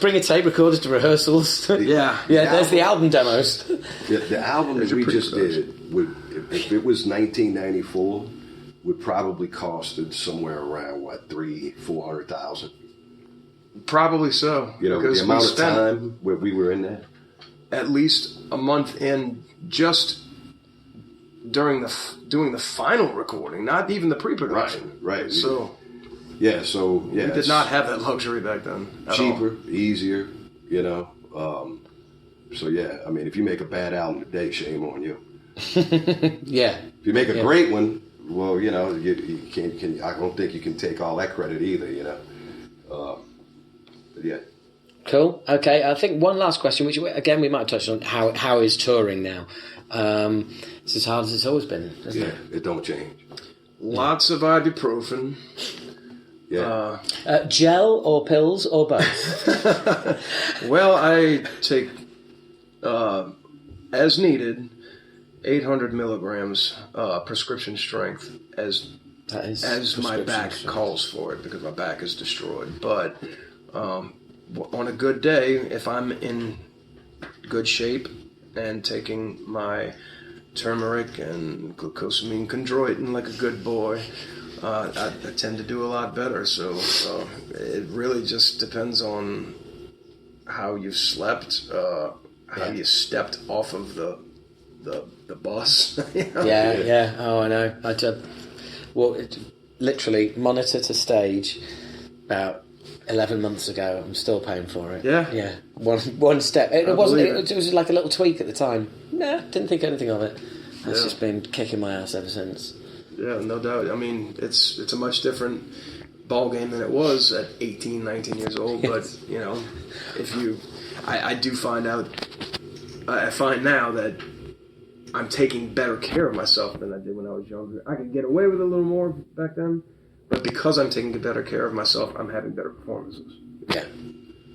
bring a tape recorder to rehearsals. Yeah. There's the album demos. The album that we just did, if it was 1994... would probably costed somewhere around $300,000-$400,000. Probably so. You know, the amount of time where we were in there. At least a month in, just doing the final recording, not even the pre-production. Right. So we did not have that luxury back then. Cheaper, easier. You know. I mean, if you make a bad album today, shame on you. Yeah. If you make a great one. Well, you know, you can't. I don't think you can take all that credit either. You know, but yeah. Cool. Okay, I think one last question, which again we might touch on. How is touring now? It's as hard as it's always been, isn't it? It don't change. Lots of ibuprofen. Yeah. Gel or pills or both? Well, I take as needed. 800 milligrams prescription strength as my back calls for it, because my back is destroyed. But on a good day, if I'm in good shape and taking my turmeric and glucosamine chondroitin like a good boy, I tend to do a lot better. So it really just depends on how you've slept, how you stepped off of the bus. You know? Yeah. Oh, I know. Literally monitor to stage about 11 months ago. I'm still paying for it. Yeah. One step. It was like a little tweak at the time. Nah, didn't think anything of it. It's just been kicking my ass ever since. Yeah, no doubt. I mean, it's a much different ball game than it was at 18, 19 years old. But you know, I find now that I'm taking better care of myself than I did when I was younger. I could get away with a little more back then, but because I'm taking better care of myself, I'm having better performances.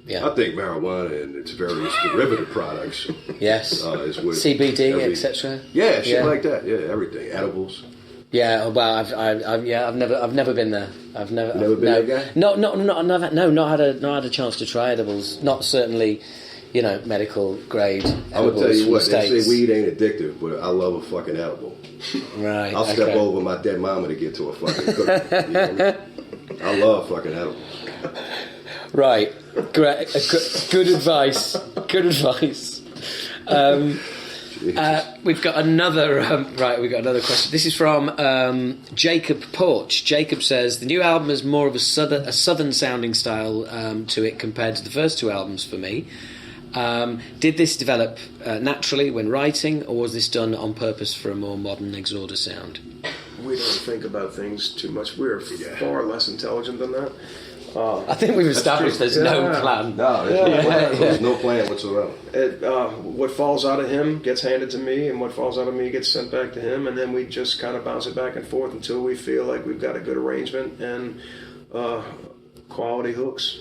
Yeah. I think marijuana and its various derivative products. Yes. Is what CBD, etc. Yeah, shit like that. Yeah, everything. Edibles. Yeah. Well, I've never been there. I've never. Never been there. Not had a chance to try edibles. Not certainly. You know, medical grade edibles. I would tell you what, States. they say weed ain't addictive, but I love a fucking edible. Right. I'll step over my dead mama to get to a fucking cookie. You know what I mean? I love fucking edibles. Right. Great. Good advice. Good advice. We've got another We've got another question. This is from Jacob Porch. Jacob says the new album has more of a southern sounding style to it compared to the first two albums for me. Did this develop naturally when writing, or was this done on purpose for a more modern Exhorder sound? We don't think about things too much. We're far less intelligent than that. I think we've established there's no plan. No, there's no plan whatsoever. What falls out of him gets handed to me, and what falls out of me gets sent back to him, and then we just kind of bounce it back and forth until we feel like we've got a good arrangement and quality hooks.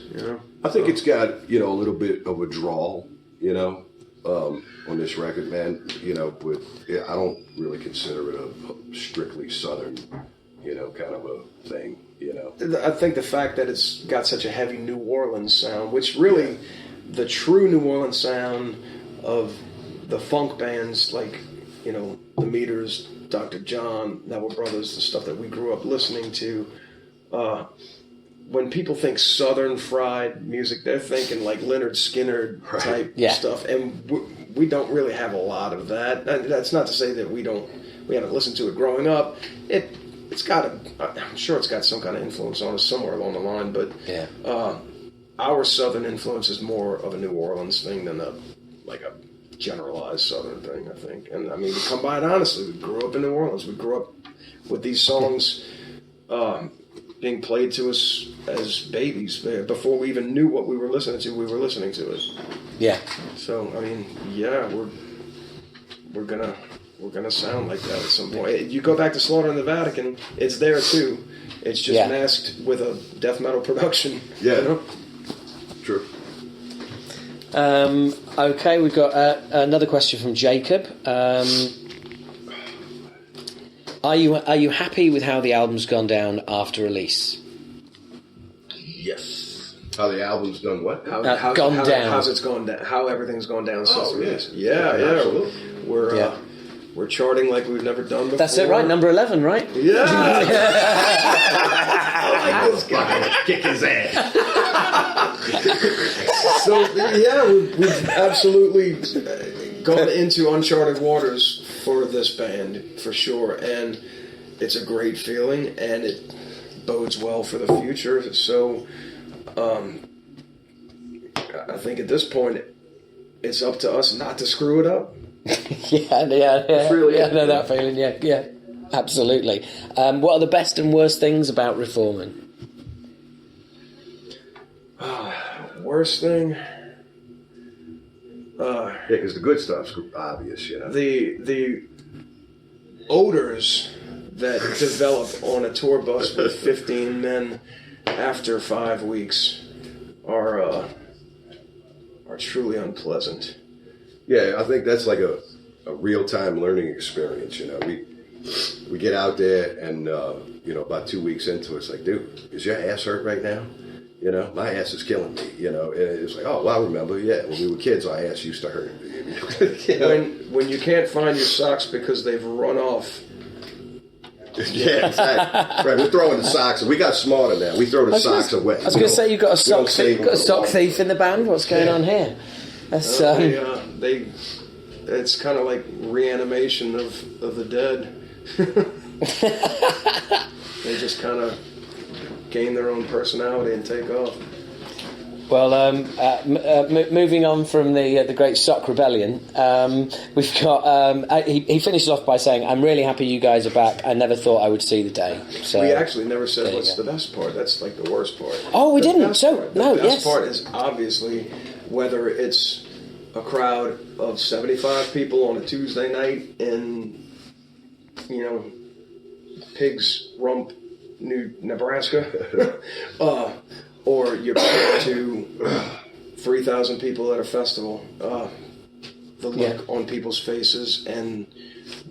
I think it's got a little bit of a drawl, on this record, man. But I don't really consider it a strictly southern, kind of a thing. I think the fact that it's got such a heavy New Orleans sound, which really, the true New Orleans sound of the funk bands like, the Meters, Dr. John, Neville Brothers, the stuff that we grew up listening to. When people think Southern fried music, they're thinking like Lynyrd Skynyrd type stuff, and we don't really have a lot of that. And that's not to say that we haven't listened to it growing up. I'm sure it's got some kind of influence on us somewhere along the line, but our Southern influence is more of a New Orleans thing than a generalized Southern thing, I think. And I mean, to come by it honestly, we grew up in New Orleans. We grew up with these songs being played to us as babies. Before we even knew what we were listening to, we were listening to it. Yeah. So, I mean, we're gonna sound like that at some point. You go back to Slaughter in the Vatican, it's there too. It's just masked with a death metal production. Yeah. True. Okay, we've got another question from Jacob. Are you happy with how the album's gone down after release? Yes. How the album's done what? Gone down. How's it's gone down? How everything's gone down since release? Yeah. Absolutely. We're charting like we've never done before. That's it, right? Number 11, right? Yeah. I like this guy. Kick his ass. So we've absolutely gone into uncharted waters for this band for sure, and it's a great feeling, and it bodes well for the future. So, I think at this point, it's up to us not to screw it up. Yeah. Really, I know that feeling. Yeah, absolutely. What are the best and worst things about reforming? Worst thing. Because the good stuff's obvious, The odors that develop on a tour bus with 15 men after 5 weeks are truly unpleasant. Yeah, I think that's like a real-time learning experience, We get out there and, about 2 weeks into it, it's like, dude, is your ass hurt right now? My ass is killing me, and it's like, oh, well, I remember, when we were kids, our ass used to hurt. When you can't find your socks because they've run off. Yeah, exactly. Right, we're throwing the socks. We got smarter now. We throw the socks away. I was going to say, you've got a sock thief in the band. What's going on here? That's, it's kind of like reanimation of the dead. They just kind of gain their own personality and take off. Well, moving on from the Great Sock Rebellion, we've got... he finishes off by saying, I'm really happy you guys are back. I never thought I would see the day. So, we actually never said what's the best part. That's like the worst part. Oh, we didn't? The best part is obviously whether it's a crowd of 75 people on a Tuesday night in, Pig's Rump, Nebraska, or you're back to 3,000 people at a festival. The look on people's faces and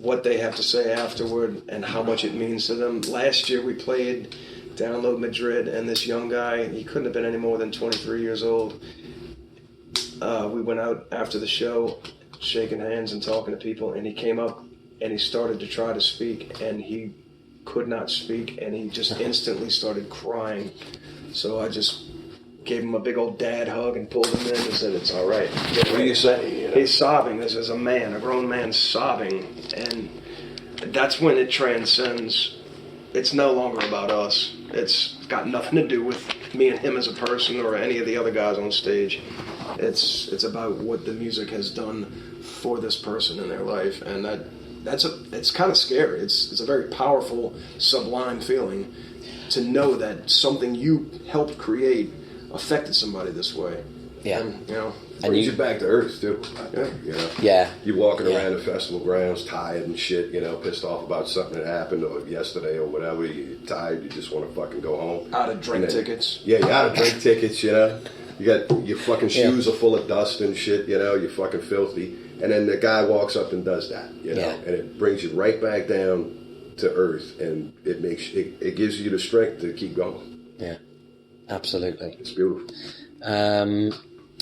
what they have to say afterward and how much it means to them. Last year we played Download Madrid, and this young guy, he couldn't have been any more than 23 years old. We went out after the show, shaking hands and talking to people, and he came up and he started to try to speak, and he could not speak, and he just instantly started crying. So I just gave him a big old dad hug and pulled him in and said, "It's all right." What do you say? You know? He's sobbing. This is a grown man sobbing, and that's when it transcends. It's no longer about us. It's got nothing to do with me and him as a person or any of the other guys on stage. It's about what the music has done for this person in their life, and it's kind of scary. It's a very powerful, sublime feeling to know that something you helped create affected somebody this way. Yeah. And, you know, Brings you back to earth too. You know? Yeah. You walking around the festival grounds tired and shit, you know, pissed off about something that happened or yesterday or whatever. You're tired, you just want to fucking go home. Out of drink tickets. Yeah, you're out of drink tickets, you know. You got your fucking shoes are full of dust and shit, you know, you're fucking filthy. And then the guy walks up and does that, you know, and it brings you right back down to earth, and it gives you the strength to keep going. Yeah, absolutely. It's beautiful.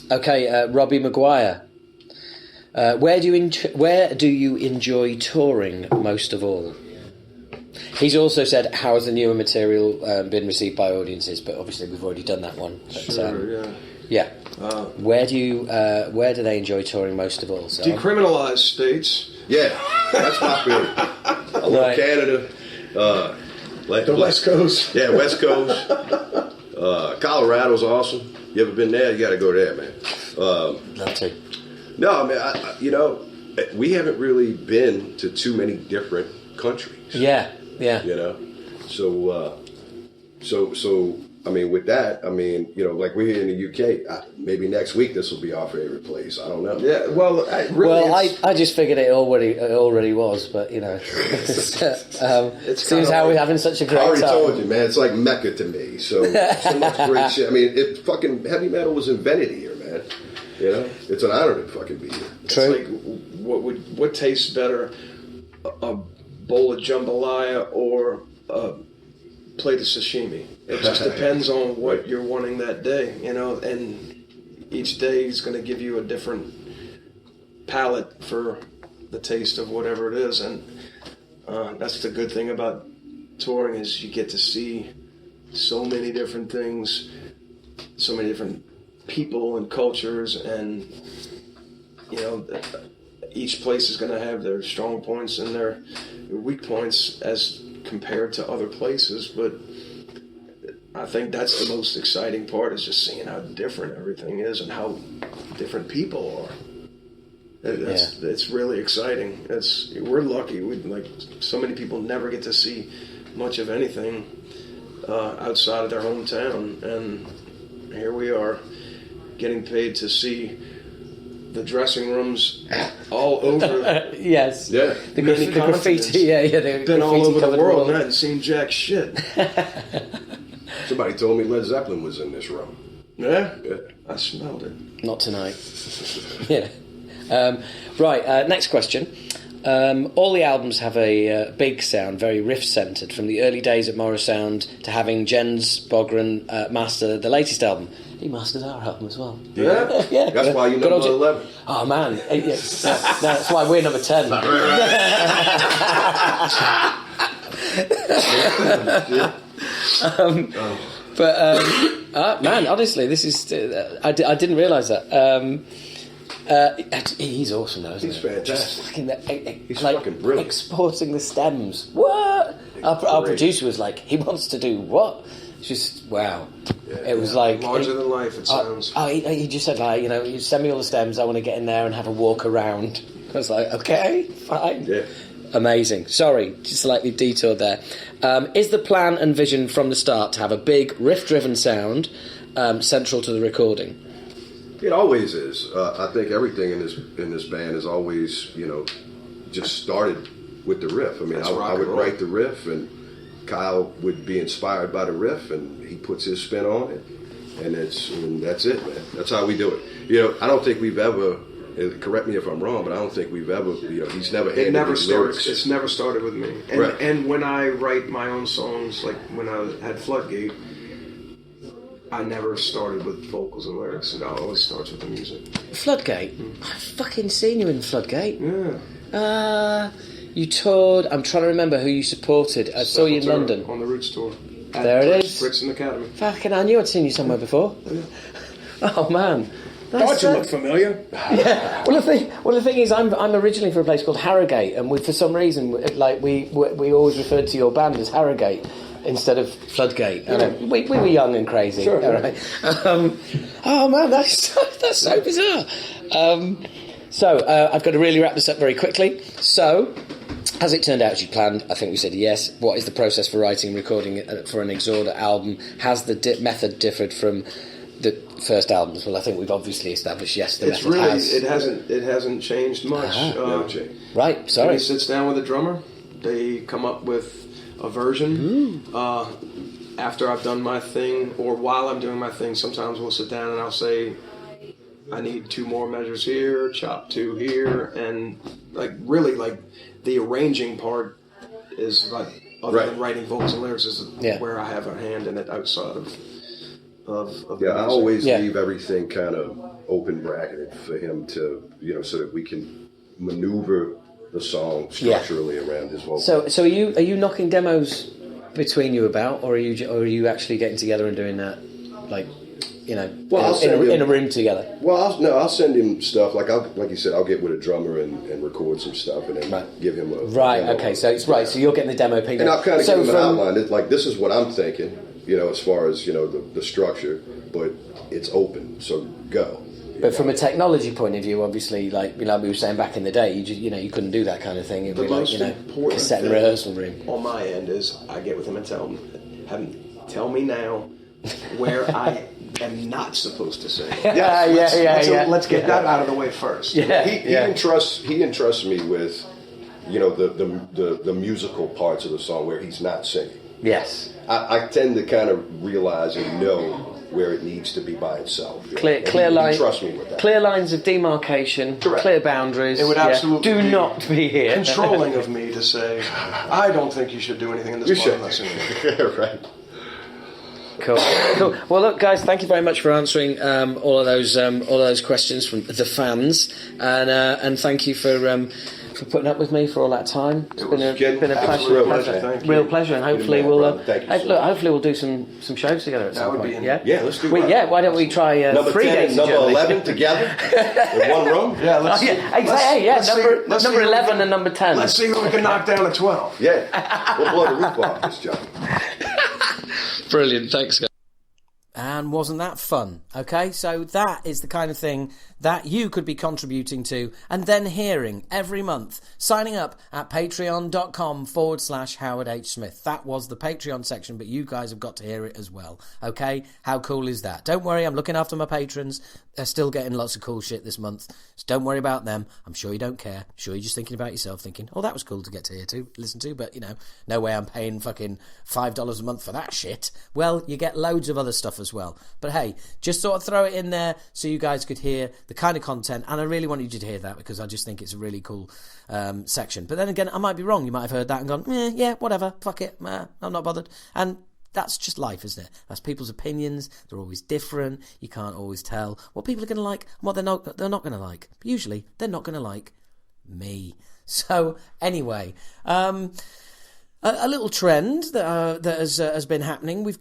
Okay, Robbie Maguire. Where do you enjoy touring most of all? He's also said, how has the newer material been received by audiences? But obviously we've already done that one. But, Sure, yeah. Where do they enjoy touring most of all? So? Decriminalized states. Yeah, that's my favorite. I love Canada. The West Coast. Yeah, West Coast. Colorado's awesome. You ever been there? You got to go there, man. Love to. No, man. You know, we haven't really been to too many different countries. Yeah. You know, so I mean, with that, I mean, you know, like we're here in the UK. Maybe next week this will be our favorite place. I don't know. Yeah, well, I just figured it already was, but you know, it seems how we're having such a great I already time. told you, man. It's like Mecca to me. So much great shit. I mean, fucking heavy metal was invented here, man. You know, it's an honor to fucking be here. True. It's like what tastes better, a bowl of jambalaya or a plate of sashimi? It just depends on what you're wanting that day, you know, and each day is going to give you a different palate for the taste of whatever it is, and that's the good thing about touring is you get to see so many different things, so many different people and cultures, and you know, each place is going to have their strong points and their weak points as compared to other places, but I think that's the most exciting part is just seeing how different everything is and how different people are. It's really exciting. We're lucky. So many people never get to see much of anything outside of their hometown, and here we are getting paid to see the dressing rooms all over. Yes. Yeah. The graffiti. Yeah. Been all over the world and I hadn't seen jack shit. Somebody told me Led Zeppelin was in this room. Yeah? I smelled it. Not tonight. Yeah. Right, next question. All the albums have a big sound, very riff-centred, from the early days at Morrisound to having Jens Bogren master the latest album. He mastered our album as well. Yeah? Yeah. That's why you're number 11. Oh, man. That's why we're number 10. Man, honestly, this is... I didn't realise that. He's awesome, though, isn't he? He's fantastic. He's fucking brilliant. Exporting the stems. What? Our producer was like, he wants to do what? It's just, wow. Yeah. It was like larger than life. It sounds. He just said, like, you know, you send me all the stems. I want to get in there and have a walk around. I was like, okay, fine. Yeah. Amazing. Sorry, just slightly detoured there. Is the plan and vision from the start to have a big riff-driven sound central to the recording? It always is. I think everything in this band is always, you know, just started with the riff. I mean, I would write the riff, and Kyle would be inspired by the riff, and he puts his spin on it, and that's it, man. That's how we do it. You know, I don't think we've ever. Correct me if I'm wrong, but I don't think we've ever. You know, he's never handed his lyrics. It's never started with me. And, right. And when I write my own songs, like when I had Floodgate, I never started with vocals and lyrics. It always starts with the music. Floodgate? I've fucking seen you in Floodgate. Yeah. You toured. I'm trying to remember who you supported. I saw you in London on the Roots tour. There it is. Brixton Academy. Fucking, I knew I'd seen you somewhere before. Oh man. Thought you looked familiar. Yeah. Well, the thing is, I'm originally from a place called Harrogate, and for some reason, like we always referred to your band as Harrogate instead of Floodgate. Yeah. We were young and crazy. Sure. All right. Oh man, that's so bizarre. So I've got to really wrap this up very quickly. So, as it turned out as you planned, I think we said yes. What is the process for writing and recording for an Exhorder album? Has the method differed from the first albums? Well, I think we've obviously established yes. The method has. It hasn't changed much. Right. Sorry. He sits down with a drummer. They come up with a version. After I've done my thing, or while I'm doing my thing, sometimes we'll sit down and I'll say, I need 2 more measures here, chop 2 here, and really the arranging part is other than writing vocals and lyrics is where I have a hand in it outside of I always leave everything kind of open bracketed for him to, so that we can maneuver the song structurally around his vocals. So are you knocking demos between you about, or are you actually getting together and doing that, in a room together? Well, I'll send him stuff. Like you said, I'll get with a drummer and record some stuff, and then give him a demo. Okay, so it's right. So you're getting the demo ping, and I'll kind of give him an outline. It's like, this is what I'm thinking, as far as the structure, but it's open, so go. But from a technology point of view, obviously, like we were saying back in the day, you couldn't do that kind of thing. It'd be like, cassette and rehearsal room. On my end is I get with him and tell me now where I am not supposed to say. Let's get that out of the way first. Yeah, he entrusts me with, the musical parts of the song where he's not singing. Yes. I tend to kind of realize and know where it needs to be by itself. Clear lines. Trust me with that. Clear lines of demarcation. Correct. Clear boundaries. It would absolutely do not be here. Controlling of me to say, I don't think you should do anything in this part unless right. Cool. Well, look, guys, thank you very much for answering all of those questions from the fans, and thank you for putting up with me for all that time. It's been a pleasure. Real pleasure, and hopefully we'll do some shows together at some point. Let's do it. Why don't we try number 3 days number 11 together in one room? Number 11 and number 10. Let's see who we can knock down at 12. Yeah, we'll blow the roof off this job. Brilliant, thanks, guys. And wasn't that fun? Okay, so that is the kind of thing that you could be contributing to and then hearing every month. Signing up at patreon.com/Howard H. Smith. That was the Patreon section, but you guys have got to hear it as well. Okay, how cool is that? Don't worry, I'm looking after my patrons. They're still getting lots of cool shit this month, so don't worry about them. I'm sure you don't care. I'm sure you're just thinking about yourself, thinking, oh, that was cool to get to hear to, listen to, but, no way I'm paying fucking $5 a month for that shit. Well, you get loads of other stuff as well. But hey, just sort of throw it in there so you guys could hear the kind of content, and I really wanted you to hear that because I just think it's a really cool section. But then again, I might be wrong. You might have heard that and gone, yeah, whatever, fuck it, I'm not bothered. And that's just life, isn't it? That's people's opinions. They're always different. You can't always tell what people are going to like and what they're not going to like. But usually, they're not going to like me. So anyway, a little trend that has been happening. We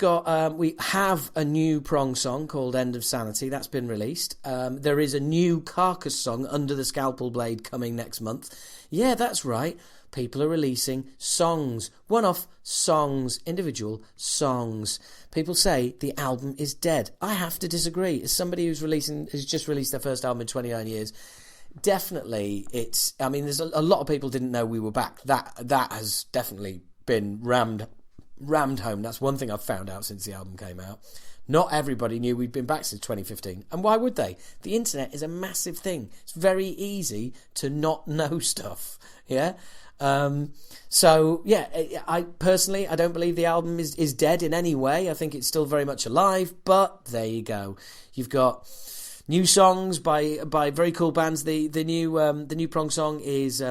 have a new Prong song called "End of Sanity" that's been released. There is a new Carcass song, "Under the Scalpel Blade," coming next month. Yeah, that's right. People are releasing songs, one-off songs, individual songs. People say the album is dead. I have to disagree. As somebody who's just released their first album in 29 years. Definitely, there's a lot of people didn't know we were back. That has definitely been rammed home. That's one thing I've found out since the album came out. Not everybody knew we'd been back since 2015. And why would they? The internet is a massive thing. It's very easy to not know stuff. Yeah? I personally, I don't believe the album is dead in any way. I think it's still very much alive, but there you go. You've got new songs by very cool bands. The new Prong song is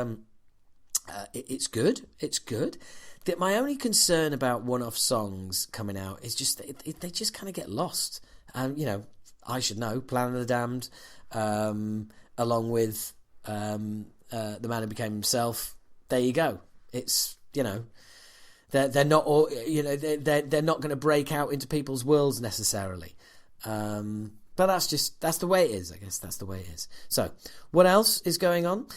it's good. It's good. My only concern about one-off songs coming out is just that they just kind of get lost. I should know. Plan of the Damned, along with the Man Who Became Himself. there you go. It's, you know, they're not all, you know, they're not going to break out into people's worlds necessarily. But that's the way it is. I guess that's the way it is. So, what else is going on?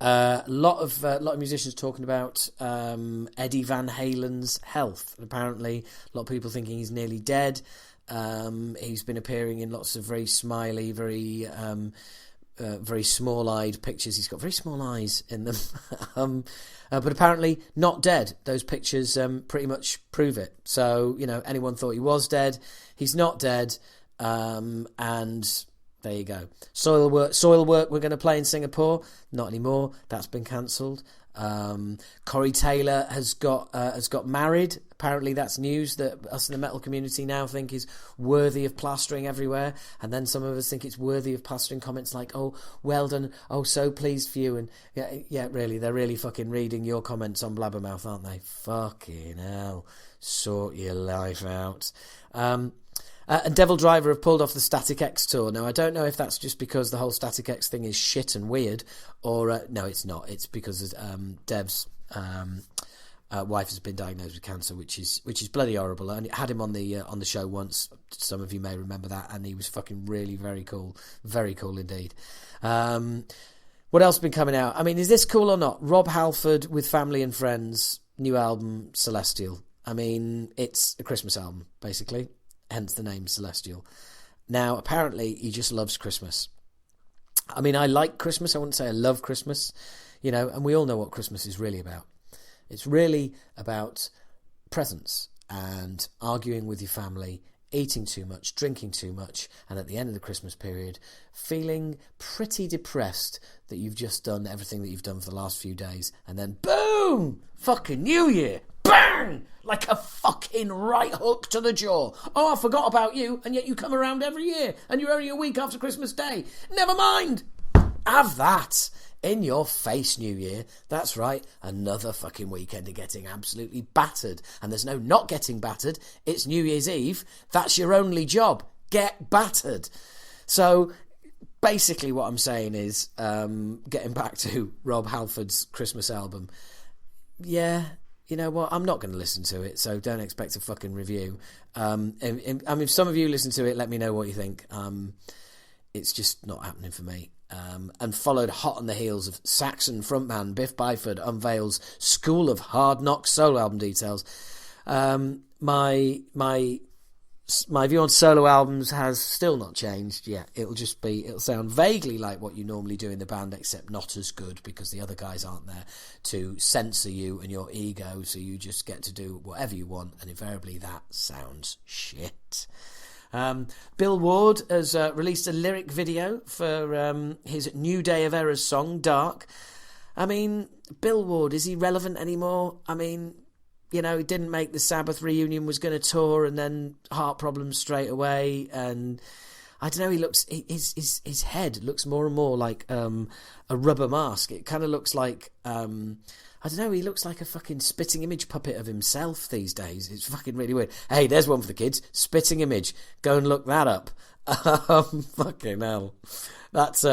A lot of musicians talking about Eddie Van Halen's health. And apparently, a lot of people thinking he's nearly dead. He's been appearing in lots of very smiley, very small-eyed pictures. He's got very small eyes in them. But apparently not dead. Those pictures pretty much prove it. So, you know, anyone thought he was dead. He's not dead. And there you go. Soil Work we're going to play in Singapore. Not anymore. That's been cancelled. Corey Taylor has got married. Apparently that's news that us in the metal community now think is worthy of plastering everywhere, and then some of us think it's worthy of plastering comments like, oh, well done, oh, so pleased for you. And yeah, really, they're really fucking reading your comments on Blabbermouth, aren't they? Fucking hell, sort your life out. And Devil Driver have pulled off the Static X tour. Now, I don't know if that's just because the whole Static X thing is shit and weird, or no, it's not. It's because Dev's wife has been diagnosed with cancer, which is bloody horrible. I had him on the show once. Some of you may remember that, and he was fucking really very cool indeed. What else has been coming out? I mean, is this cool or not? Rob Halford with Family and Friends, new album Celestial. I mean, it's a Christmas album basically. Hence the name Celestial. Now, apparently, he just loves Christmas. I mean, I like Christmas. I wouldn't say I love Christmas, you know, and we all know what Christmas is really about. It's really about presents and arguing with your family, eating too much, drinking too much, and at the end of the Christmas period, feeling pretty depressed that you've just done everything that you've done for the last few days, and then boom! Fucking New Year! Bang! Like a fucking right hook to the jaw. Oh, I forgot about you, and yet you come around every year, and you're only a week after Christmas Day. Never mind! Have that in your face, New Year. That's right, another fucking weekend of getting absolutely battered. And there's no not getting battered. It's New Year's Eve. That's your only job. Get battered. So basically what I'm saying is, getting back to Rob Halford's Christmas album, yeah, you know what, I'm not going to listen to it, so don't expect a fucking review. I mean, if some of you listen to it, let me know what you think. It's just not happening for me. And followed hot on the heels of Saxon frontman Biff Byford unveils School of Hard Knocks solo album details. My view on solo albums has still not changed. Yeah, it'll sound vaguely like what you normally do in the band, except not as good because the other guys aren't there to censor you and your ego, so you just get to do whatever you want, and invariably that sounds shit. Bill Ward has released a lyric video for his New Day of Errors song, Dark. I mean, Bill Ward, is he relevant anymore? I mean, you know, he didn't make the Sabbath reunion, was going to tour, and then heart problems straight away. And I don't know, his head looks more and more like a rubber mask. It kind of looks like, I don't know, he looks like a fucking spitting image puppet of himself these days. It's fucking really weird. Hey, there's one for the kids. Spitting image. Go and look that up. Fucking hell. That's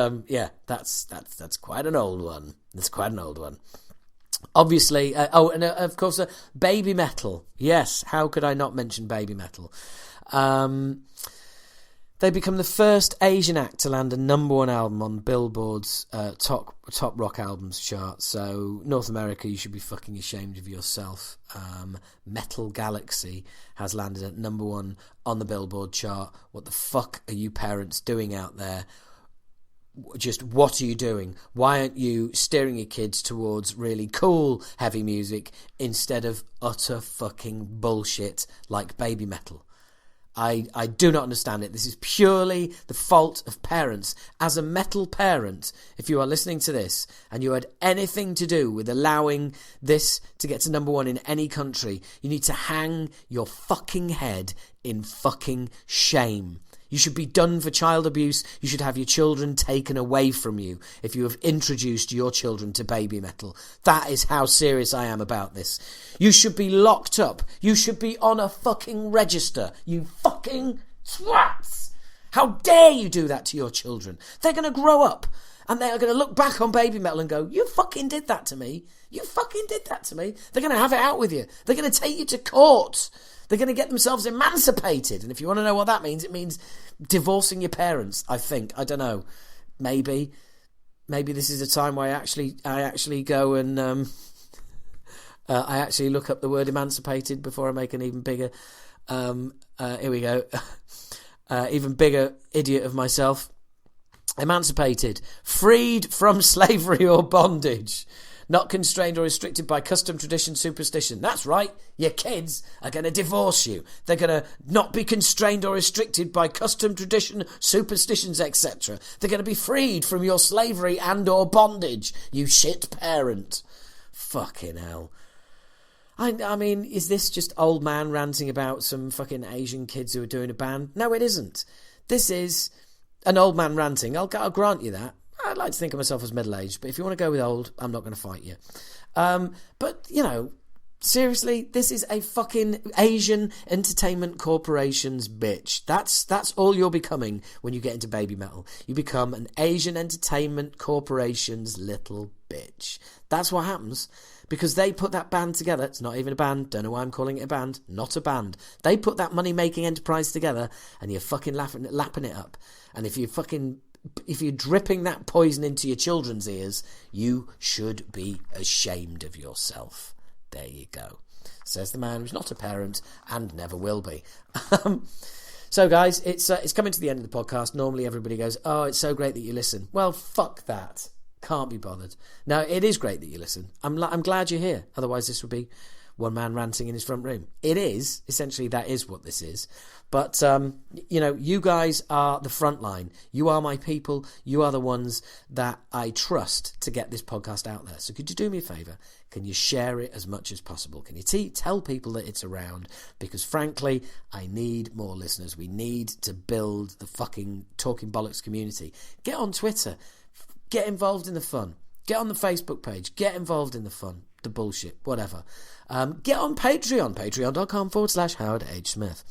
quite an old one. That's quite an old one. Obviously, of course, Baby Metal. Yes, how could I not mention Baby Metal? They become the first Asian act to land a #1 album on Billboard's top rock albums chart. So North America, you should be fucking ashamed of yourself. Metal Galaxy has landed at #1 on the Billboard chart. What the fuck are you parents doing out there? Just what are you doing? Why aren't you steering your kids towards really cool heavy music instead of utter fucking bullshit like Baby Metal? I do not understand it. This is purely the fault of parents. As a metal parent, if you are listening to this and you had anything to do with allowing this to get to #1 in any country, you need to hang your fucking head in fucking shame. You should be done for child abuse. You should have your children taken away from you if you have introduced your children to Baby Metal. That is how serious I am about this. You should be locked up. You should be on a fucking register. You fucking swats! How dare you do that to your children? They're going to grow up And they are going to look back on Baby Metal and go, you fucking did that to me. You fucking did that to me. They're going to have it out with you. They're going to take you to court. They're going to get themselves emancipated. And if you want to know what that means, it means divorcing your parents, I think. I don't know. Maybe this is a time where I actually go and I actually look up the word emancipated before I make an even bigger here we go. Even bigger idiot of myself. Emancipated, freed from slavery or bondage, not constrained or restricted by custom, tradition, superstition. That's right, your kids are going to divorce you. They're going to not be constrained or restricted by custom, tradition, superstitions, etc. They're going to be freed from your slavery and or bondage, you shit parent. Fucking hell. I mean, is this just old man ranting about some fucking Asian kids who are doing a band? No, it isn't. This is an old man ranting. I'll grant you that. I'd like to think of myself as middle-aged, but if you want to go with old, I'm not going to fight you. But, you know, seriously, this is a fucking Asian Entertainment Corporation's bitch. That's all you're becoming when you get into Baby Metal. You become an Asian Entertainment Corporation's little bitch. That's what happens. Because they put that band together. It's not even a band. Don't know why I'm calling it a band. Not a band. They put that money-making enterprise together, and you're fucking lapping it up. And if you're dripping that poison into your children's ears, you should be ashamed of yourself. There you go. Says the man who's not a parent and never will be. So, guys, it's coming to the end of the podcast. Normally, everybody goes, "Oh, it's so great that you listen." Well, fuck that. Can't be bothered. Now, it is great that you listen. I'm glad you're here. Otherwise, this would be one man ranting in his front room. It is. Essentially, that is what this is. But, you know, you guys are the front line. You are my people. You are the ones that I trust to get this podcast out there. So could you do me a favour? Can you share it as much as possible? Can you tell people that it's around? Because, frankly, I need more listeners. We need to build the fucking Talking Bollocks community. Get on Twitter. Get involved in the fun. Get on the Facebook page. Get involved in the fun. The bullshit. Whatever. Get on Patreon. Patreon.com/Howard H. Smith.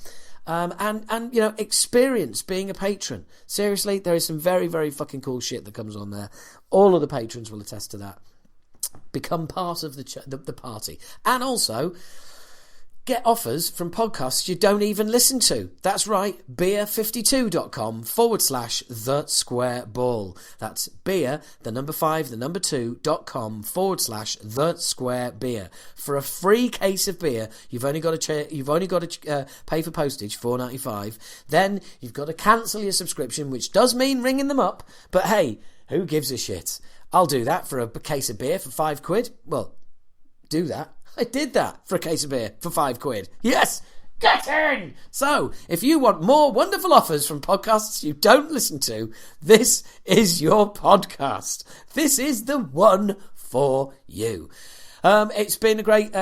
And you know, experience being a patron. Seriously, there is some very, very fucking cool shit that comes on there. All of the patrons will attest to that. Become part of the party. And also, get offers from podcasts you don't even listen to. That's right, beer52.com/The Square Ball. That's beer, the number 5, the number 2.com/The Square Beer. For a free case of beer, you've only got to pay for postage, $4.95. Then you've got to cancel your subscription, which does mean ringing them up. But hey, who gives a shit? I'll do that for a case of beer for £5. Well, do that. I did that for a case of beer for £5. Yes! Get in! So, if you want more wonderful offers from podcasts you don't listen to, this is your podcast. This is the one for you. It's been great,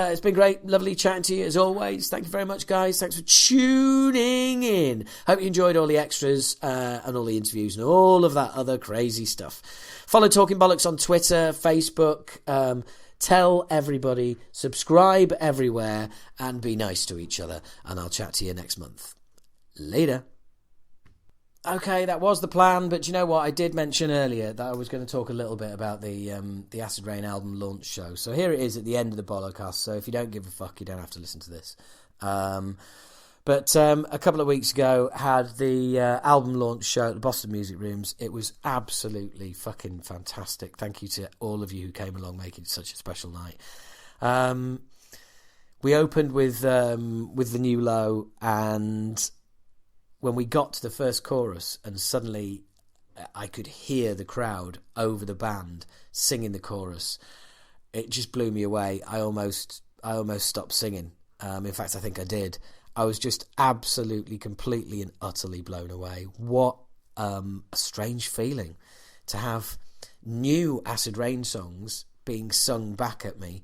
lovely chatting to you as always. Thank you very much, guys. Thanks for tuning in. Hope you enjoyed all the extras and all the interviews and all of that other crazy stuff. Follow Talking Bollocks on Twitter, Facebook. Tell everybody, subscribe everywhere, and be nice to each other. And I'll chat to you next month. Later. Okay, that was the plan, but you know what? I did mention earlier that I was going to talk a little bit about the Acid Rain album launch show. So here it is at the end of the Bollocast. So if you don't give a fuck, you don't have to listen to this. But a couple of weeks ago, had the album launch show at the Boston Music Rooms. It was absolutely fucking fantastic. Thank you to all of you who came along, making it such a special night. We opened with the New Low, and when we got to the first chorus, and suddenly I could hear the crowd over the band singing the chorus, it just blew me away. I almost stopped singing. In fact, I think I did. I was just absolutely, completely and utterly blown away. What a strange feeling to have new Acid Rain songs being sung back at me.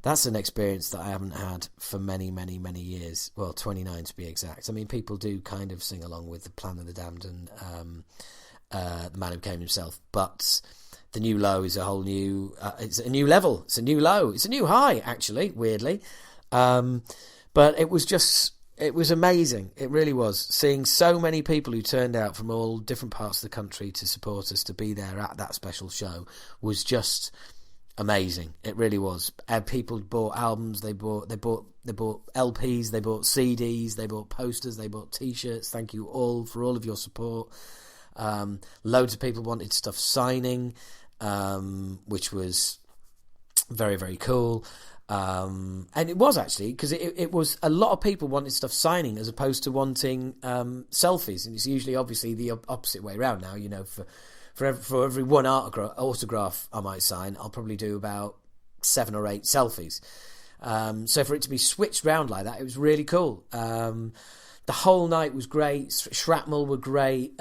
That's an experience that I haven't had for many, many, many years. Well, 29 to be exact. I mean, people do kind of sing along with The Plan of the Damned and The Man Who Came Himself, but the New Low is a whole new... it's a new level. It's a new low. It's a new high, actually, weirdly. But it was just It was amazing. It really was. Seeing so many people who turned out from all different parts of the country to support us, to be there at that special show, was just amazing. It really was. And people bought albums. They bought LPs. They bought CDs. They bought posters. They bought T-shirts. Thank you all for all of your support. Loads of people wanted stuff signing, which was very, very cool. And it was actually, because it was a lot of people wanted stuff signing as opposed to wanting selfies, and it's usually obviously the opposite way around now. For every one autograph I might sign, I'll probably do about 7 or 8 selfies. So for it to be switched round like that, it was really cool. The whole night was great. Shrapnel were great.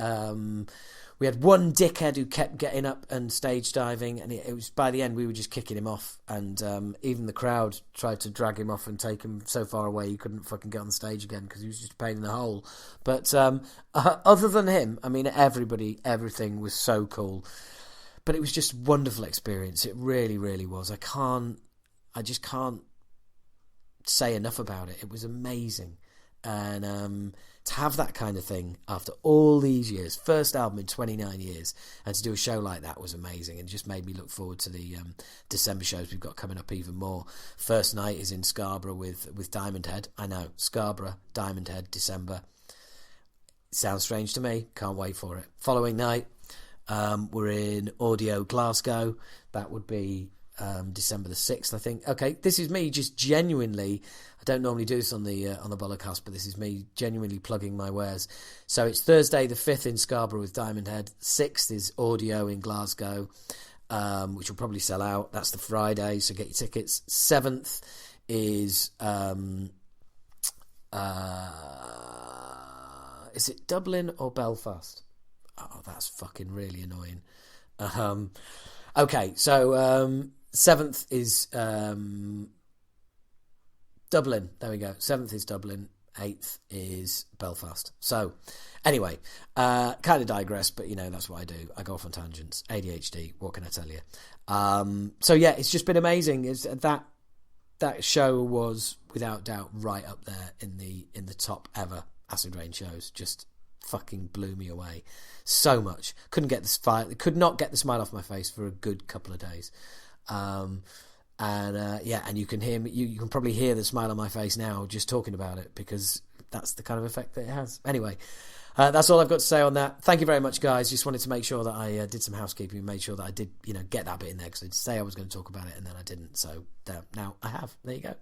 We had one dickhead who kept getting up and stage diving, and it was, by the end we were just kicking him off, and even the crowd tried to drag him off and take him so far away he couldn't fucking get on the stage again because he was just a pain in the hole. But other than him, I mean, everything was so cool. But it was just a wonderful experience. It really, really was. I just can't say enough about it. It was amazing. And to have that kind of thing after all these years, first album in 29 years, and to do a show like that was amazing, and just made me look forward to the December shows we've got coming up even more. First night is in Scarborough with Diamond Head. I know, Scarborough, Diamond Head, December. Sounds strange to me. Can't wait for it. Following night, we're in Audio Glasgow. That would be December the 6th, I think. Okay, this is me just genuinely, I don't normally do this on the Bollocast, but this is me genuinely plugging my wares. So it's Thursday the 5th in Scarborough with Diamond Head. 6th is Audio in Glasgow, which will probably sell out. That's the Friday, so get your tickets. 7th is it Dublin or Belfast? Oh, that's fucking really annoying. Okay, so 7th is Dublin. There we go. 7th is Dublin. 8th is Belfast. So, anyway, kind of digress, but that's what I do. I go off on tangents. ADHD. What can I tell you? So yeah, it's just been amazing. That show was without doubt right up there in the top ever Acid Rain shows. Just fucking blew me away so much. Could not get the smile off my face for a good couple of days. And you can hear me. You can probably hear the smile on my face now just talking about it, because that's the kind of effect that it has. Anyway, that's all I've got to say on that. Thank you very much, guys. Just wanted to make sure that I did some housekeeping, made sure that I did, get that bit in there, because I did say I was going to talk about it and then I didn't. So now I have. There you go.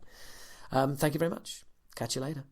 Thank you very much. Catch you later.